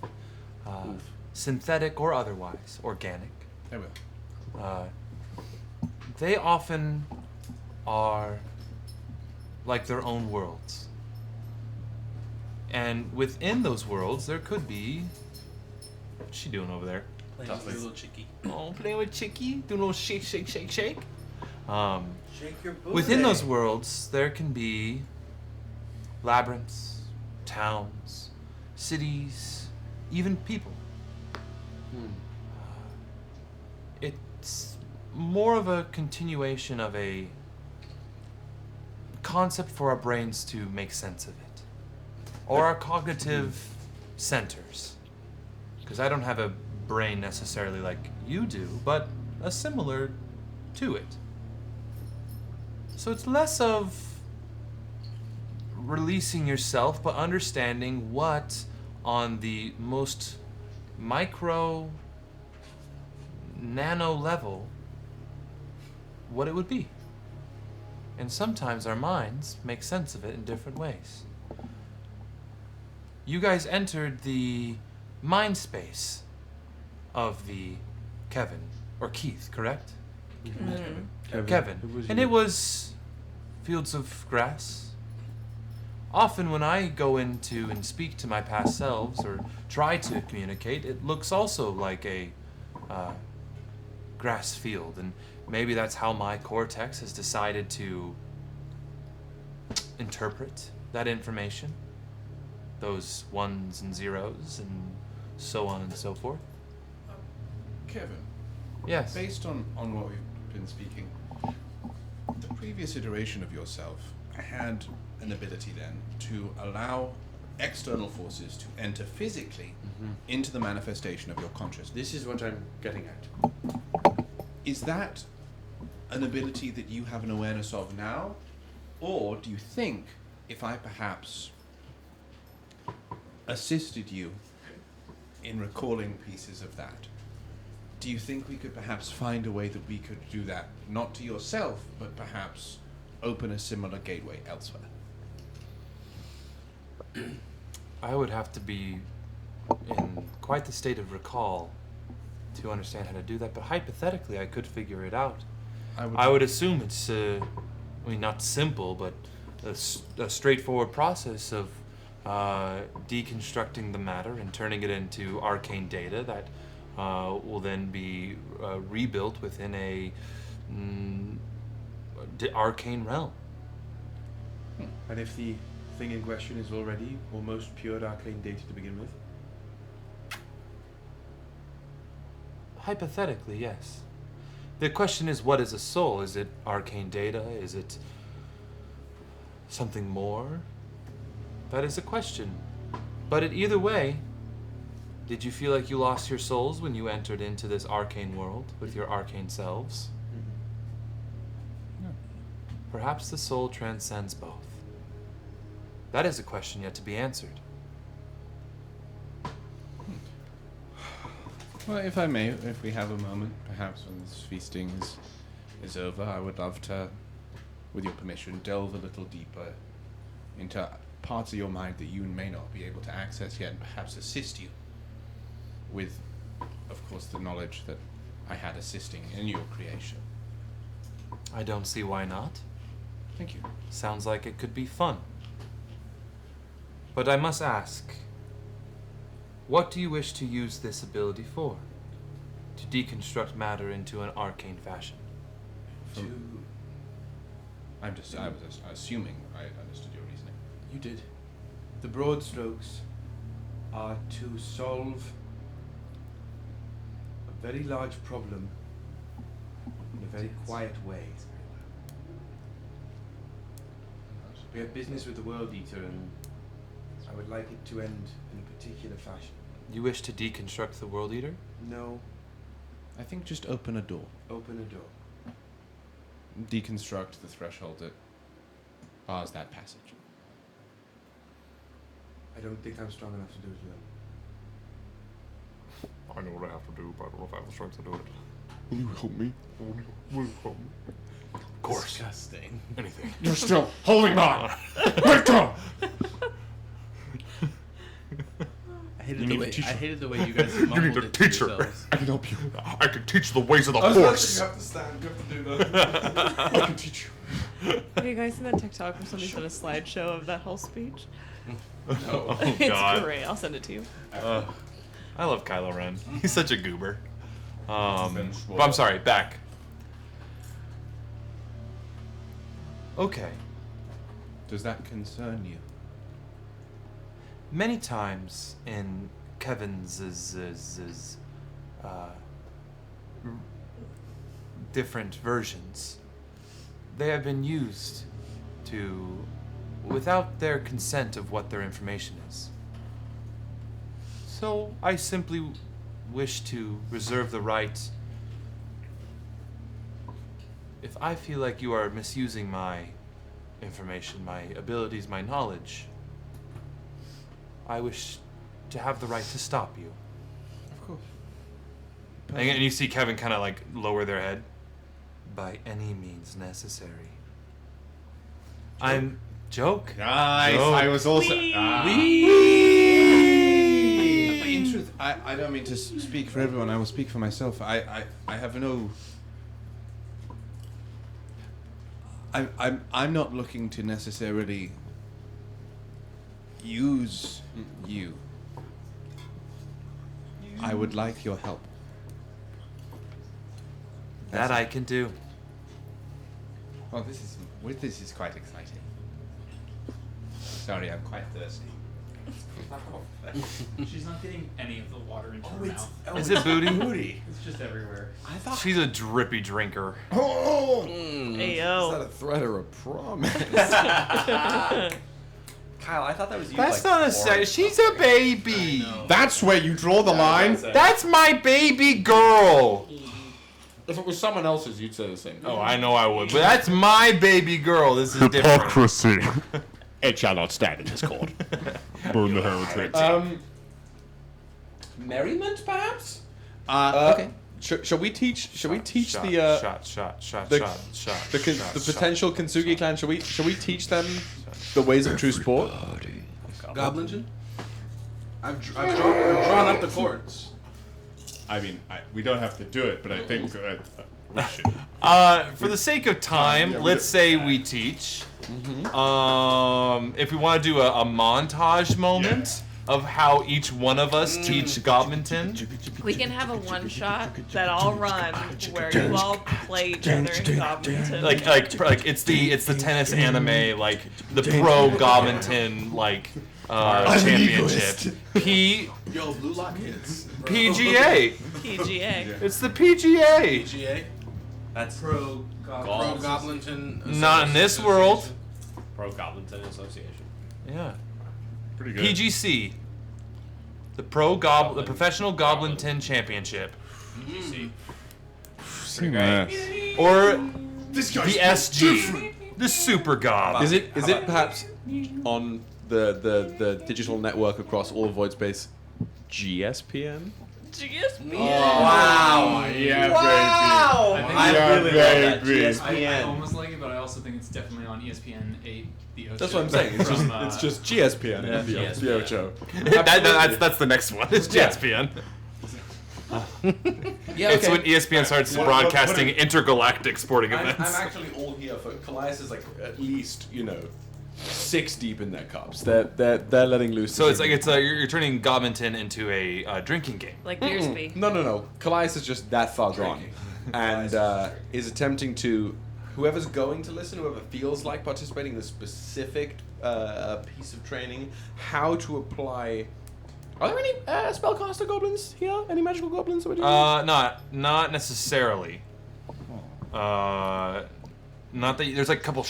Synthetic or otherwise. Organic. I will. They often are like their own worlds. And within those worlds, there could be... What's she doing over there? Playing with your little chickie. Oh, playing with chickie? Doing a little shake, shake, shake, shake? Shake your booty. Within those worlds, there can be labyrinths, towns, cities, even people. It's more of a continuation of a concept for our brains to make sense of it. Or our cognitive centers. Because I don't have a brain necessarily like you do, but a similar to it. So it's less of releasing yourself, but understanding what on the most micro, nano level, what it would be. And sometimes our minds make sense of it in different ways. You guys entered the mind space of the Kevin, or Keith, correct? Kevin. And it was fields of grass. Often when I go into and speak to my past selves or try to communicate, it looks also like a grass field. And maybe that's how my cortex has decided to interpret that information. Those ones and zeros and so on and so forth. Kevin. Yes. Based on what we've been speaking, the previous iteration of yourself had an ability then to allow external forces to enter physically into the manifestation of your consciousness. This is what I'm getting at. Is that an ability that you have an awareness of now? Or do you think if I perhaps assisted you in recalling pieces of that, do you think we could perhaps find a way that we could do that, not to yourself, but perhaps open a similar gateway elsewhere? I would have to be in quite the state of recall to understand how to do that, but hypothetically I could figure it out. I would assume it's, not simple, but a straightforward process of deconstructing the matter and turning it into arcane data that will then be rebuilt within a arcane realm. And if the thing in question is already almost pure arcane data to begin with? Hypothetically, yes. The question is, what is a soul? Is it arcane data? Is it something more? That is a question. But either way, did you feel like you lost your souls when you entered into this arcane world with your arcane selves? Perhaps the soul transcends both. That is a question yet to be answered. Well, if I may, if we have a moment, perhaps when this feasting is over, I would love to, with your permission, delve a little deeper into parts of your mind that you may not be able to access yet, and perhaps assist you with, of course, the knowledge that I had assisting in your creation. I don't see why not. Thank you. Sounds like it could be fun. But I must ask, what do you wish to use this ability for? To deconstruct matter into an arcane fashion? I was assuming I understood your reasoning. You did. The broad strokes are to solve a very large problem in a very quiet way. We have business with the World Eater, and I would like it to end in a particular fashion. You wish to deconstruct the World Eater? No. I think just open a door. Open a door. deconstruct the threshold that bars that passage. I don't think I'm strong enough to do it alone. I know what I have to do, but I don't know if I have the strength to do it. Will you help me? Will you help me? Of course. Disgusting. Anything. You're still holding on. Let go. I hated the way you guys You mumbled need a it to teacher. yourselves. I can help you. I can teach the ways of the I was force. You have to stand. You have to do that. I can teach you. Have you guys seen that TikTok where somebody's done a slideshow of that whole speech? Oh, It's God. great. I'll send it to you. I love Kylo Ren. He's such a goober. But I'm sorry, back. Okay. Does that concern you? Many times in Kevin's different versions, they have been used to, without their consent of what their information is. So I simply wish to reserve the right, if I feel like you are misusing my information, my abilities, my knowledge, I wish to have the right to stop you. Of course. And you see Kevin kind of like lower their head. By any means necessary. I'm joke. Nice. Joke. I was also. Wee. In truth, I don't mean to speak for everyone. I will speak for myself. I have no. I'm not looking to necessarily use you. I would like your help. That I can do. Well, this is quite exciting. Sorry, I'm quite thirsty. She's not getting any of the water into her mouth. Is it booty? It's just everywhere. I thought She's a drippy drinker. Oh! Ayo. Is that a threat or a promise? Kyle, I thought that was you. That's like, not a sex. She's a baby. That's where you draw the line. That's my baby girl. If it was someone else's, you'd say the same. Oh, I know I would, but that's my baby girl. This is different. Hypocrisy. It shall not stand in this court. Burn the heretics. Merriment, perhaps? Okay. Shall we teach? Shall we teach shot, the shot, the, shot, the, con- shot, the shot. potential Kintsugi clan? Shall we teach them the ways of true sport? Goblinton? I've drawn up the chords. I mean, we don't have to do it, but I think we should. For the sake of time, let's say we teach. If we want to do a montage moment of how each one of us teach Goblinton. We can have a one shot that I'll run where you all play each other in Goblinton. Like it's the tennis anime, like the pro Goblinton championship. Yo, Blue Lock Kids. PGA. PGA. It's the PGA. PGA. That's Pro Goblinton. Not in this world. Pro Goblinton Association. Yeah. Pretty good. PGC. The Professional Goblinton Championship. PGC. Or This the SG. The Super Gob. Is it perhaps on the digital network across all void space GSPN? GSP. Wow! Yeah, baby. I really love that. baby. I almost like it, but I also think it's definitely on ESPN 8. The Ocho. That's what I'm saying. It's just GSPN. Yeah, the Ocho. That's the next one. It's GSPN. It's when ESPN starts broadcasting intergalactic sporting I'm events. actually all here for Kallias is like at least 6 deep in their cups. They're letting loose. So it's like you're turning Goblinton into a drinking game. Like Beersby. No. Kallias is just that far gone, and is attempting to. Whoever's going to listen, whoever feels like participating in the specific piece of training, how to apply. Are there any spellcaster goblins here? Any magical goblins that we're doing? Not necessarily. Not that there's like a couple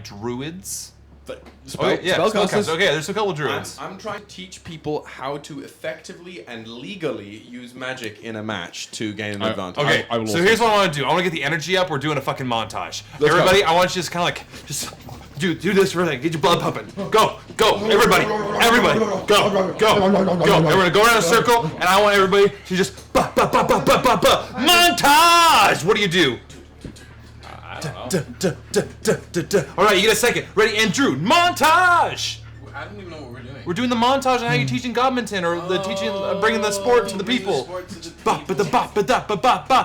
druids. Spellcasters. Okay, there's a couple druids. I'm trying to teach people how to effectively and legally use magic in a match to gain an advantage. Okay, so here's what I want to do. I want to get the energy up. We're doing a fucking montage. Let's Everybody, go. I want you to just kind of like, just do this for a second. Get your blood pumping. Go, everybody, go. Everybody, go around in a circle, and I want everybody to just montage. What do you do? All right, you get a second. Ready, and Drew, montage. I don't even know what we're doing. We're doing the montage on how you're teaching Godminton, or the teaching, bringing the sport to the people.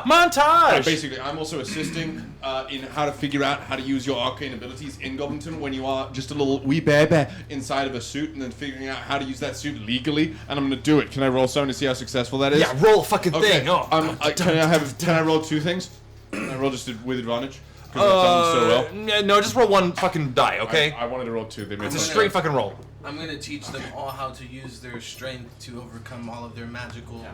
Montage. Basically, I'm also assisting in how to figure out how to use your arcane abilities in Goblinton when you are just a little wee baby inside of a suit, and then figuring out how to use that suit legally. And I'm gonna do it. Can I roll something to see how successful that is? Yeah, roll a fucking thing. Oh. Can I roll 2 things? Can I roll just with advantage? Because I've done so well. No, just roll 1 fucking die, okay? I wanted to roll 2. It's a straight fucking roll. I'm gonna teach them all how to use their strength to overcome all of their magical.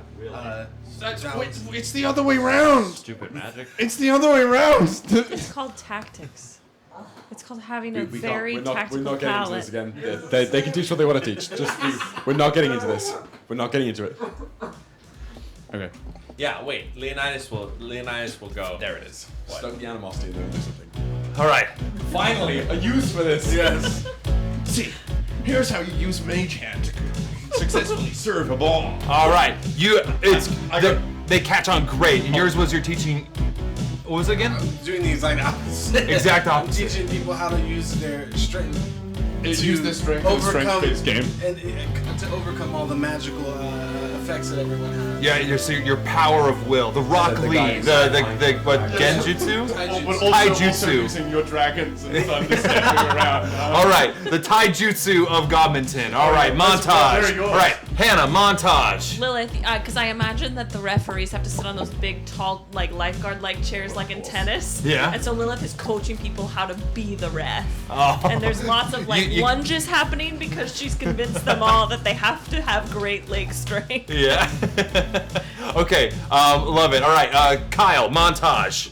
It's the other way round. Stupid magic. It's the other way round. It's called tactics. It's called having a very tactical We're not getting into palate. this again. They can teach what they want to teach. We're not getting into this. We're not getting into it. Okay. Yeah, wait. Leonidas will go. There it is. Stoke the animosity and then do something. All right. Finally, a use for this. Yes. See, here's how you use Mage Hand to successfully serve a ball. All right. They catch on great. And yours was your teaching. What was it again? I'm doing the exact opposite. Exact opposite. I'm teaching people how to use their strength. Use this strength in a strength-based game. And to overcome all the magical effects that everyone has. Yeah, your power of will, the Rock Lee, the Genjutsu? Also using your dragons and thunder stepping around. All right, the Taijutsu of Godminton. All right, montage. All right, Hannah, montage. Lilith, because I imagine that the referees have to sit on those big, tall, like lifeguard-like chairs, like in tennis. Yeah. And so Lilith is coaching people how to be the ref. Oh. And there's lots of lunges happening because she's convinced them all that they have to have great leg strength. Yeah. Okay, love it. All right, Kyle, montage.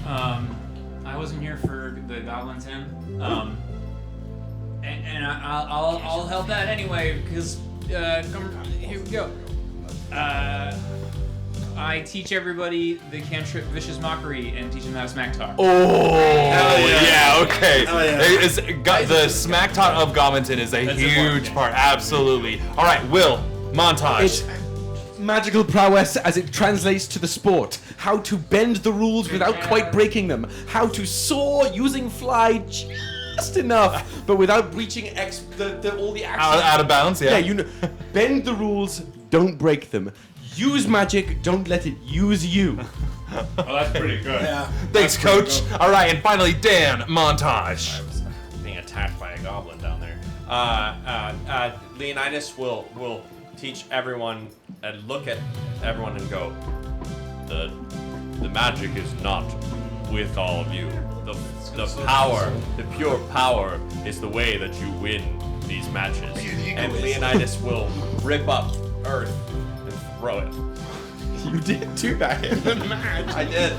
I wasn't here for the Goblins Inn, and I'll help that anyway because here we go. I teach everybody the cantrip Vicious Mockery and teach them how to smack talk. Oh, yeah, okay. Hell yeah. The smack talk of Godminton is a huge part. Absolutely. All right, Will, montage. It's magical prowess as it translates to the sport. How to bend the rules without quite breaking them. How to soar using fly just enough, but without breaching all the actions. Out of bounds, yeah. Yeah, you know. Bend the rules, don't break them. Use magic, don't let it use you. Oh, that's pretty good. Yeah. Thanks, Coach. All right, and finally, Dan, montage. I was being attacked by a goblin down there. Leonidas will teach everyone and look at everyone and go, the magic is not with all of you. The power, the pure power is the way that you win these matches. And Leonidas will rip up earth and throw it. You did do that in the match. I did.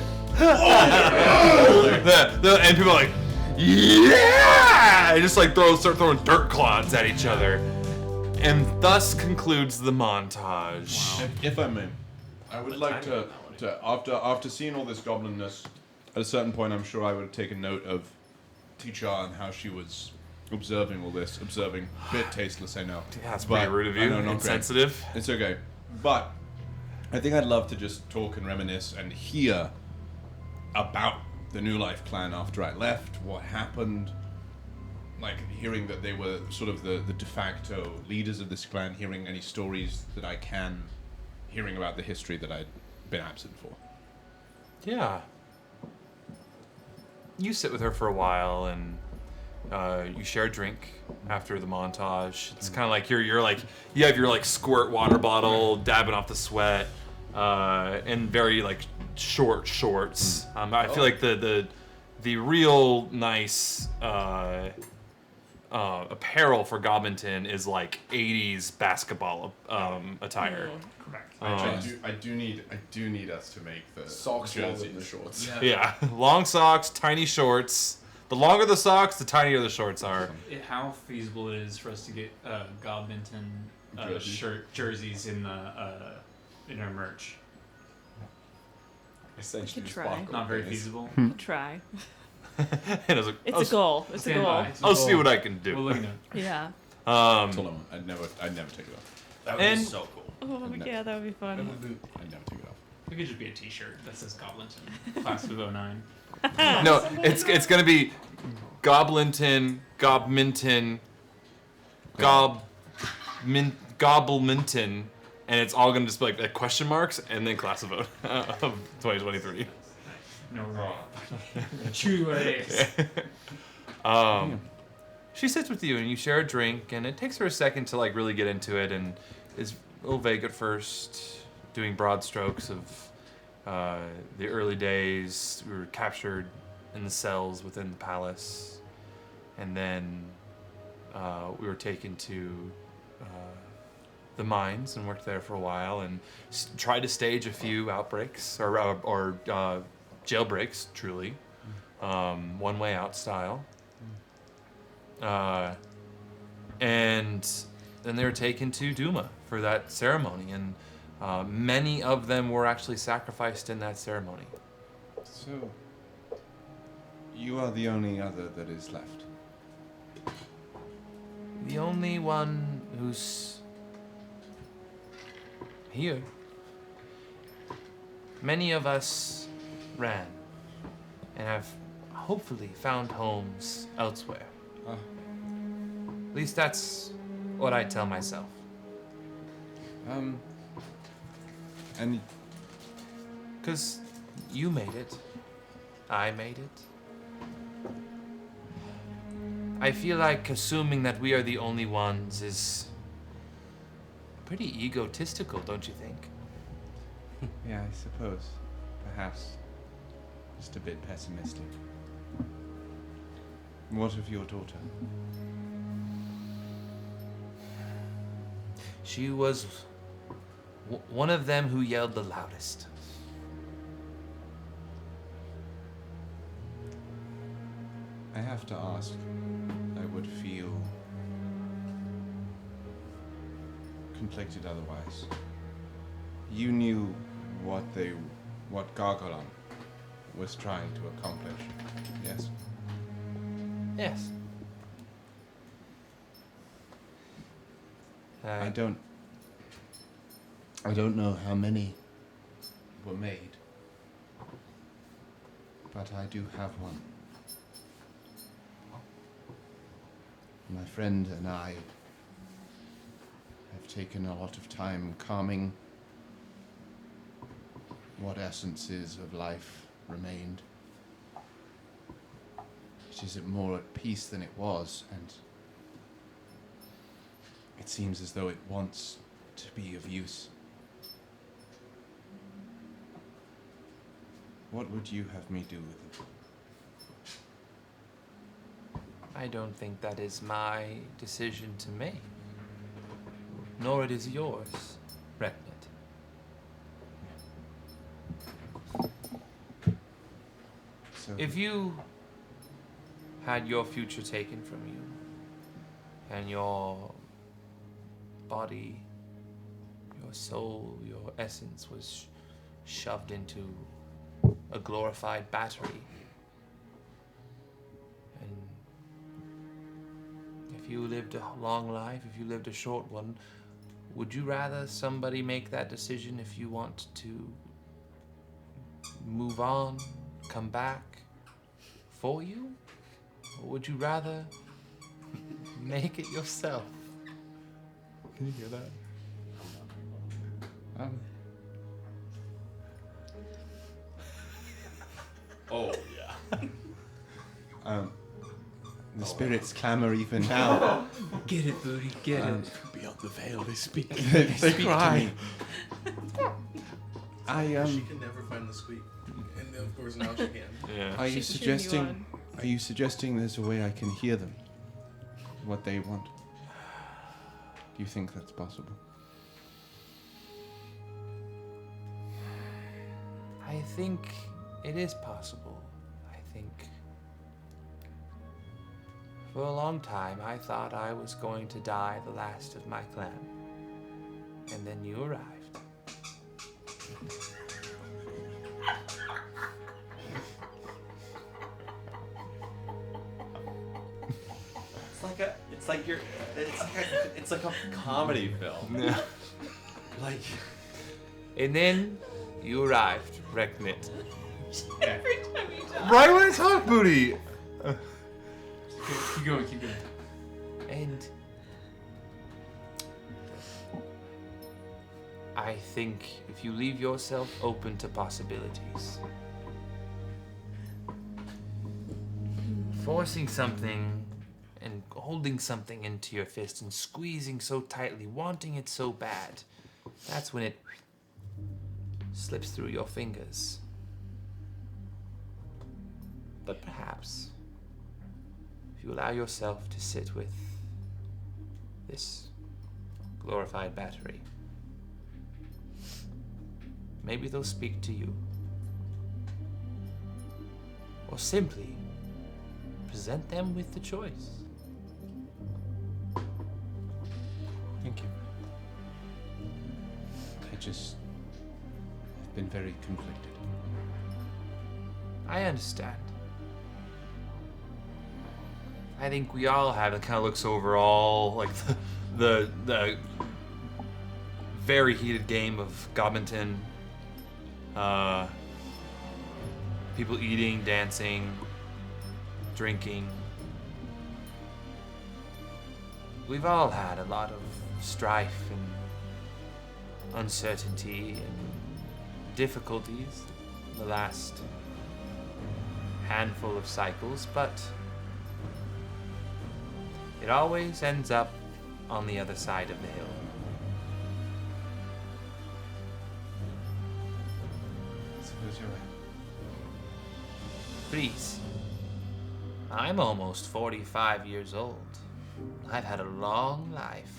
And people are like, yeah! And just like start throwing dirt clods at each other. And thus concludes the montage. Wow. If I may, I would like to after seeing all this goblinness, at a certain point, I'm sure I would take a note of Teacher and how she was observing all this. Observing, a bit tasteless, I know. Yeah, that's pretty rude of you. Insensitive. It's okay, but I think I'd love to just talk and reminisce and hear about the New Life clan after I left. What happened? Like hearing that they were sort of the de facto leaders of this clan, hearing any stories that I can, hearing about the history that I'd been absent for. Yeah. You sit with her for a while and you share a drink after the montage. It's kind of like you're like, you have your like squirt water bottle, dabbing off the sweat, and very like short shorts. I feel like the real nice apparel for Godminton is like 80s basketball attire. Correct. I do need us to make the socks jersey with the shorts. Yeah, long socks, tiny shorts, The longer the socks, the tinier the shorts are. How feasible it is for us to get Goblinton jerseys in our merch? You Essentially, could try. Not very feasible. Try. And I was like, It's a goal. It's a Stand goal. by. I'll see what I can do. We'll look into it. Yeah. That's all I want. I'd never take it off. That would be so cool. Oh, yeah, that would be fun. I'd never take it off. It could just be a T-shirt that says Goblinton, class of 09. No, it's gonna be Goblinton, Gobminton, Gobbleminton, and it's all gonna just be like question marks and then class of 2023. No wrong. True ways. She sits with you and you share a drink, and it takes her a second to like really get into it, and is a little vague at first, doing broad strokes of the early days. We were captured in the cells within the palace, and then we were taken to the mines and worked there for a while, and tried to stage a few outbreaks or jailbreaks, truly, one way out style. And then they were taken to Duma for that ceremony, and many of them were actually sacrificed in that ceremony. So, you are the only other that is left. The only one who's here. Many of us ran and have hopefully found homes elsewhere. At least that's what I tell myself. And... Because you made it. I made it. I feel like assuming that we are the only ones is pretty egotistical, don't you think? Yeah, I suppose. Perhaps. Just a bit pessimistic. What of your daughter? She was one of them who yelled the loudest. I have to ask. I would feel conflicted otherwise. You knew what Garr-Gal-Onn was trying to accomplish, yes? Yes. I don't know how many were made, but I do have one. My friend and I have taken a lot of time calming what essences of life remained. It is more at peace than it was, and it seems as though it wants to be of use. What would you have me do with it? I don't think that is my decision to make. Nor it is yours, Reknet. So if you had your future taken from you, and your body, your soul, your essence was shoved into a glorified battery, and if you lived a long life, if you lived a short one, would you rather somebody make that decision if you want to move on, come back for you? Or would you rather make it yourself? Can you hear that? Oh, yeah. The spirits clamor even now. Get it, Booty, get it. Beyond the veil, they speak. They cry. She can never find the squeak, and of course now she can. Yeah. Are you suggesting? Are you suggesting there's a way I can hear them? What they want? Do you think that's possible? I think it is possible. I think For a long time, I thought I was going to die the last of my clan. And then you arrived. It's like a comedy film. Yeah. Like, and then you arrived, Reknit. Every time you talk. Right when I talk, Booty. Keep going, keep going. And I think if you leave yourself open to possibilities, forcing something and holding something into your fist and squeezing so tightly, wanting it so bad, that's when it slips through your fingers. But perhaps, if you allow yourself to sit with this glorified battery, maybe they'll speak to you. Or simply present them with the choice. Thank you. I just have been very conflicted. I understand. I think we all have. It kind of looks over all like the very heated game of Goblinton. People eating, dancing, drinking. We've all had a lot of strife and uncertainty and difficulties in the last handful of cycles, but it always ends up on the other side of the hill. I suppose you're right. Please. I'm almost 45 years old. I've had a long life.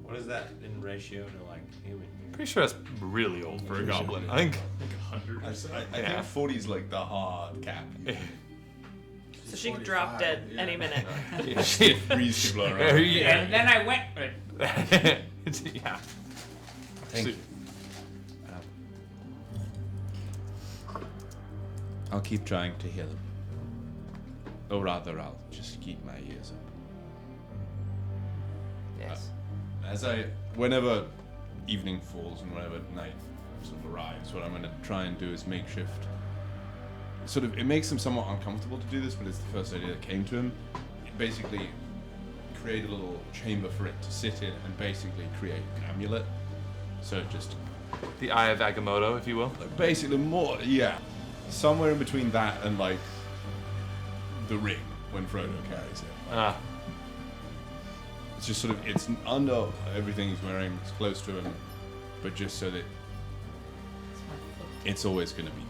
What is that in ratio to like human? Pretty sure that's really old for a goblin. I think like 100. I think 40 is like the hard cap. So she could drop dead any minute. Yeah, she freeze people around. And then I went. Yeah. Thank you. I'll keep trying to hear them. Or rather, I'll just keep my ears up. Yes. Whenever evening falls and whenever night sort of arrives, what I'm going to try and do is makeshift. It makes him somewhat uncomfortable to do this, but it's the first idea that came to him. Basically, create a little chamber for it to sit in and basically create an amulet. So just the Eye of Agamotto, if you will. Basically, more, yeah. Somewhere in between that and like the ring when Frodo carries it. Ah. It's just it's under everything he's wearing, it's close to him, but just so that it's always going to be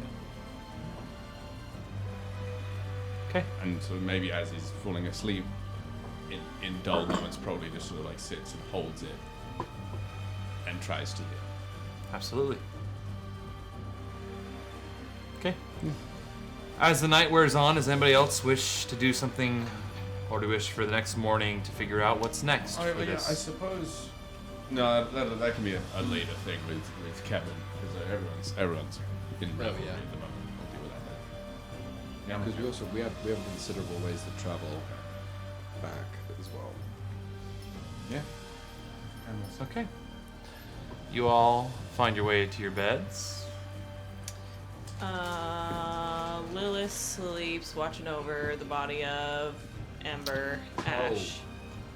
there. Okay. And so maybe as he's falling asleep, in dull moments, probably just sits and holds it and tries to hear. Absolutely. Okay. As the night wears on, does anybody else wish to do something, or do wish for the next morning to figure out what's next for this? I suppose. No, that can be a later thing with Kevin, because everyone's in yeah. at the moment. We'll deal with that later. Yeah, because we have considerable ways to travel back as well. Yeah. Okay. You all find your way to your beds. Lilith sleeps watching over the body of Ember Ash.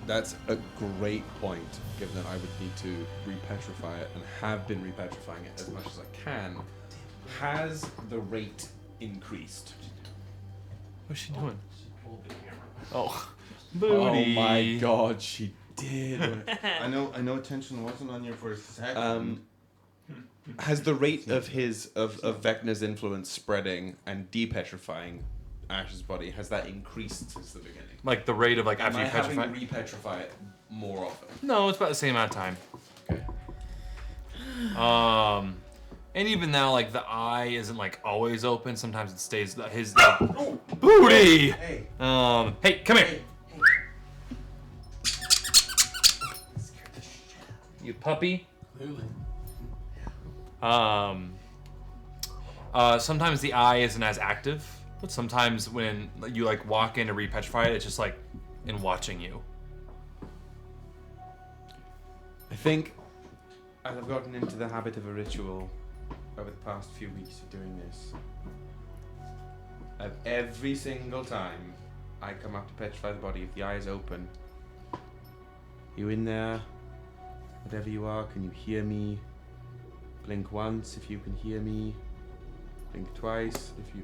That's a great point, given that I would need to repetrify it and have been repetrifying it as much as I can. Has the rate increased? What's she doing? Oh, Booty. Oh my god, she did. I know attention wasn't on you for a second. Has the rate of Vecna's influence spreading and depetrifying Ash's body, has that increased since the beginning? Like the rate of after Am you I having to petrify? repetrify it more often? No, it's about the same amount of time. Okay. And even now, like, the eye isn't, like, always open. Sometimes it stays his booty! Hey. Hey, come here. You puppy. Sometimes the eye isn't as active, but sometimes when you, like, walk in to repetrify it, it's just, like, in watching you. I think as I've gotten into the habit of a ritual over the past few weeks of doing this, every single time I come up to petrify the body, if the eye is open, you in there, whatever you are, can you hear me? Blink once if you can hear me. Blink twice if you...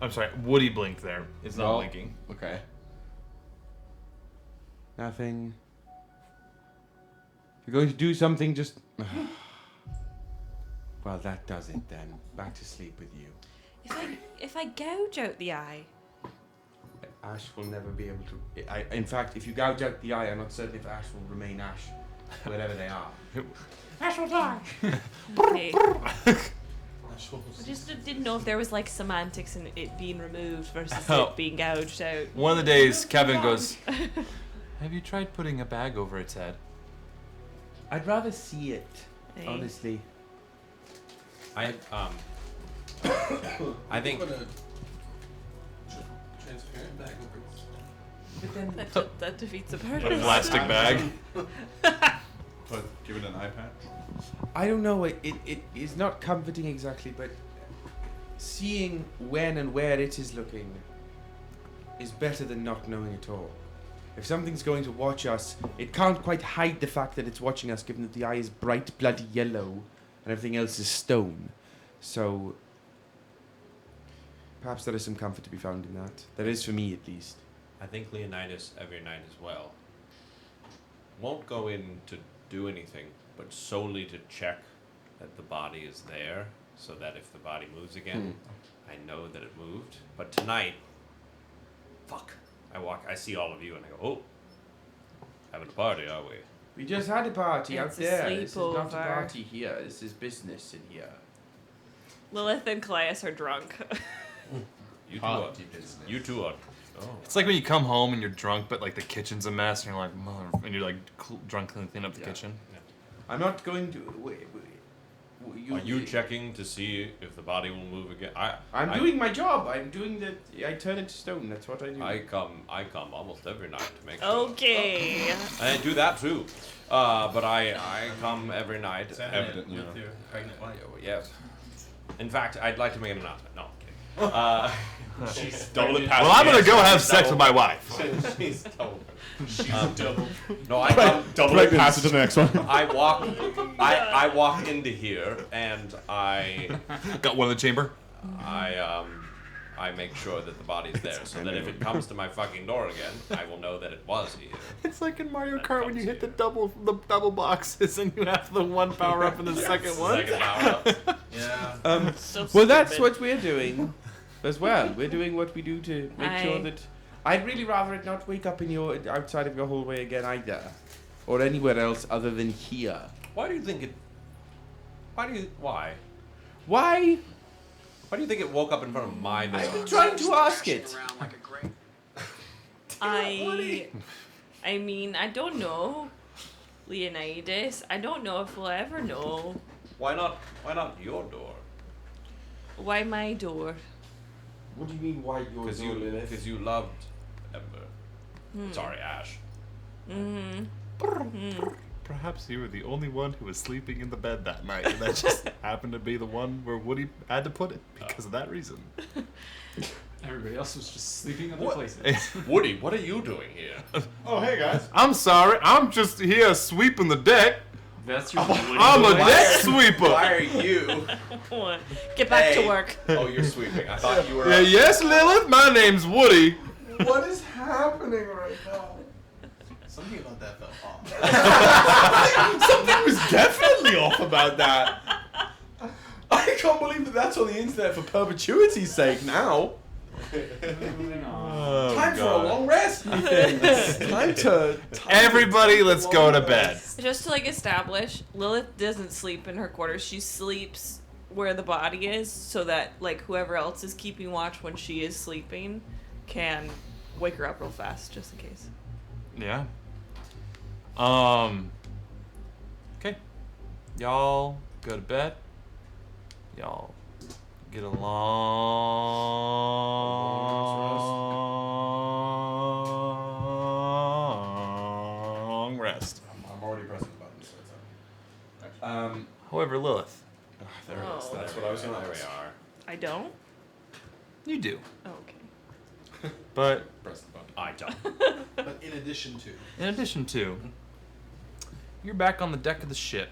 I'm sorry, Woody blinked there. It's not Well, blinking. Okay. Nothing. If you're going to do something, just... Well, that does it then. Back to sleep with you. If I gouge out the eye, Ash will never be able to... in fact, if you gouge out the eye, I'm not certain if Ash will remain Ash, wherever they are. Ash will die. Okay. I just didn't know if there was like semantics in it being removed versus Oh. it being gouged out. One of the days, Kevin goes, have you tried putting a bag over its head? I'd rather see it, Hey. honestly. I think transparent bag over. But then that defeats the A purpose. plastic bag. Give it an eye patch. I don't know, it is not comforting exactly, but seeing when and where it is looking is better than not knowing at all. If something's going to watch us, it can't quite hide the fact that it's watching us, given that the eye is bright bloody yellow and everything else is stone. So perhaps there is some comfort to be found in that. There is for me, at least. I think Leonidas every night as well won't go in to do anything, but solely to check that the body is there, so that if the body moves again, I know that it moved. But tonight, fuck, I see all of you and I go, oh, having a party, are we? We just had a party out It's a there. This is not a sleepover. party here. This is business in here. Lilith and Kallias are drunk. You two are. You two are. Oh. It's like when you come home and you're drunk, but like the kitchen's a mess, and you're like, mother, and you're like drunk and clean up the kitchen. I'm not going to. Are you checking to see if the body will move again? I'm doing my job. I'm doing the. I turn it to stone. That's what I do. I come almost every night to make sure. Okay. I do that too, but I come every night. It's evident with your pregnant wife. Yes. In fact, I'd like to make an announcement. No, I'm kidding. She's double it. Well, I'm gonna go have sex with my wife. She's double. She's double. No, I come double it. Pass it to the next one. I walk into here and I got one in the chamber. I make sure that the body's there, so that if it comes to my fucking door again, I will know that it was here. It's like in Mario Kart when you hit the double boxes and you have the one power up and the second one. Second power up. Yeah. Well, that's what we're doing as well. We're doing what we do to make sure that. I'd really rather it not wake up in your outside of your hallway again either, or anywhere else other than here. Why do you think it? Why? Why do you think it woke up in front of my door? I've been trying to ask it. I mean, I don't know, Leonidas. I don't know if we'll ever know. Why not your door? Why my door? What do you mean, why your door, Lilith? Because you loved Ember. Sorry, Ash. Perhaps you were the only one who was sleeping in the bed that night, and that just happened to be the one where Woody had to put it because of that reason. Everybody else was just sleeping in their What? places. Woody, what are you doing here? Oh, hey guys. I'm sorry, I'm just here sweeping the deck. That's your. I'm a deck sweeper. Why are you? Get back to Hey. work. Oh, you're sweeping. I thought you were. Yeah, yes, Lilith. My name's Woody. What is happening right now? Something about that felt off. Something was definitely off about that. I can't believe that that's on the internet for perpetuity's sake now. Moving on. Oh, Time for a God. long rest, methinks. Everybody, let's go to bed. Just to like establish, Lilith doesn't sleep in her quarters. She sleeps where the body is, so that like whoever else is keeping watch when she is sleeping can wake her up real fast, just in case. Yeah. Okay. Y'all go to bed. Y'all get a long rest. I'm already pressing the button, so it's up. However, Lilith. There it is. Oh. That's what I was going to There we ask. are. I don't? You do. Oh, okay. But Press the button. I don't. But in addition to. You're back on the deck of the ship.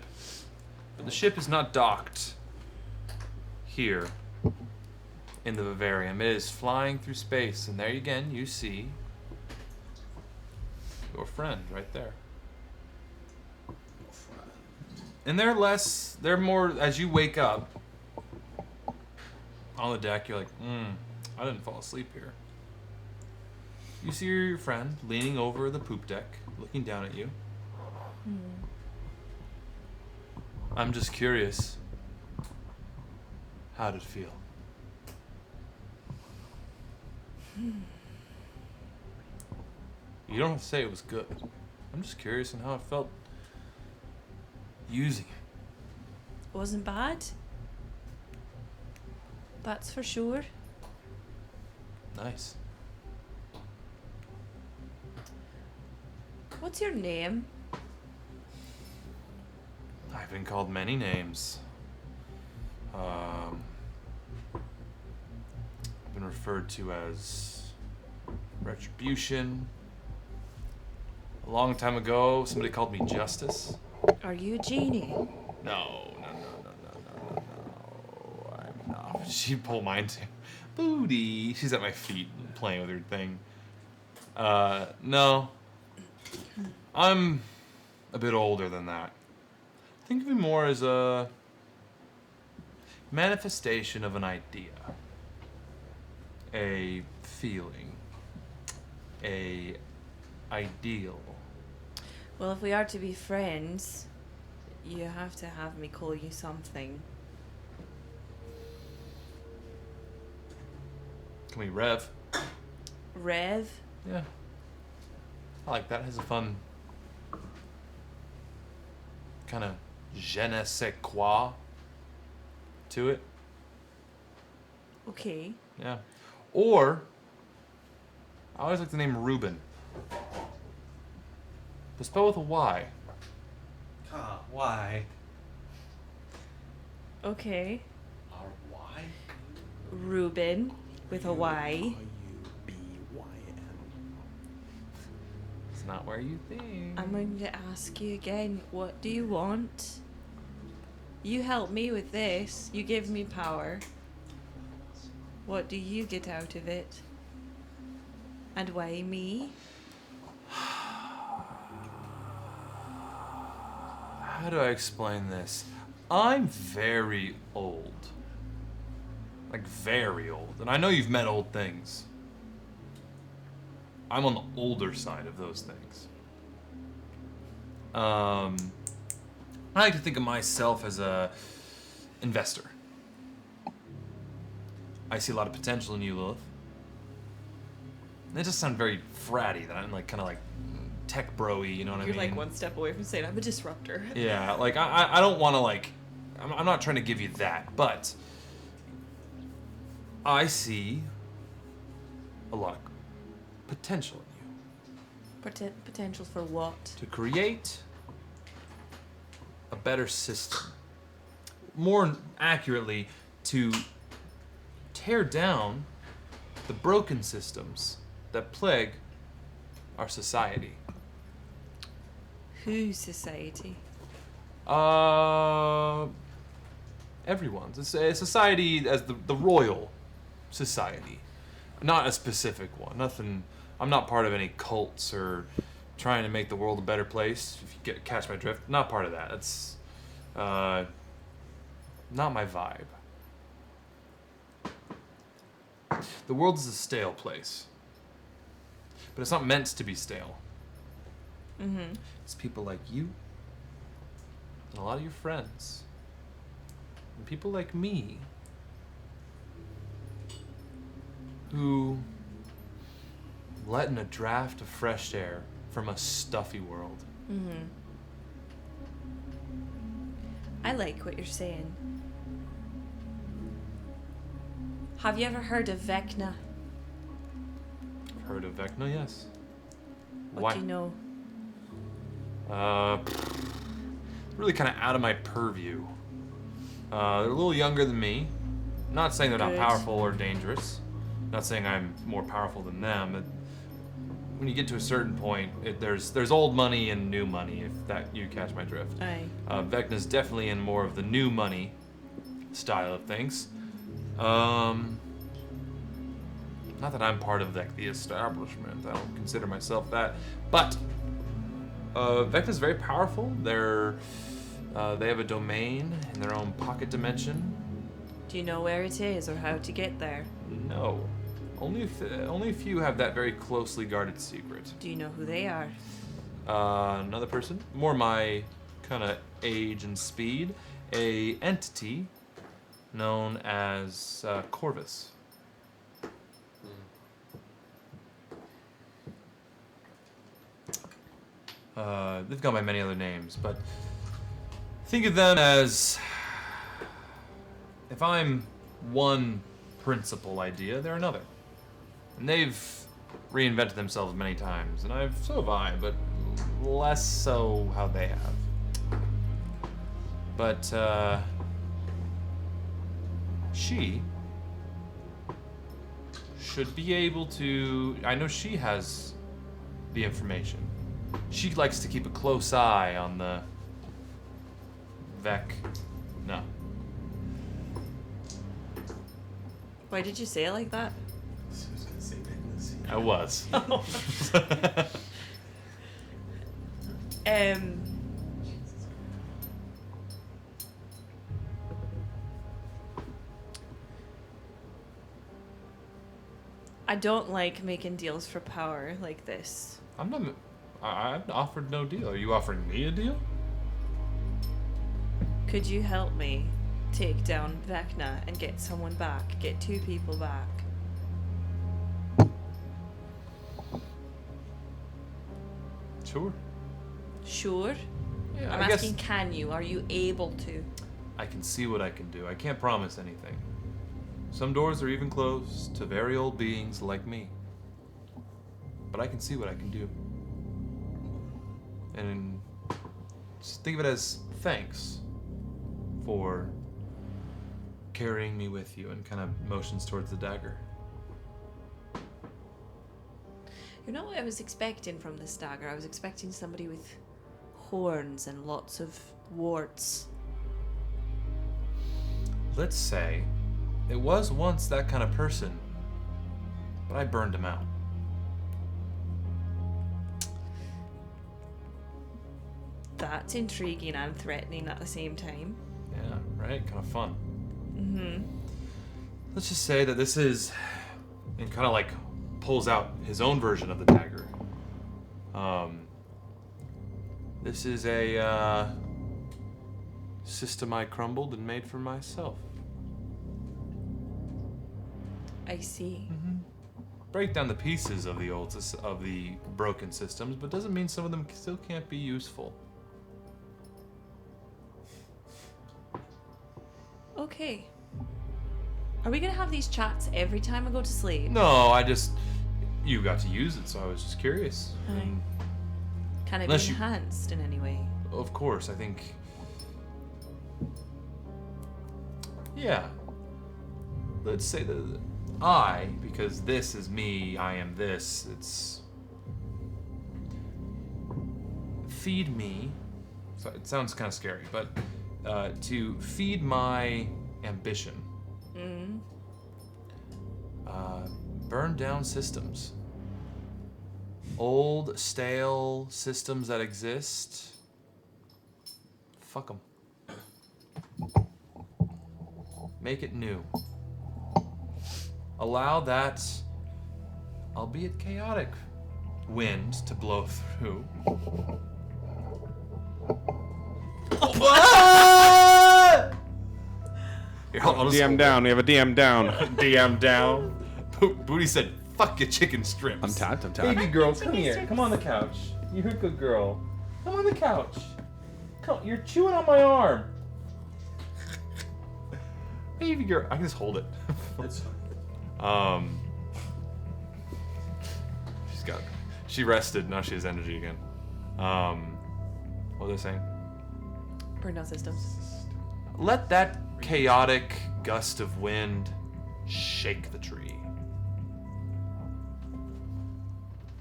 But the ship is not docked here in the Vivarium. It is flying through space, and there again you see your friend right there. And they're more, as you wake up on the deck, you're like, I didn't fall asleep here. You see your friend leaning over the poop deck, looking down at you. I'm just curious. How did it feel? You don't have to say it was good. I'm just curious on how it felt using it. Wasn't bad. That's for sure. Nice. What's your name? I've been called many names. I've been referred to as Retribution. A long time ago, somebody called me Justice. Are you a genie? No. I'm not. She pulled mine too. Booty. She's at my feet playing with her thing. No. I'm a bit older than that. Think of me more as a manifestation of an idea. A feeling. A ideal. Well, if we are to be friends, you have to have me call you something. Can we Rev? Rev? Yeah. I like that. It has a fun kind of je ne sais quoi to it. Okay. Yeah. Or, I always like the name Ruben. But spell with a Y. Why? Okay. R-Y? Ruben with a Y. It's not where you think. I'm going to ask you again, what do you want? You help me with this. You give me power. What do you get out of it? And why me? How do I explain this? I'm very old. Like, very old. And I know you've met old things. I'm on the older side of those things. I like to think of myself as a investor. I see a lot of potential in you, Lilith. And it just sounds very fratty that I'm like kind of like tech bro-y, you know what I mean? You're like one step away from saying I'm a disruptor. Yeah, like I don't want to like, I'm not trying to give you that, but I see a lot of potential in you. Potential for what? To create a better system. More accurately, to tear down the broken systems that plague our society. Whose society? Everyone's. It's a society as the royal society. Not a specific one. Nothing. I'm not part of any cults or trying to make the world a better place. If you catch my drift, not part of that. That's not my vibe. The world is a stale place. But it's not meant to be stale. Mm-hmm. It's people like you, and a lot of your friends, and people like me, who let in a draft of fresh air from a stuffy world. Mm-hmm. I like what you're saying. Have you ever heard of Vecna? Heard of Vecna? Yes. What do you know? Really kind of out of my purview. They're a little younger than me. Not saying they're not Good. powerful or dangerous. Not saying I'm more powerful than them. But when you get to a certain point, there's old money and new money, if that you catch my drift. Aye. Vecna's definitely in more of the new money style of things. Not that I'm part of the establishment. I don't consider myself that. But Vecna's very powerful. They have a domain in their own pocket dimension. Do you know where it is or how to get there? No. Only a few have that very closely guarded secret. Do you know who they are? Another person, more my kind of age and speed, a entity known as Corvus. They've gone by many other names, but think of them as, if I'm one principal idea, they're another. And they've reinvented themselves many times, and so have I, but less so how they have. But she should be able to, I know she has the information. She likes to keep a close eye on the No. Why did you say it like that? I was. I don't like making deals for power like this. I've offered no deal. Are you offering me a deal? Could you help me take down Vecna and get someone back? Get 2 people back? Sure. Sure? Yeah, I'm I guess- asking, can you? Are you able to? I can see what I can do. I can't promise anything. Some doors are even closed to very old beings like me. But I can see what I can do. And just think of it as thanks for carrying me with you, and kind of motions towards the dagger. You know what I was expecting from this dagger? I was expecting somebody with horns and lots of warts. Let's say it was once that kind of person, but I burned him out. That's intriguing and threatening at the same time. Yeah, right? Kind of fun. Mm-hmm. Let's just say that this is, and kind of like pulls out his own version of the dagger. This is a system I crumbled and made for myself. I see. Break down the pieces of the broken systems, but doesn't mean some of them still can't be useful. Okay. Are we gonna have these chats every time I go to sleep? No, you got to use it, so I was just curious. Aye. Can it Unless be you- enhanced in any way? Of course, I think. Yeah. Let's say that because this is me, I am this, it's. Feed me. So it sounds kind of scary, but to feed my ambition. Mm. Burn down systems. Old, stale systems that exist. Fuck them. Make it new. allow that, albeit chaotic, wind to blow through. Here, I'll just DM hold down. it. We have a DM down. DM down. Booty said, "Fuck your chicken strips." I'm tapped. Baby girl, come here. Come on the couch. You're a good girl. Come on the couch. Come. You're chewing on my arm. Baby girl, I can just hold it. That's fine. She rested. Now she has energy again. What was I saying? Burn down systems. Let that chaotic gust of wind shake the tree.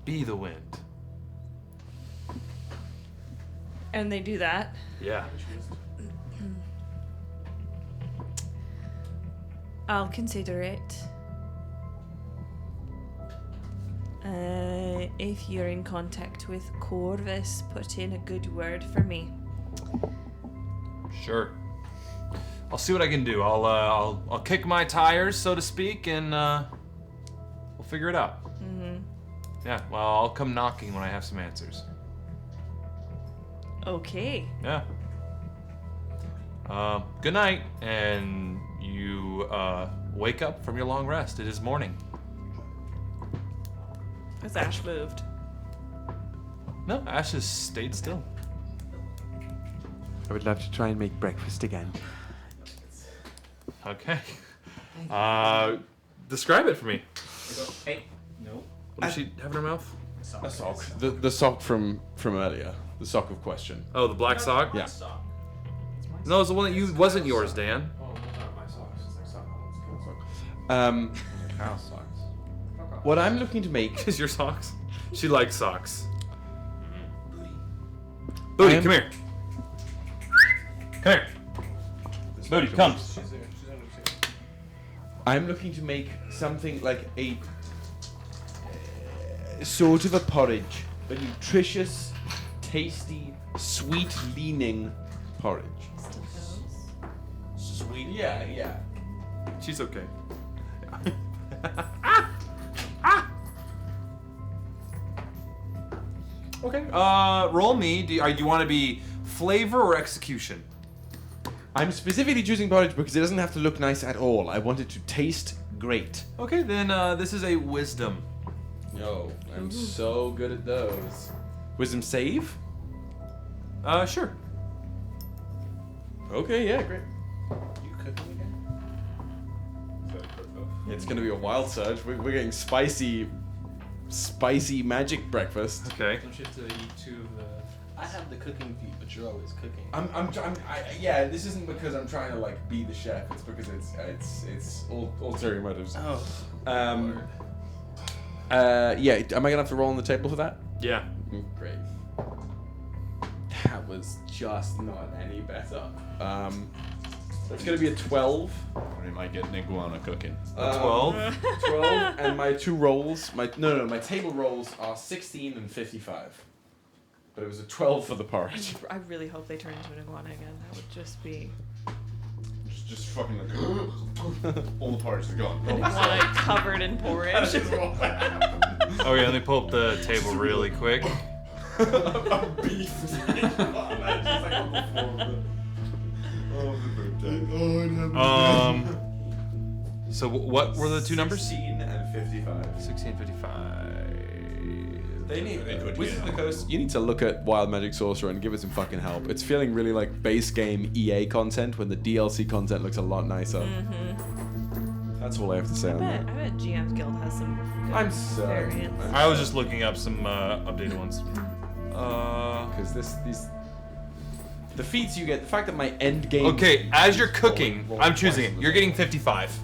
Be the wind. And they do that. Yeah. I'll consider it. If you're in contact with Corvus, put in a good word for me. Sure. I'll see what I can do. I'll kick my tires, so to speak, and we'll figure it out. Mm-hmm. Yeah. Well, I'll come knocking when I have some answers. Okay. Yeah. Good night, and you wake up from your long rest. It is morning. Has Ash moved? No, Ash has stayed still. I would love to try and make breakfast again. Okay. Describe it for me. Hey, no. What does she have in her mouth? A sock. The sock from earlier. The sock of question. Oh, the black sock? Yeah. No, it's the one that wasn't yours, Dan. Oh, not my socks. It's like sock. Cow socks. What I'm looking to make is your socks. She likes socks. Booty, come here. Come here. Booty, come. I'm looking to make something like a sort of a porridge, a nutritious, tasty, sweet-leaning porridge. Sweet? Yeah. She's okay. Okay. Roll me. Do you want to be flavor or execution? I'm specifically choosing porridge because it doesn't have to look nice at all. I want it to taste great. Okay, then this is a wisdom. Yo, I'm so good at those. Wisdom save? Sure. Okay, yeah, great. You cooking again? It's gonna be a wild surge. We're getting spicy magic breakfast. Okay. Don't you have to eat 2 of the... I have the cooking feat, but you're always cooking. Yeah, this isn't because I'm trying to like be the chef. It's because it's ulterior motives. Oh. Yeah. Am I gonna have to roll on the table for that? Yeah. Great. That was just not any better. That's gonna be a 12. We might get an iguana cooking. 12. 12, and my two rolls. My table rolls are 16 and 55. But it was a 12 for the porridge. I really hope they turn into an iguana again. That would just be... Just fucking like... all the porridge is gone. An iguana covered in porridge. Oh yeah, let me pull up the table really quick. So what were the two numbers? 16 and 55. 16 and 55. They need Wizards of the Coast. You need to look at Wild Magic Sorcerer and give it some fucking help. It's feeling really like base game EA content when the DLC content looks a lot nicer. Mm-hmm. That's all I have to say I on that. bet GM's Guild has some good I'm so. variants. I was just looking up some updated ones. Because the feats you get, the fact that my end game. Okay, as you're cooking, I'm choosing it. You're getting 55.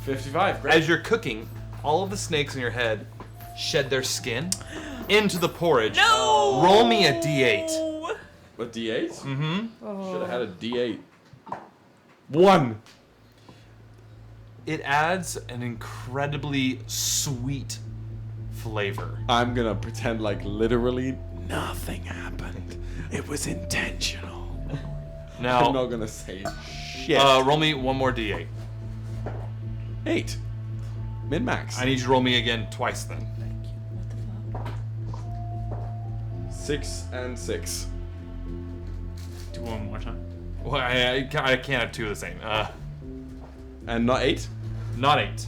55, great. As you're cooking, all of the snakes in your head shed their skin into the porridge. No! Roll me a D8. A D8? Mm-hmm. Should have had a D8. 1. It adds an incredibly sweet flavor. I'm gonna pretend like literally nothing happened. It was intentional. Now, I'm not gonna say shit. Roll me one more D8. 8. Min-max. I need you to roll me again twice then. 6 and 6. Do one more time. Well, I can't have two of the same. And not 8? Not 8.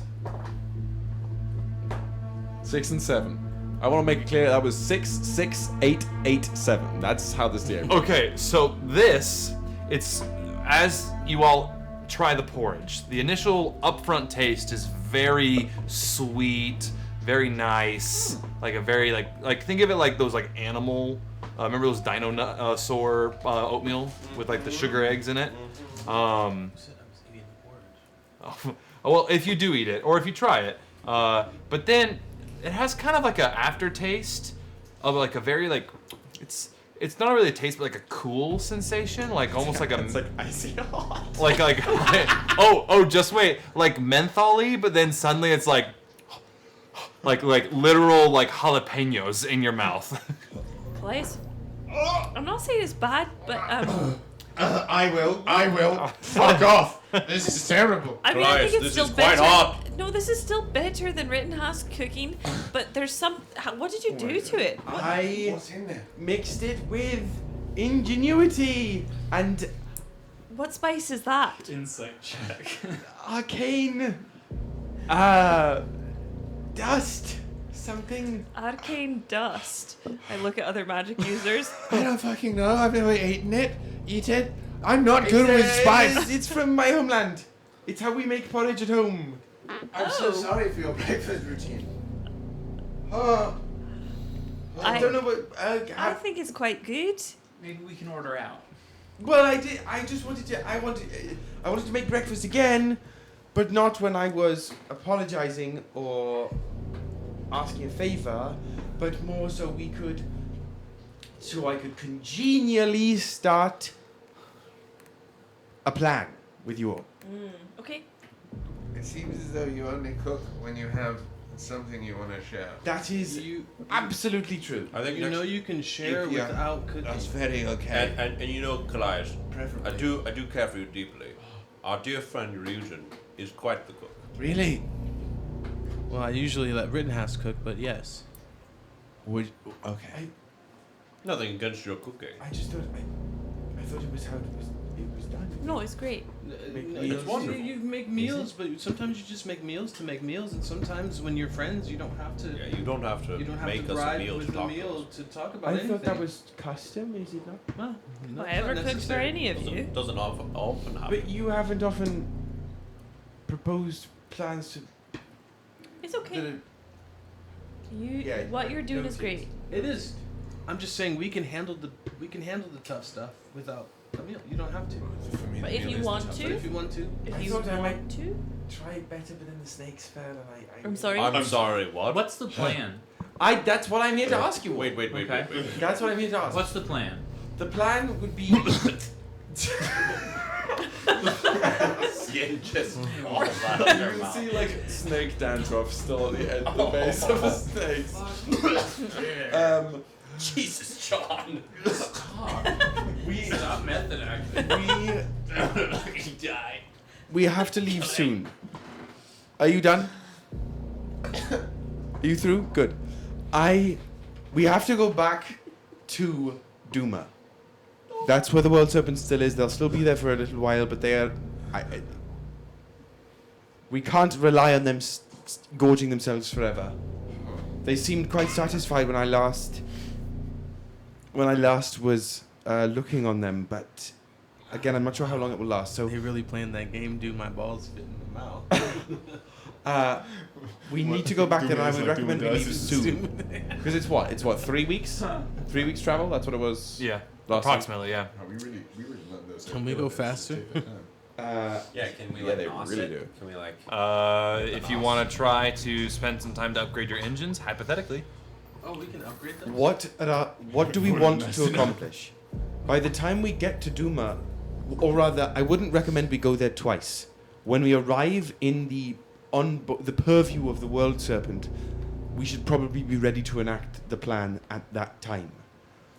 6 and 7. I want to make it clear that was 6, 6, 8, 8, 7. That's how this game works. Okay, so this, it's as you all try the porridge. The initial upfront taste is very sweet, very nice, like a very like think of it like those like animal. Remember those dinosaur oatmeal with like the sugar eggs in it? Oh, well, if you do eat it or if you try it, but then it has kind of like an aftertaste of like a very like it's not really a taste but like a cool sensation, like almost like a it's like icy hot. like oh just wait, like menthol-y, but then suddenly it's like literal like jalapenos in your mouth. Kallias, I'm not saying it's bad, but I will. Fuck off. This is terrible. I mean, I think it's this still is quite better. hot. No, this is still better than Rittenhouse cooking, but there's some. What did you do to it? What? What's in there? Mixed it with ingenuity and What spice is that? Insight check. arcane dust. Something. Arcane dust. I look at other magic users. I don't fucking know. I've never eaten it. Eat it. I'm not good with spice. It's from my homeland. It's how we make porridge at home. I'm so sorry for your breakfast routine. Oh. I don't know what. I think it's quite good. Maybe we can order out. Well, I did. I just wanted to. I wanted to make breakfast again, but not when I was apologizing or asking a favor, but more so I could congenially start a plan with you all. Okay. It seems as though you only cook when you have something you want to share. That is absolutely true. I think you can share without cooking. That's very okay. And you know, Kallias, I do care for you deeply. Our dear friend Ryujin is quite the cook. Really? Well, I usually let Rittenhouse cook, but yes. Okay. Nothing against your cooking. I just thought I thought it was how it was done. No, it's great. It's wonderful. You make meals, but sometimes you just make meals to make meals, and sometimes when you're friends, you don't have to. Yeah, you don't have to make us a bribe meal with to the talk meal about. to talk about I anything. thought that was custom, is it not? Well, no, I ever cooked for any of you. Doesn't often happen. But you haven't often proposed plans to. It's okay. What you're doing is great. It is. I'm just saying we can handle the tough stuff without a meal. You don't have to. But if you want to, if you want to, if you want to, try it better, but then the snakes fell, and I I'm sorry. I'm sorry. What? What's the plan? That's what I'm here to ask you. Wait. That's what I'm here to ask. What's the plan? The plan would be. Skin just falls You out of your can mouth. see like snake dandruff still at the end of the base of a snake. Jesus, John. Stop method acting. He died. We have to leave soon. Are you done? Are you through? Good. We have to go back to Duma. That's where the World Serpent still is. They'll still be there for a little while, but they are. We can't rely on them gorging themselves forever. They seemed quite satisfied when I last was looking on them, but again, I'm not sure how long it will last. So they really playing that game. Do my balls fit in the mouth? We need to go back there, and I would recommend we leave soon. Because it's what 3 weeks? 3 weeks travel. That's what it was. Yeah, last time. approximately. Yeah. We really let those. Can we go faster? Yeah, can we Yeah, like they nos really it? do. Can we like? If you want to try to spend some time to upgrade your engines, hypothetically. Oh, we can upgrade them. What do we want to accomplish? By the time we get to Duma, or rather, I wouldn't recommend we go there twice. When we arrive in the purview of the World Serpent, we should probably be ready to enact the plan at that time.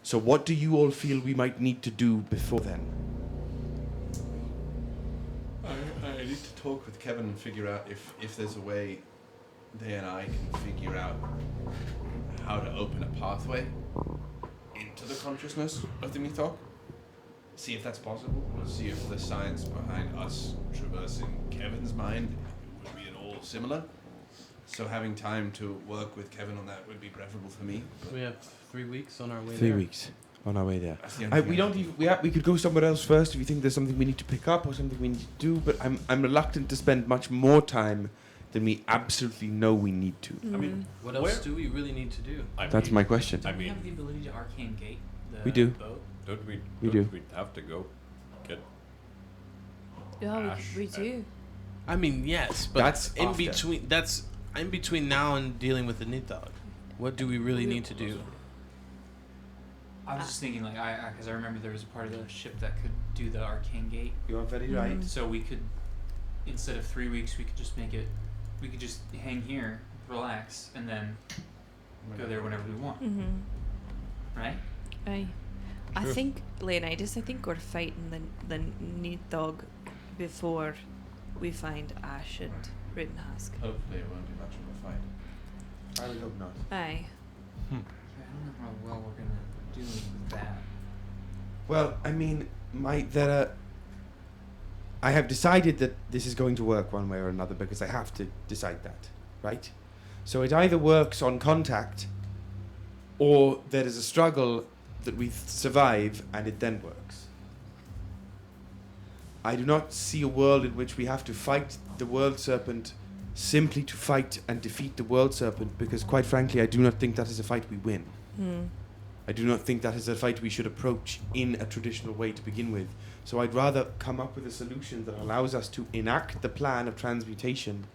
So what do you all feel we might need to do before then? I need to talk with Kevin and figure out if there's a way they and I can figure out how to open a pathway into the consciousness of the Mythok. See if that's possible. We'll see if the science behind us traversing Kevin's mind would be at all similar. So having time to work with Kevin on that would be preferable for me. We have 3 weeks on our way 3 there. weeks on our way there. That's the only thing We I don't can even. We could go somewhere else first if you think there's something we need to pick up or something we need to do. But I'm reluctant to spend much more time than we absolutely know we need to. I mean, what else do we really need to do? That's my question. Do we have the ability to arcane gate the We do. boat? Don't we? We don't do. We have to go get. Yeah, Ash we do. I mean, yes, but That's in after. between. That's in between now and dealing with the Nidhogg. What do we really need to do? I was just thinking, like, because I remember there was a part of the ship that could do the arcane gate. You are very right. So we could, instead of 3 weeks, we could just make it. We could just hang here, relax, and then go there whenever we want. Right? Aye. I Sure. think Leonidas. I think we're fighting the Nidhogg before we find Ash and Rittenhusk. Hopefully it won't be much of a fight. I would hope not. Aye. Yeah, I don't know how well we're gonna do with that. Well, I mean, I have decided that this is going to work one way or another because I have to decide that, right? So it either works on contact, or there is a struggle that we survive and it then works. I do not see a world in which we have to fight the World Serpent simply to fight and defeat the World Serpent, because quite frankly, I do not think that is a fight we win. I do not think that is a fight we should approach in a traditional way to begin with. So I'd rather come up with a solution that allows us to enact the plan of transmutation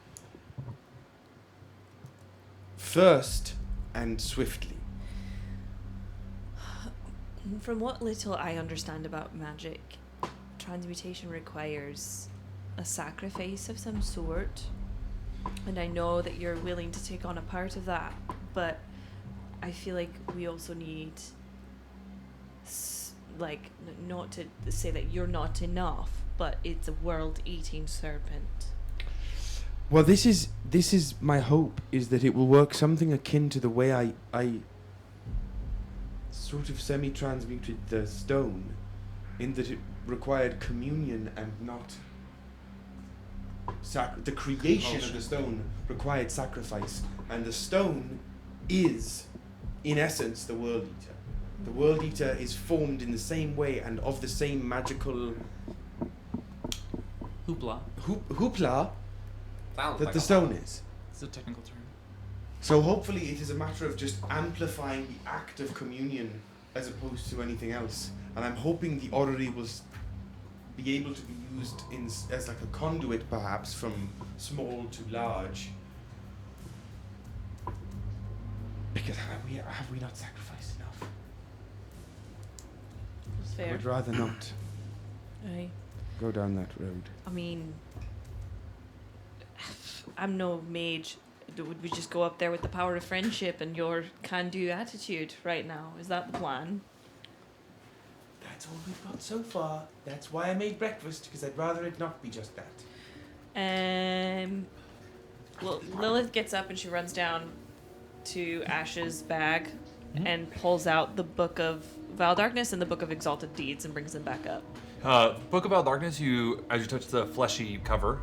first and swiftly. From what little I understand about magic, transmutation requires a sacrifice of some sort. And I know that you're willing to take on a part of that, but I feel like we also need, not to say that you're not enough, but it's a world-eating serpent. Well, this is my hope, is that it will work something akin to the way I sort of semi-transmuted the stone, in that it required communion and not the creation of the stone required sacrifice, and the stone is, in essence, the World Eater. The World Eater is formed in the same way and of the same magical hoopla that the stone is. It's a technical term. So hopefully it is a matter of just amplifying the act of communion as opposed to anything else. And I'm hoping the orrery will be able to be used as like a conduit, perhaps, from small to large. Because have we not sacrificed enough? It's I fair. would rather not Aye. go down that road. I mean, I'm no mage. Would we just go up there with the power of friendship and your can-do attitude right now? Is that the plan? That's all we've got so far. That's why I made breakfast, because I'd rather it not be just that. Well, Lilith gets up and she runs down to Ash's bag and pulls out the Book of Vile Darkness and the Book of Exalted Deeds and brings them back up. Book of Vile Darkness, as you touch the fleshy cover,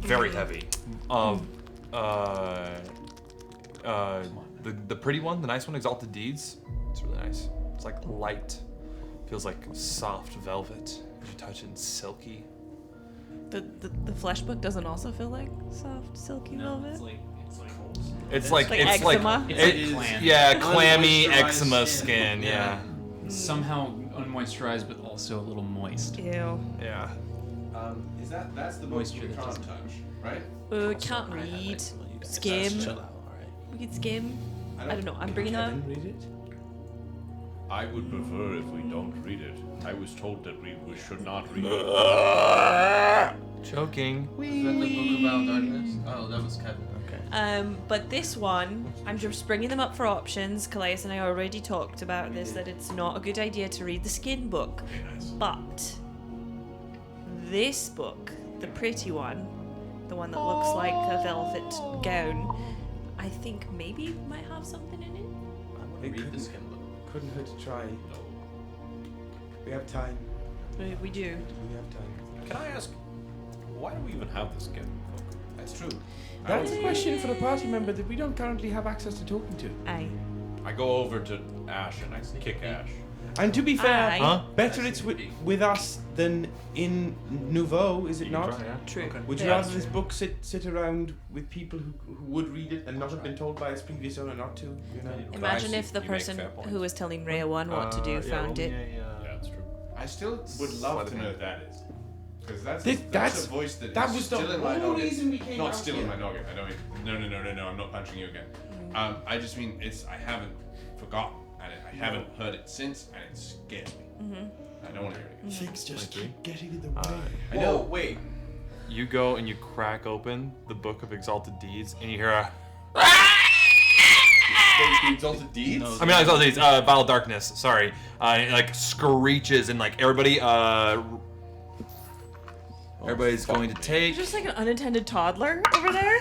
very heavy. The pretty one, the nice one, Exalted Deeds, it's really nice. It's like light. Feels like soft velvet. As you touch it, it's silky. The flesh book doesn't also feel like soft, silky velvet? It's like eczema? clammy eczema skin. Yeah. Somehow unmoisturized, but also a little moist. Ew. Yeah. That's the moisture you that can't doesn't touch, right? Can't read. Skim. We could skim. I don't know. I'm bringing that up. Read it? I would prefer if we don't read it. I was told that we should not read it. Joking. Is that the Book of Vile Darkness? Oh, that was Kevin. Okay. But this one, I'm just bringing them up for options. Kallias and I already talked about this, that it's not a good idea to read the skin book. But this book, the pretty one, the one that looks like a velvet gown, I think maybe it might have something in it. I want to It read this couldn't- book. Couldn't hurt to try. We have time. We do. We have time. Can I ask, why do we even have this kid? That's true. That's a question for the party member that we don't currently have access to talking to. Aye. I go over to Ash and I kick Ash. And to be fair, Aye. better it's with us than in Nouveau, is it You not? can try, yeah. True. Okay. Would you Yeah. rather this book sit around with people who would read it and not have been told by its previous owner not to? You know? Imagine if the You make person fair points. who was telling Ryujin what to do Yeah, found it. Yeah, that's true. I still would love to know who that is. Because that's a voice that that is was the still in my whole noggin. reason we came Not out still here. in my noggin. I don't mean, no, I'm not punching you again. I just mean, I haven't forgotten. And I haven't heard it since, and it scares me. I don't want to hear it again. Things just keep getting in the way. I know. Wait. You go and you crack open the Book of Exalted Deeds, and you hear a. The Exalted Deeds? I mean, not Exalted Deeds. Vile Darkness. Sorry. It, like screeches and like everybody. Everybody's going to take. Just like an unintended toddler over there.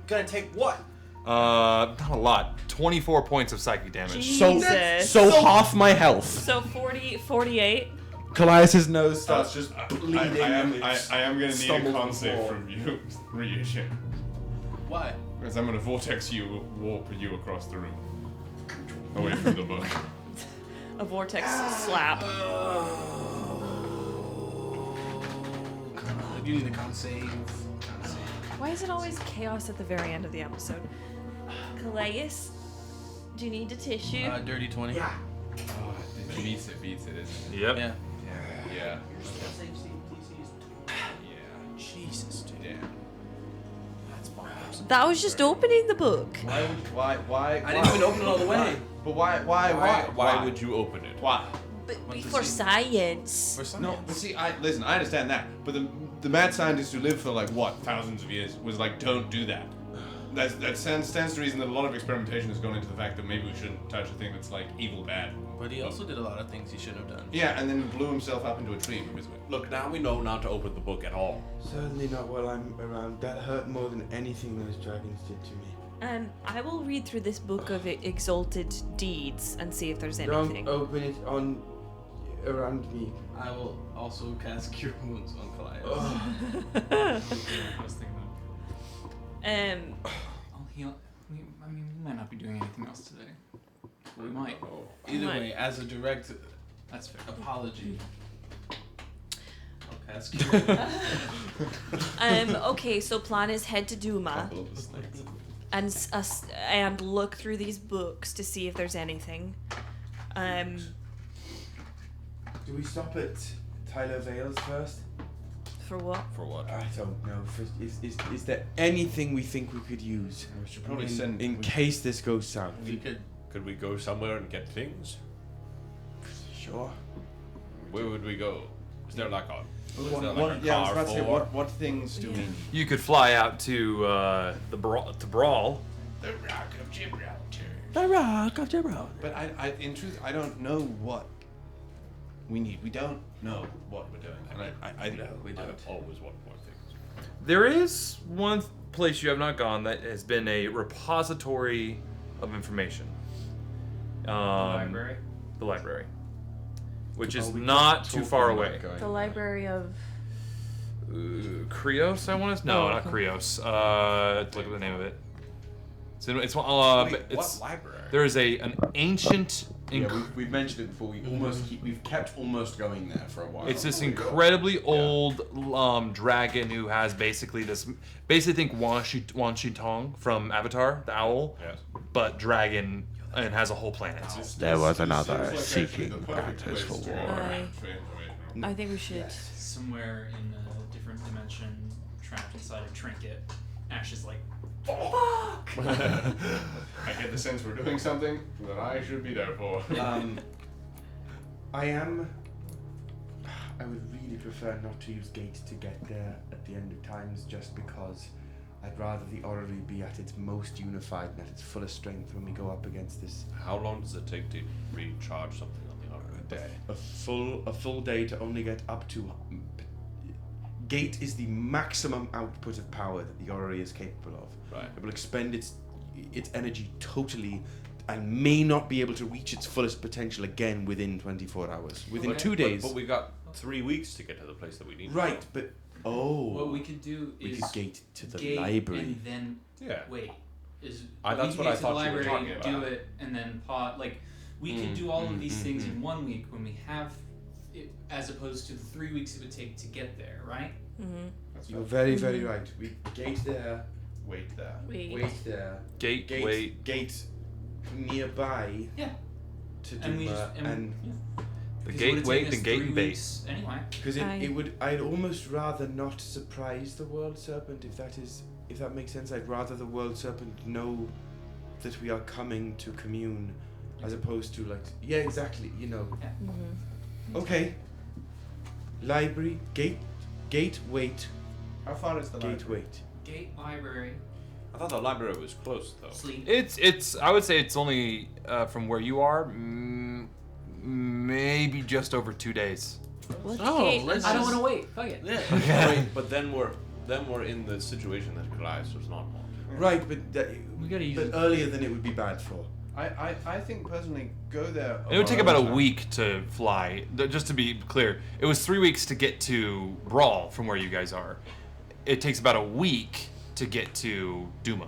Gonna take what? Not a lot. 24 points of psychic damage. Jesus. So half my health. So 48. Kallias' nose starts Just bleeding. I am and going it's to need a stumbled con to the save floor. from you, Ryujin. Why? Because I'm going to vortex you, warp you across the room. Away from the book. A vortex slap. You need a con save. Why is it always chaos at the very end of the episode? Kallias, do you need a tissue? Dirty 20. Yeah. Oh, it beats it, isn't it? Yep. Yeah. Yeah. Jesus, dude. Yeah. That's bonkers. That was just opening the book. Why? I didn't even open it all the way. But why would you open it? Why? But for science. For science. No, but see, listen, I understand that, but the mad scientist who lived for like what, thousands of years was like, don't do that. That stands to reason that a lot of experimentation has gone into the fact that maybe we shouldn't touch a thing that's like evil bad. But he also did a lot of things he shouldn't have done. Yeah, and then blew himself up into a tree because of it. Look, now we know not to open the book at all. Certainly not while I'm around. That hurt more than anything those dragons did to me. I will read through this book of exalted deeds and see if there's anything. Don't open it on around me. I will also cast Cure Wounds on Kallias. I was thinking that. I'll heal. We might not be doing anything else today. We might. Either way, as a direct That's fair. apology, I'll cast Cure. Okay, so plan is head to Duma and look through these books to see if there's anything. Do we stop at Tyler Vale's first? For what? For what? I don't know. Is there anything we think we could use? We should probably in case this goes south. Could we go somewhere and get things? Sure. Where would we go? Is there like a What things do we need? You could fly out to the Brawl. The Rock of Gibraltar. The Rock of Gibraltar. But in truth, I don't know what we need. We don't know what we're doing. And I know we don't. I always want more things. There is one place you have not gone that has been a repository of information. Library? The library. Which is not too far away. The library of. Krios, I want to. No, Oh, not okay. Krios. Look at the name of it. It's Wait, it's what library? There is an ancient. Yeah, we've mentioned it before. We've kept almost going there for a while. It's this incredibly old dragon who has basically think Wan Shi Tong from Avatar, the owl, but dragon, and has a whole planet. There was another seeking matters for war. I think we should. Somewhere in a different dimension, trapped inside a trinket. Ash is like, fuck! I get the sense we're doing something that I should be there for. I would really prefer not to use gates to get there at the end of times, just because I'd rather the orrery be at its most unified and at its fullest strength when we go up against this. How long does it take to recharge something on the orrery? A day. A full day to only get up to gate is the maximum output of power that the orrery is capable of. Right. It will expend its energy totally and may not be able to reach its fullest potential again within 24 hours. Within 2 days. But we got 3 weeks to get to the place that we need. Right, but What we could do we is could gate to the gate library. and then Yeah. wait. Is That's we what can I get to thought the you were library, talking do about. it, and then pause. Like we can do all of these things in 1 week when we have, it, as opposed to the 3 weeks it would take to get there, right? Mm-hmm. You're very, very right. We gate there, wait there, wait there, Gate, wait. Gate nearby. Yeah. To And we Duma just- and- yeah. The Because it gate, would've wait, taken the us gate 3 and weeks base. Anyway. Because it would. I'd almost rather not surprise the world serpent if that makes sense. I'd rather the world serpent know that we are coming to commune, as opposed to like exactly. Okay. Library gate wait. How far is the gate library? wait? Gate library. I thought the library was close though. Sleep. It's. I would say it's only from where you are, maybe just over 2 days. I don't want to wait. Fuck it. Yeah. Wait, but then we're in the situation that Kallias was not on. Right, but we gotta use but it. earlier than it would be bad for. I think personally go there. It would take about a week to fly. Just to be clear, it was 3 weeks to get to Brawl from where you guys are. It takes about a week to get to Duma.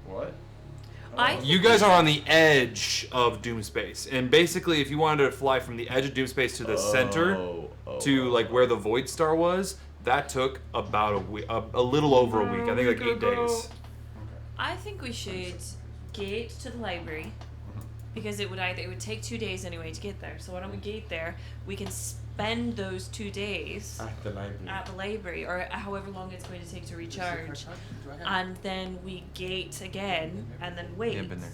What? You guys are on the edge of Doom Space, and basically, if you wanted to fly from the edge of Doom Space to the center, to like where the Void Star was, that took about a week, a little over a week. I think like 8 days. I think we should gate to the library because it would take 2 days anyway to get there. So why don't we gate there? We can spend those 2 days At the library. or however long it's going to take to recharge, and then we gate again and then wait. Yeah, been there.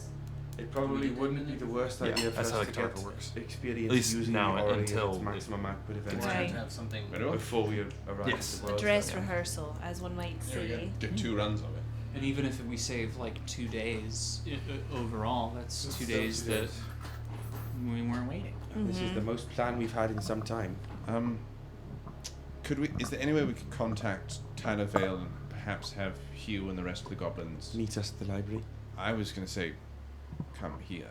It probably wouldn't be the worst idea for that's us how to the get Tarver works. experience At least using now the orrery until at its maximum output eventually. Right. To have something Before we arrive Yes. at the A world. dress rehearsal, as one might There we go. say. Get 2 runs of it. And even if we save like 2 days overall, that's 2 days that we weren't waiting. This is the most plan we've had in some time. Is there any way we could contact Tyler Vale and perhaps have Hugh and the rest of the goblins meet us at the library? I was going to say, come here.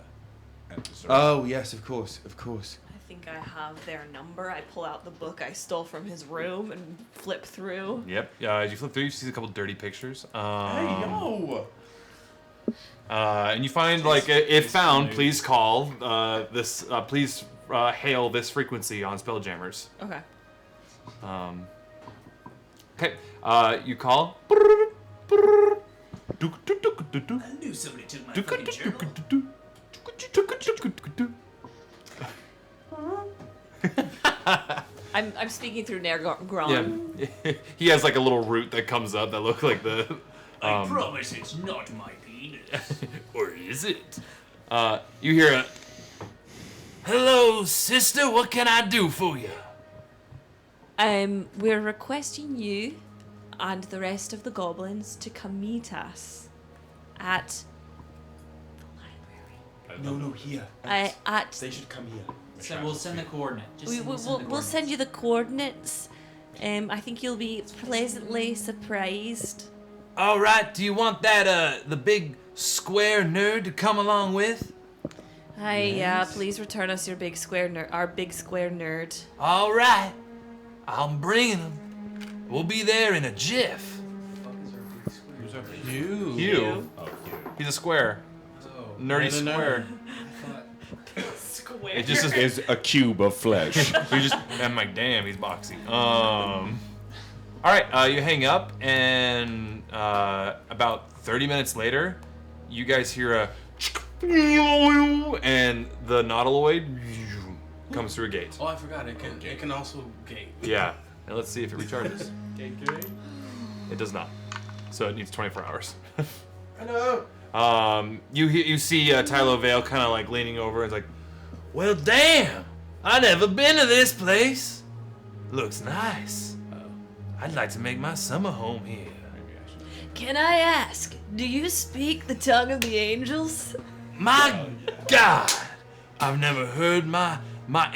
And Oh yes, of course. I think I have their number. I pull out the book I stole from his room and flip through. Yep. As you flip through, you see a couple dirty pictures. yo! And you find like if found, please call this. Please hail this frequency on Spelljammers. Okay. Okay. You call. I knew somebody took my fucking journal. I'm speaking through Nergron. Yeah. He has like a little root that comes up that look like the. I promise it's not my penis. Or is it? You hear a. Hello, sister. What can I do for you? We're requesting you and the rest of the goblins to come meet us at No, here. at They should come here. So we'll send the coordinate. we'll send you the coordinates. I think you'll be pleasantly surprised. All right. Do you want that the big square nerd to come along with? Hi, please return us your big square nerd. All right. I'm bringing him. We'll be there in a jiff. Hugh. He's a square. Nerdy square. Square. It just is a cube of flesh. You just. I'm like, damn, he's boxy. All right. You hang up, and about 30 minutes later, you guys hear a. And the nautiloid comes through a gate. Oh, I forgot. It can also gate. Yeah. And let's see if it recharges. Gate. It does not. So it needs 24 hours. Hello. You see Tylo Vale kind of like leaning over and is like, well, damn, I never been to this place. Looks nice. I'd like to make my summer home here. Can I ask, do you speak the tongue of the angels? My God, I've never heard my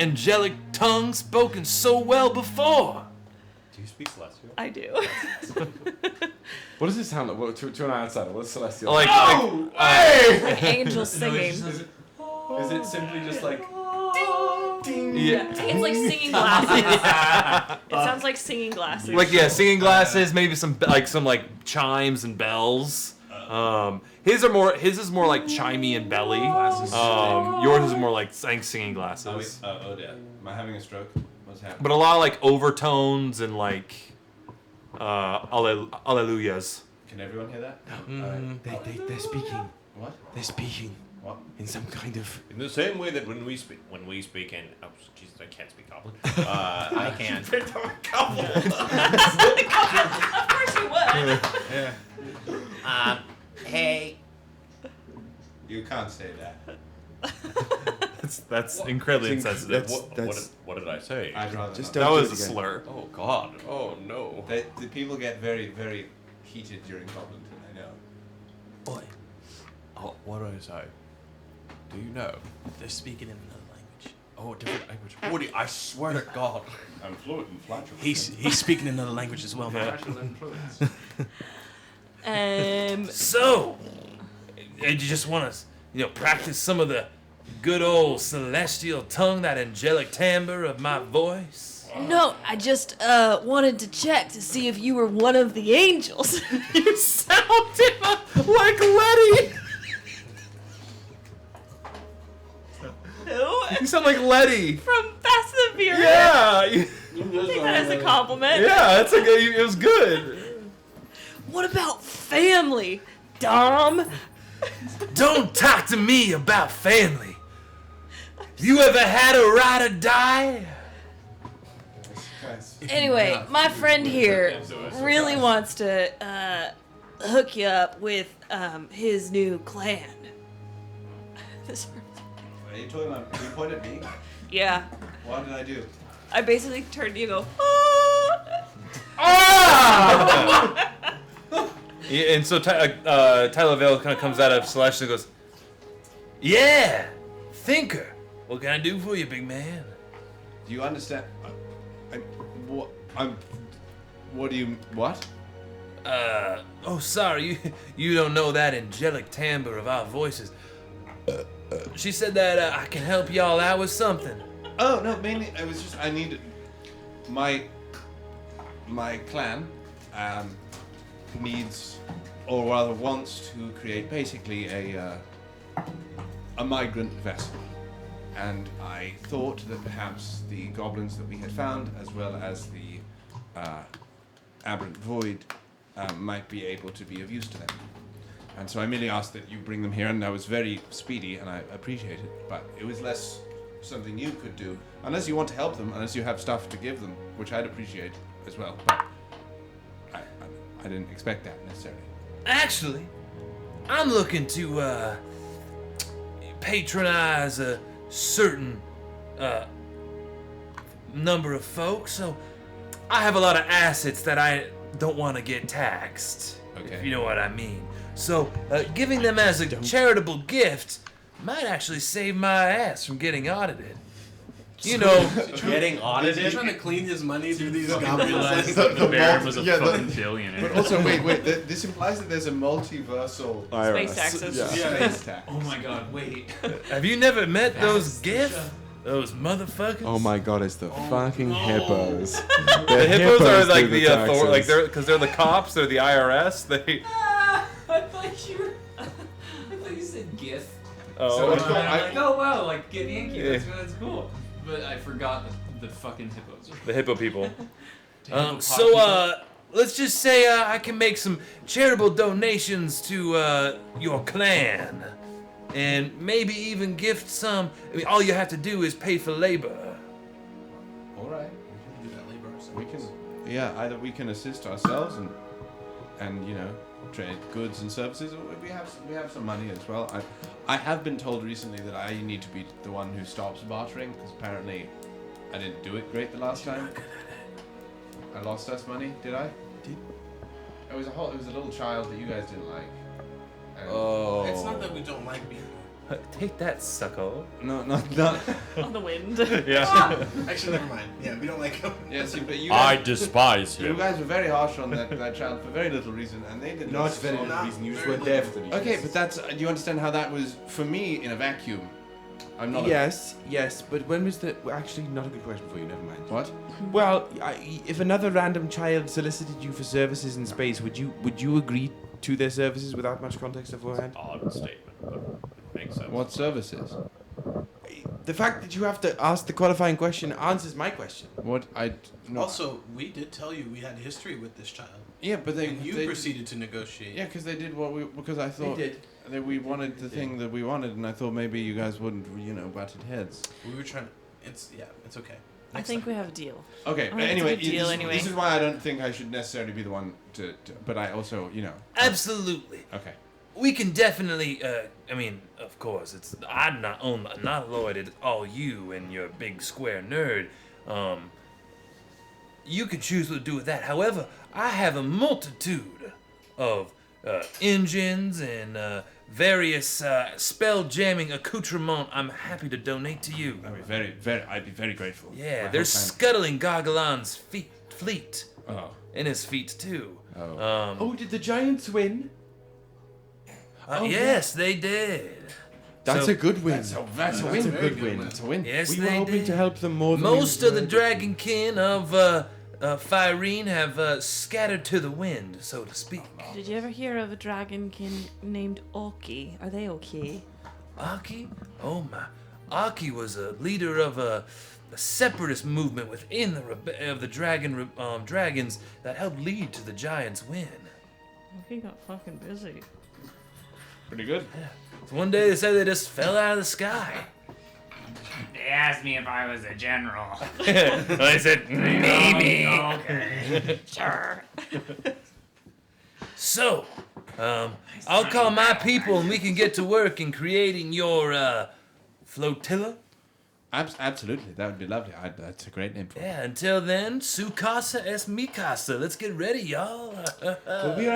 angelic tongue spoken so well before. Do you speak Celestial? I do. What does it sound like? What, to an outsider, what's Celestial? Like, Angels singing. Is it simply just like... Yeah. It's like singing glasses. It sounds like singing glasses. Like, yeah, singing glasses, maybe some chimes and bells. His is more like chimey and belly. Yours is more like singing glasses. Odette, am I having a stroke? What's happening? But a lot of like overtones and like alleluias. Can everyone hear that? They're speaking. What? They're speaking. What? In some kind of... In the same way that when we speak in... Oh, Jesus, I can't speak Goblin. I can. Of course you would. Yeah. Hey. You can't say that. That's incredibly insensitive. What did I say? I'd rather Just not. that was a slur. Oh, God. Oh, no. The people get very, very heated during Goblinton, I know. Boy, Oh, what did I say? Do you know? they're speaking in another language. Oh, a different language. Woody, I swear to God. I'm fluent in flatulence. He's speaking in another language as well, man. So, did you just want to, practice some of the good old celestial tongue, that angelic timbre of my voice? No, I just wanted to check to see if you were one of the angels. You sounded like Letty. Who? You sound like Letty. From Fast and the Furious. Yeah. I think that as a compliment. Yeah, that's it was good. What about family, Dom? Don't talk to me about family. You ever had a ride or die? Anyway, my friend here really wants to hook you up with his new clan. Are you talking about... You point at me? Yeah. What did I do? I basically turned to you and go, Ah! Yeah, and so Tyler Vale kind of comes out of Celestial and goes, Yeah, thinker. What can I do for you, big man? Do you understand? What do you... What? Oh, sorry, you don't know that angelic timbre of our voices. She said that I can help y'all out with something. Oh, no, mainly, I was just... I need... My clan needs, or rather wants to create basically a migrant vessel. And I thought that perhaps the goblins that we had found, as well as the aberrant void, might be able to be of use to them. And so I merely asked that you bring them here, and I was very speedy, and I appreciate it. But it was less something you could do, unless you want to help them, unless you have stuff to give them, which I'd appreciate as well. But I didn't expect that necessarily. Actually, I'm looking to patronize a certain number of folks, so I have a lot of assets that I don't want to get taxed, if you know what I mean. So giving them as a charitable gift might actually save my ass from getting audited. You know, getting audited. He's trying to clean his money through these goblins. The Baron was a fucking billionaire. But also, wait. This implies that there's a multiversal Space taxes. Space tax. Oh my God! Wait. Have you never met those GIF? Those motherfuckers. Oh my God! It's the fucking hippos. The hippos are like do the taxes. like because they're the cops. They're the IRS. They. I thought you said GIF. Oh. So I'm like, oh wow, like get Yankee. That's cool. But I forgot the fucking hippos. The hippo people. Let's just say I can make some charitable donations to your clan, and maybe even gift some. I mean, all you have to do is pay for labor. All right. We can do that labor ourselves. We can. Yeah. Either we can assist ourselves and trade goods and services, or we have some money as well. I have been told recently that I need to be the one who stops bartering, because apparently I didn't do it great the last time. I lost us money, did I? It was a little child that you guys didn't like. And It's not that we don't like people. Take that, sucko. No. On the wind. Yeah. Actually, never mind. Yeah, we don't like him. Yeah, see, but you I guys, despise you him. guys were very harsh on that child for very little reason, and they did Not very little reason. You just weren't there for the reason. Okay, but that's. Do you understand how that was for me in a vacuum? I'm not. Yes, but when was the... well, actually, not a good question for you, never mind. What? Well, if another random child solicited you for services in space, would you agree to their services without much context beforehand? Odd statement, but it makes sense. What services? The fact that you have to ask the qualifying question answers my question. What I no. Also, we did tell you we had history with this child. Yeah, but you proceeded to negotiate. Yeah, because they did because I thought did. that we wanted the thing that we wanted, and I thought maybe you guys wouldn't, butted heads. We were trying. It's okay. I think we have a deal. Okay, I but think anyway, it's a good deal anyway. This is why I don't think I should necessarily be the one to but I also, Absolutely. Okay. We can definitely. I mean, of course, I'm not Lloyd. It's all you and your big square nerd. You can choose what to do with that. However, I have a multitude of engines and various spell jamming accoutrement. I'm happy to donate to you. I'd be very grateful. Yeah, there's scuttling Garr-Gal-Onn's fleet. Oh. And his feet too. Oh, did the Giants win? Yes, they did. That's a good win. That's a win. That's a good win. That's a win. Yes, we were they hoping did. to help them more than we Most of the were. dragonkin of Fyrene have scattered to the wind, so to speak. Did you ever hear of a dragonkin named Oki? Are they okay? Aki? Oh my. Aki was a leader of a separatist movement within the dragons that helped lead to the Giants' win. He got fucking busy. Pretty good. Yeah. So one day they said they just fell out of the sky. They asked me if I was a general. I said, maybe. Okay. Sure. So, I'll call my people and we can get to work in creating your flotilla. Absolutely, that would be lovely. That's a great name for it. Yeah, until then, su casa es mi casa. Let's get ready, y'all. Well, we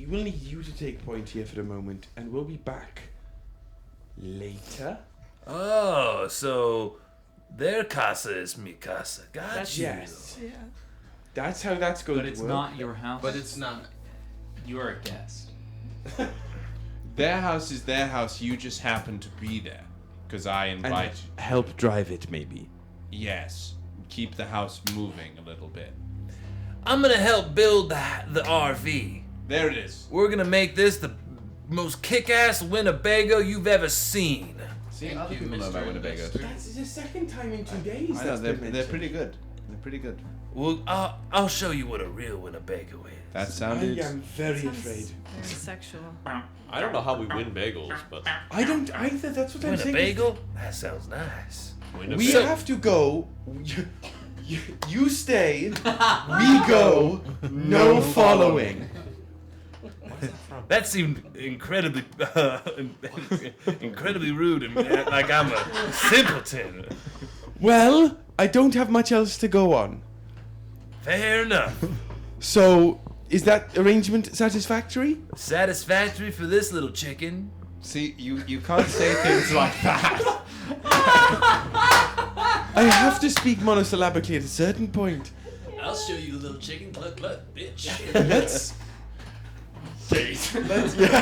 will need you to take point here for a moment, and we'll be back later. Oh, so their casa is mi casa. Gotcha. Yes. Yeah. That's how that's going But to it's work. not your house. But it's not. You are a guest. Their house is their house. You just happen to be there because I invite you. Help drive it, maybe. Yes. Keep the house moving a little bit. I'm gonna help build the RV. There it is. We're gonna make this the most kick-ass Winnebago you've ever seen. See, other people know about Winnebago. That's the second time in 2 days. I know, they're pretty good. They're pretty good. Well, I'll show you what a real Winnebago is. That sounded... I am very afraid. Very sexual. I don't know how we win bagels, but I don't either. That's what I'm saying. Winnebago? That sounds nice. We have to go. You stay. We go. No following. That seemed incredibly rude and like I'm a simpleton. Well, I don't have much else to go on. Fair enough. So, is that arrangement satisfactory? Satisfactory for this little chicken. See, you can't say things like that. I have to speak monosyllabically at a certain point. I'll show you, little chicken. Cluck, cluck, bitch. Let's. Yeah.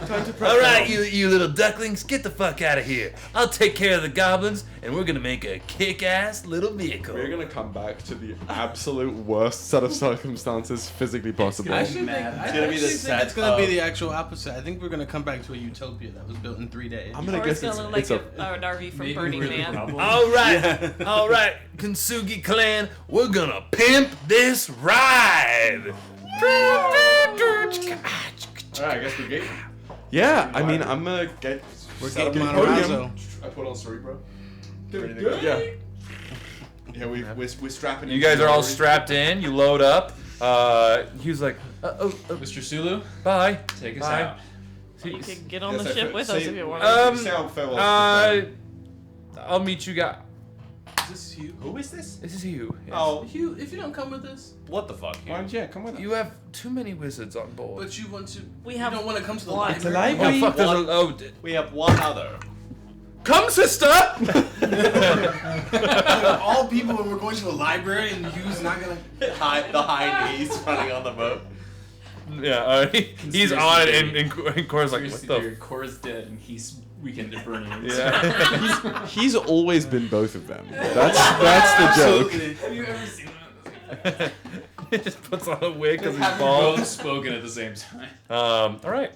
Time to prep. All right, you little ducklings, get the fuck out of here. I'll take care of the goblins, and we're gonna make a kick-ass little vehicle. We're gonna come back to the absolute worst set of circumstances physically possible. I actually think it's gonna be the actual opposite. I think we're gonna come back to a utopia that was built in 3 days. I'm gonna Or guess it's gonna look like an RV from Burning Man. All right, Kintsugi clan, we're gonna pimp this ride. Alright, I guess we're game. Yeah, I mean, I'm gonna get. We're set up getting the podium. Monorazzo. I put on Cerebro. Ready to go? Yeah. Yeah, we're strapping You guys are all strapped in. You load up. He was like, Mr. Sulu, bye. take us Bye. out. You can get on Yes, the I ship put- with say- us if you want. I'll meet you guys. This is Hugh. Who is this? This is Hugh. Yes. Oh, Hugh, if you don't come with us, what the fuck? Why don't you come with us? You have too many wizards on board. but you want to, We you have don't want to come to the one. library. It's a library. Oh, fuck, there's One- a, oh, We have one other. come, sister! All people, when we're going to a library, and Hugh's not gonna. The high knees running on the boat. Yeah, he's on it, and Cora's like, what the? Cora's dead, and he's weekend at Bernie's. Yeah. He's always been both of them. That's the joke. Have you ever seen them? He just puts on a wig because he's Have you bald. both spoken at the same time? All right.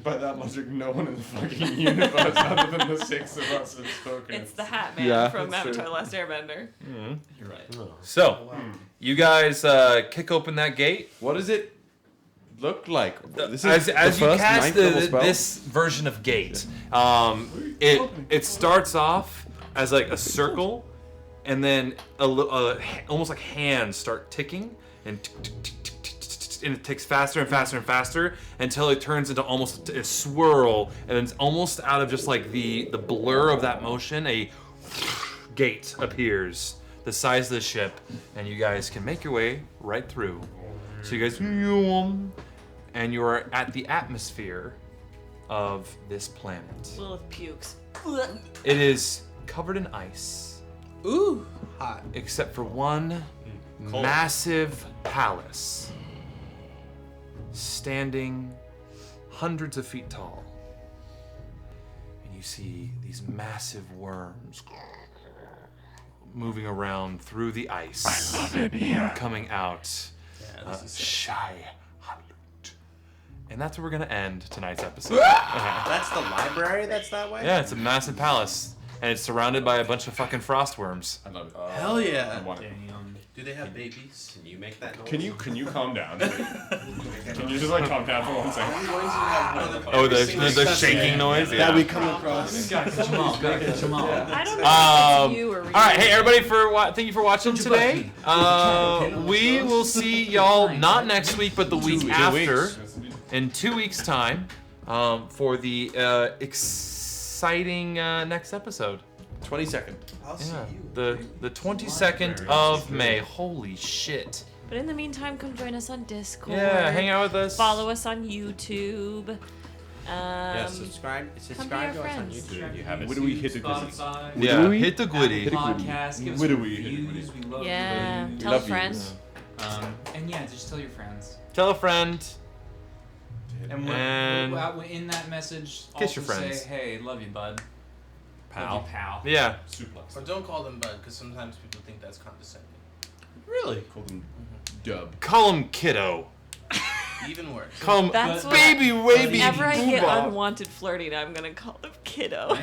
By that logic, no one in the fucking universe other than the 6 of us have spoken. It's the Hat Man Yeah, from that's Avatar: true. Last Airbender. Mm-hmm. You're right. So, you guys kick open that gate. What does it look like? This As the you first cast ninth level spell? this version of gate, it starts off as like a circle, and then almost like hands start ticking, and and it ticks faster and faster and faster until it turns into almost a swirl, and then it's almost out of just like the blur of that motion, a gate appears the size of the ship, and you guys can make your way right through. So you guys, and you are at the atmosphere of this planet. Lilith pukes. It is covered in ice. Ooh, hot. Except for one massive palace, standing hundreds of feet tall. And you see these massive worms moving around through the ice. I love it here. Coming out. Shy Halut. And that's where we're gonna end tonight's episode. That's the library that's that way? Yeah, it's a massive palace. And it's surrounded by a bunch of fucking frostworms. I love it. Hell yeah. I want it. Do they have babies? Can you make that noise? Can you calm down? Can you just like calm down for 1 second? Oh, the shaking noise? Yeah. That we come across. Gotta catch them all. Gotta catch them all. I don't know if it's you or all right, hey everybody, thank you for watching today. We will see y'all not next week, but the week after, in 2 weeks' time, for the exciting next episode. 22nd. I'll see you. The 22nd of May. Holy shit. But in the meantime, come join us on Discord. Yeah, hang out with us. Follow us on YouTube. Subscribe come be to our us on friends. YouTube. You have it. Where do we hit the Spotify. Yeah, hit the gwitty. Podcast. Give us Where do we hit reviews. We love Yeah, reviews. tell a friend. And yeah, just tell your friends. Tell a friend. And, And in that message, kiss also your friends. say, "Hey, love you, bud." Pal. Love you, pal. Yeah. Suplex. But don't call them bud, because sometimes people think that's condescending. Really? Call them dub. Call him kiddo. Even worse. Call him That's what baby, baby. Whenever I get booba. unwanted flirting, I'm gonna call them kiddo.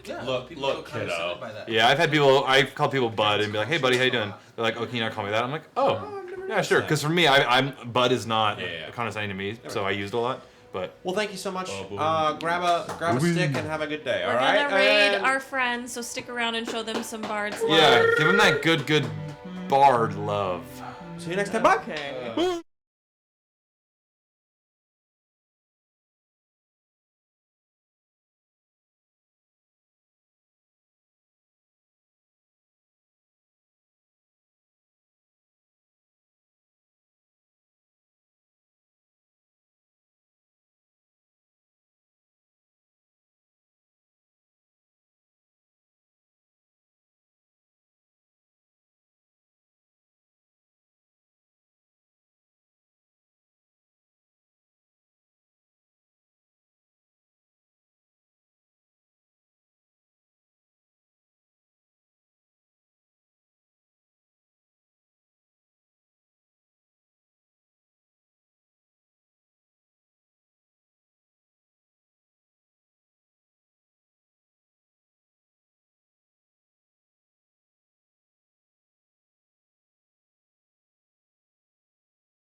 Yeah, Look, people feel kiddo. condescended by that. Yeah, I've called people bud and be like, hey buddy, how you doing? They're like, oh, can you not call me that? I'm like, oh, yeah, sure. Because for me, I'm bud is not condescending to me, so I used it a lot. But well, thank you so much. Grab a stick and have a good day. We're All right. gonna raid our friends, so stick around and show them some Bards love. yeah, give them that good bard love. See you next time. Bye. Okay.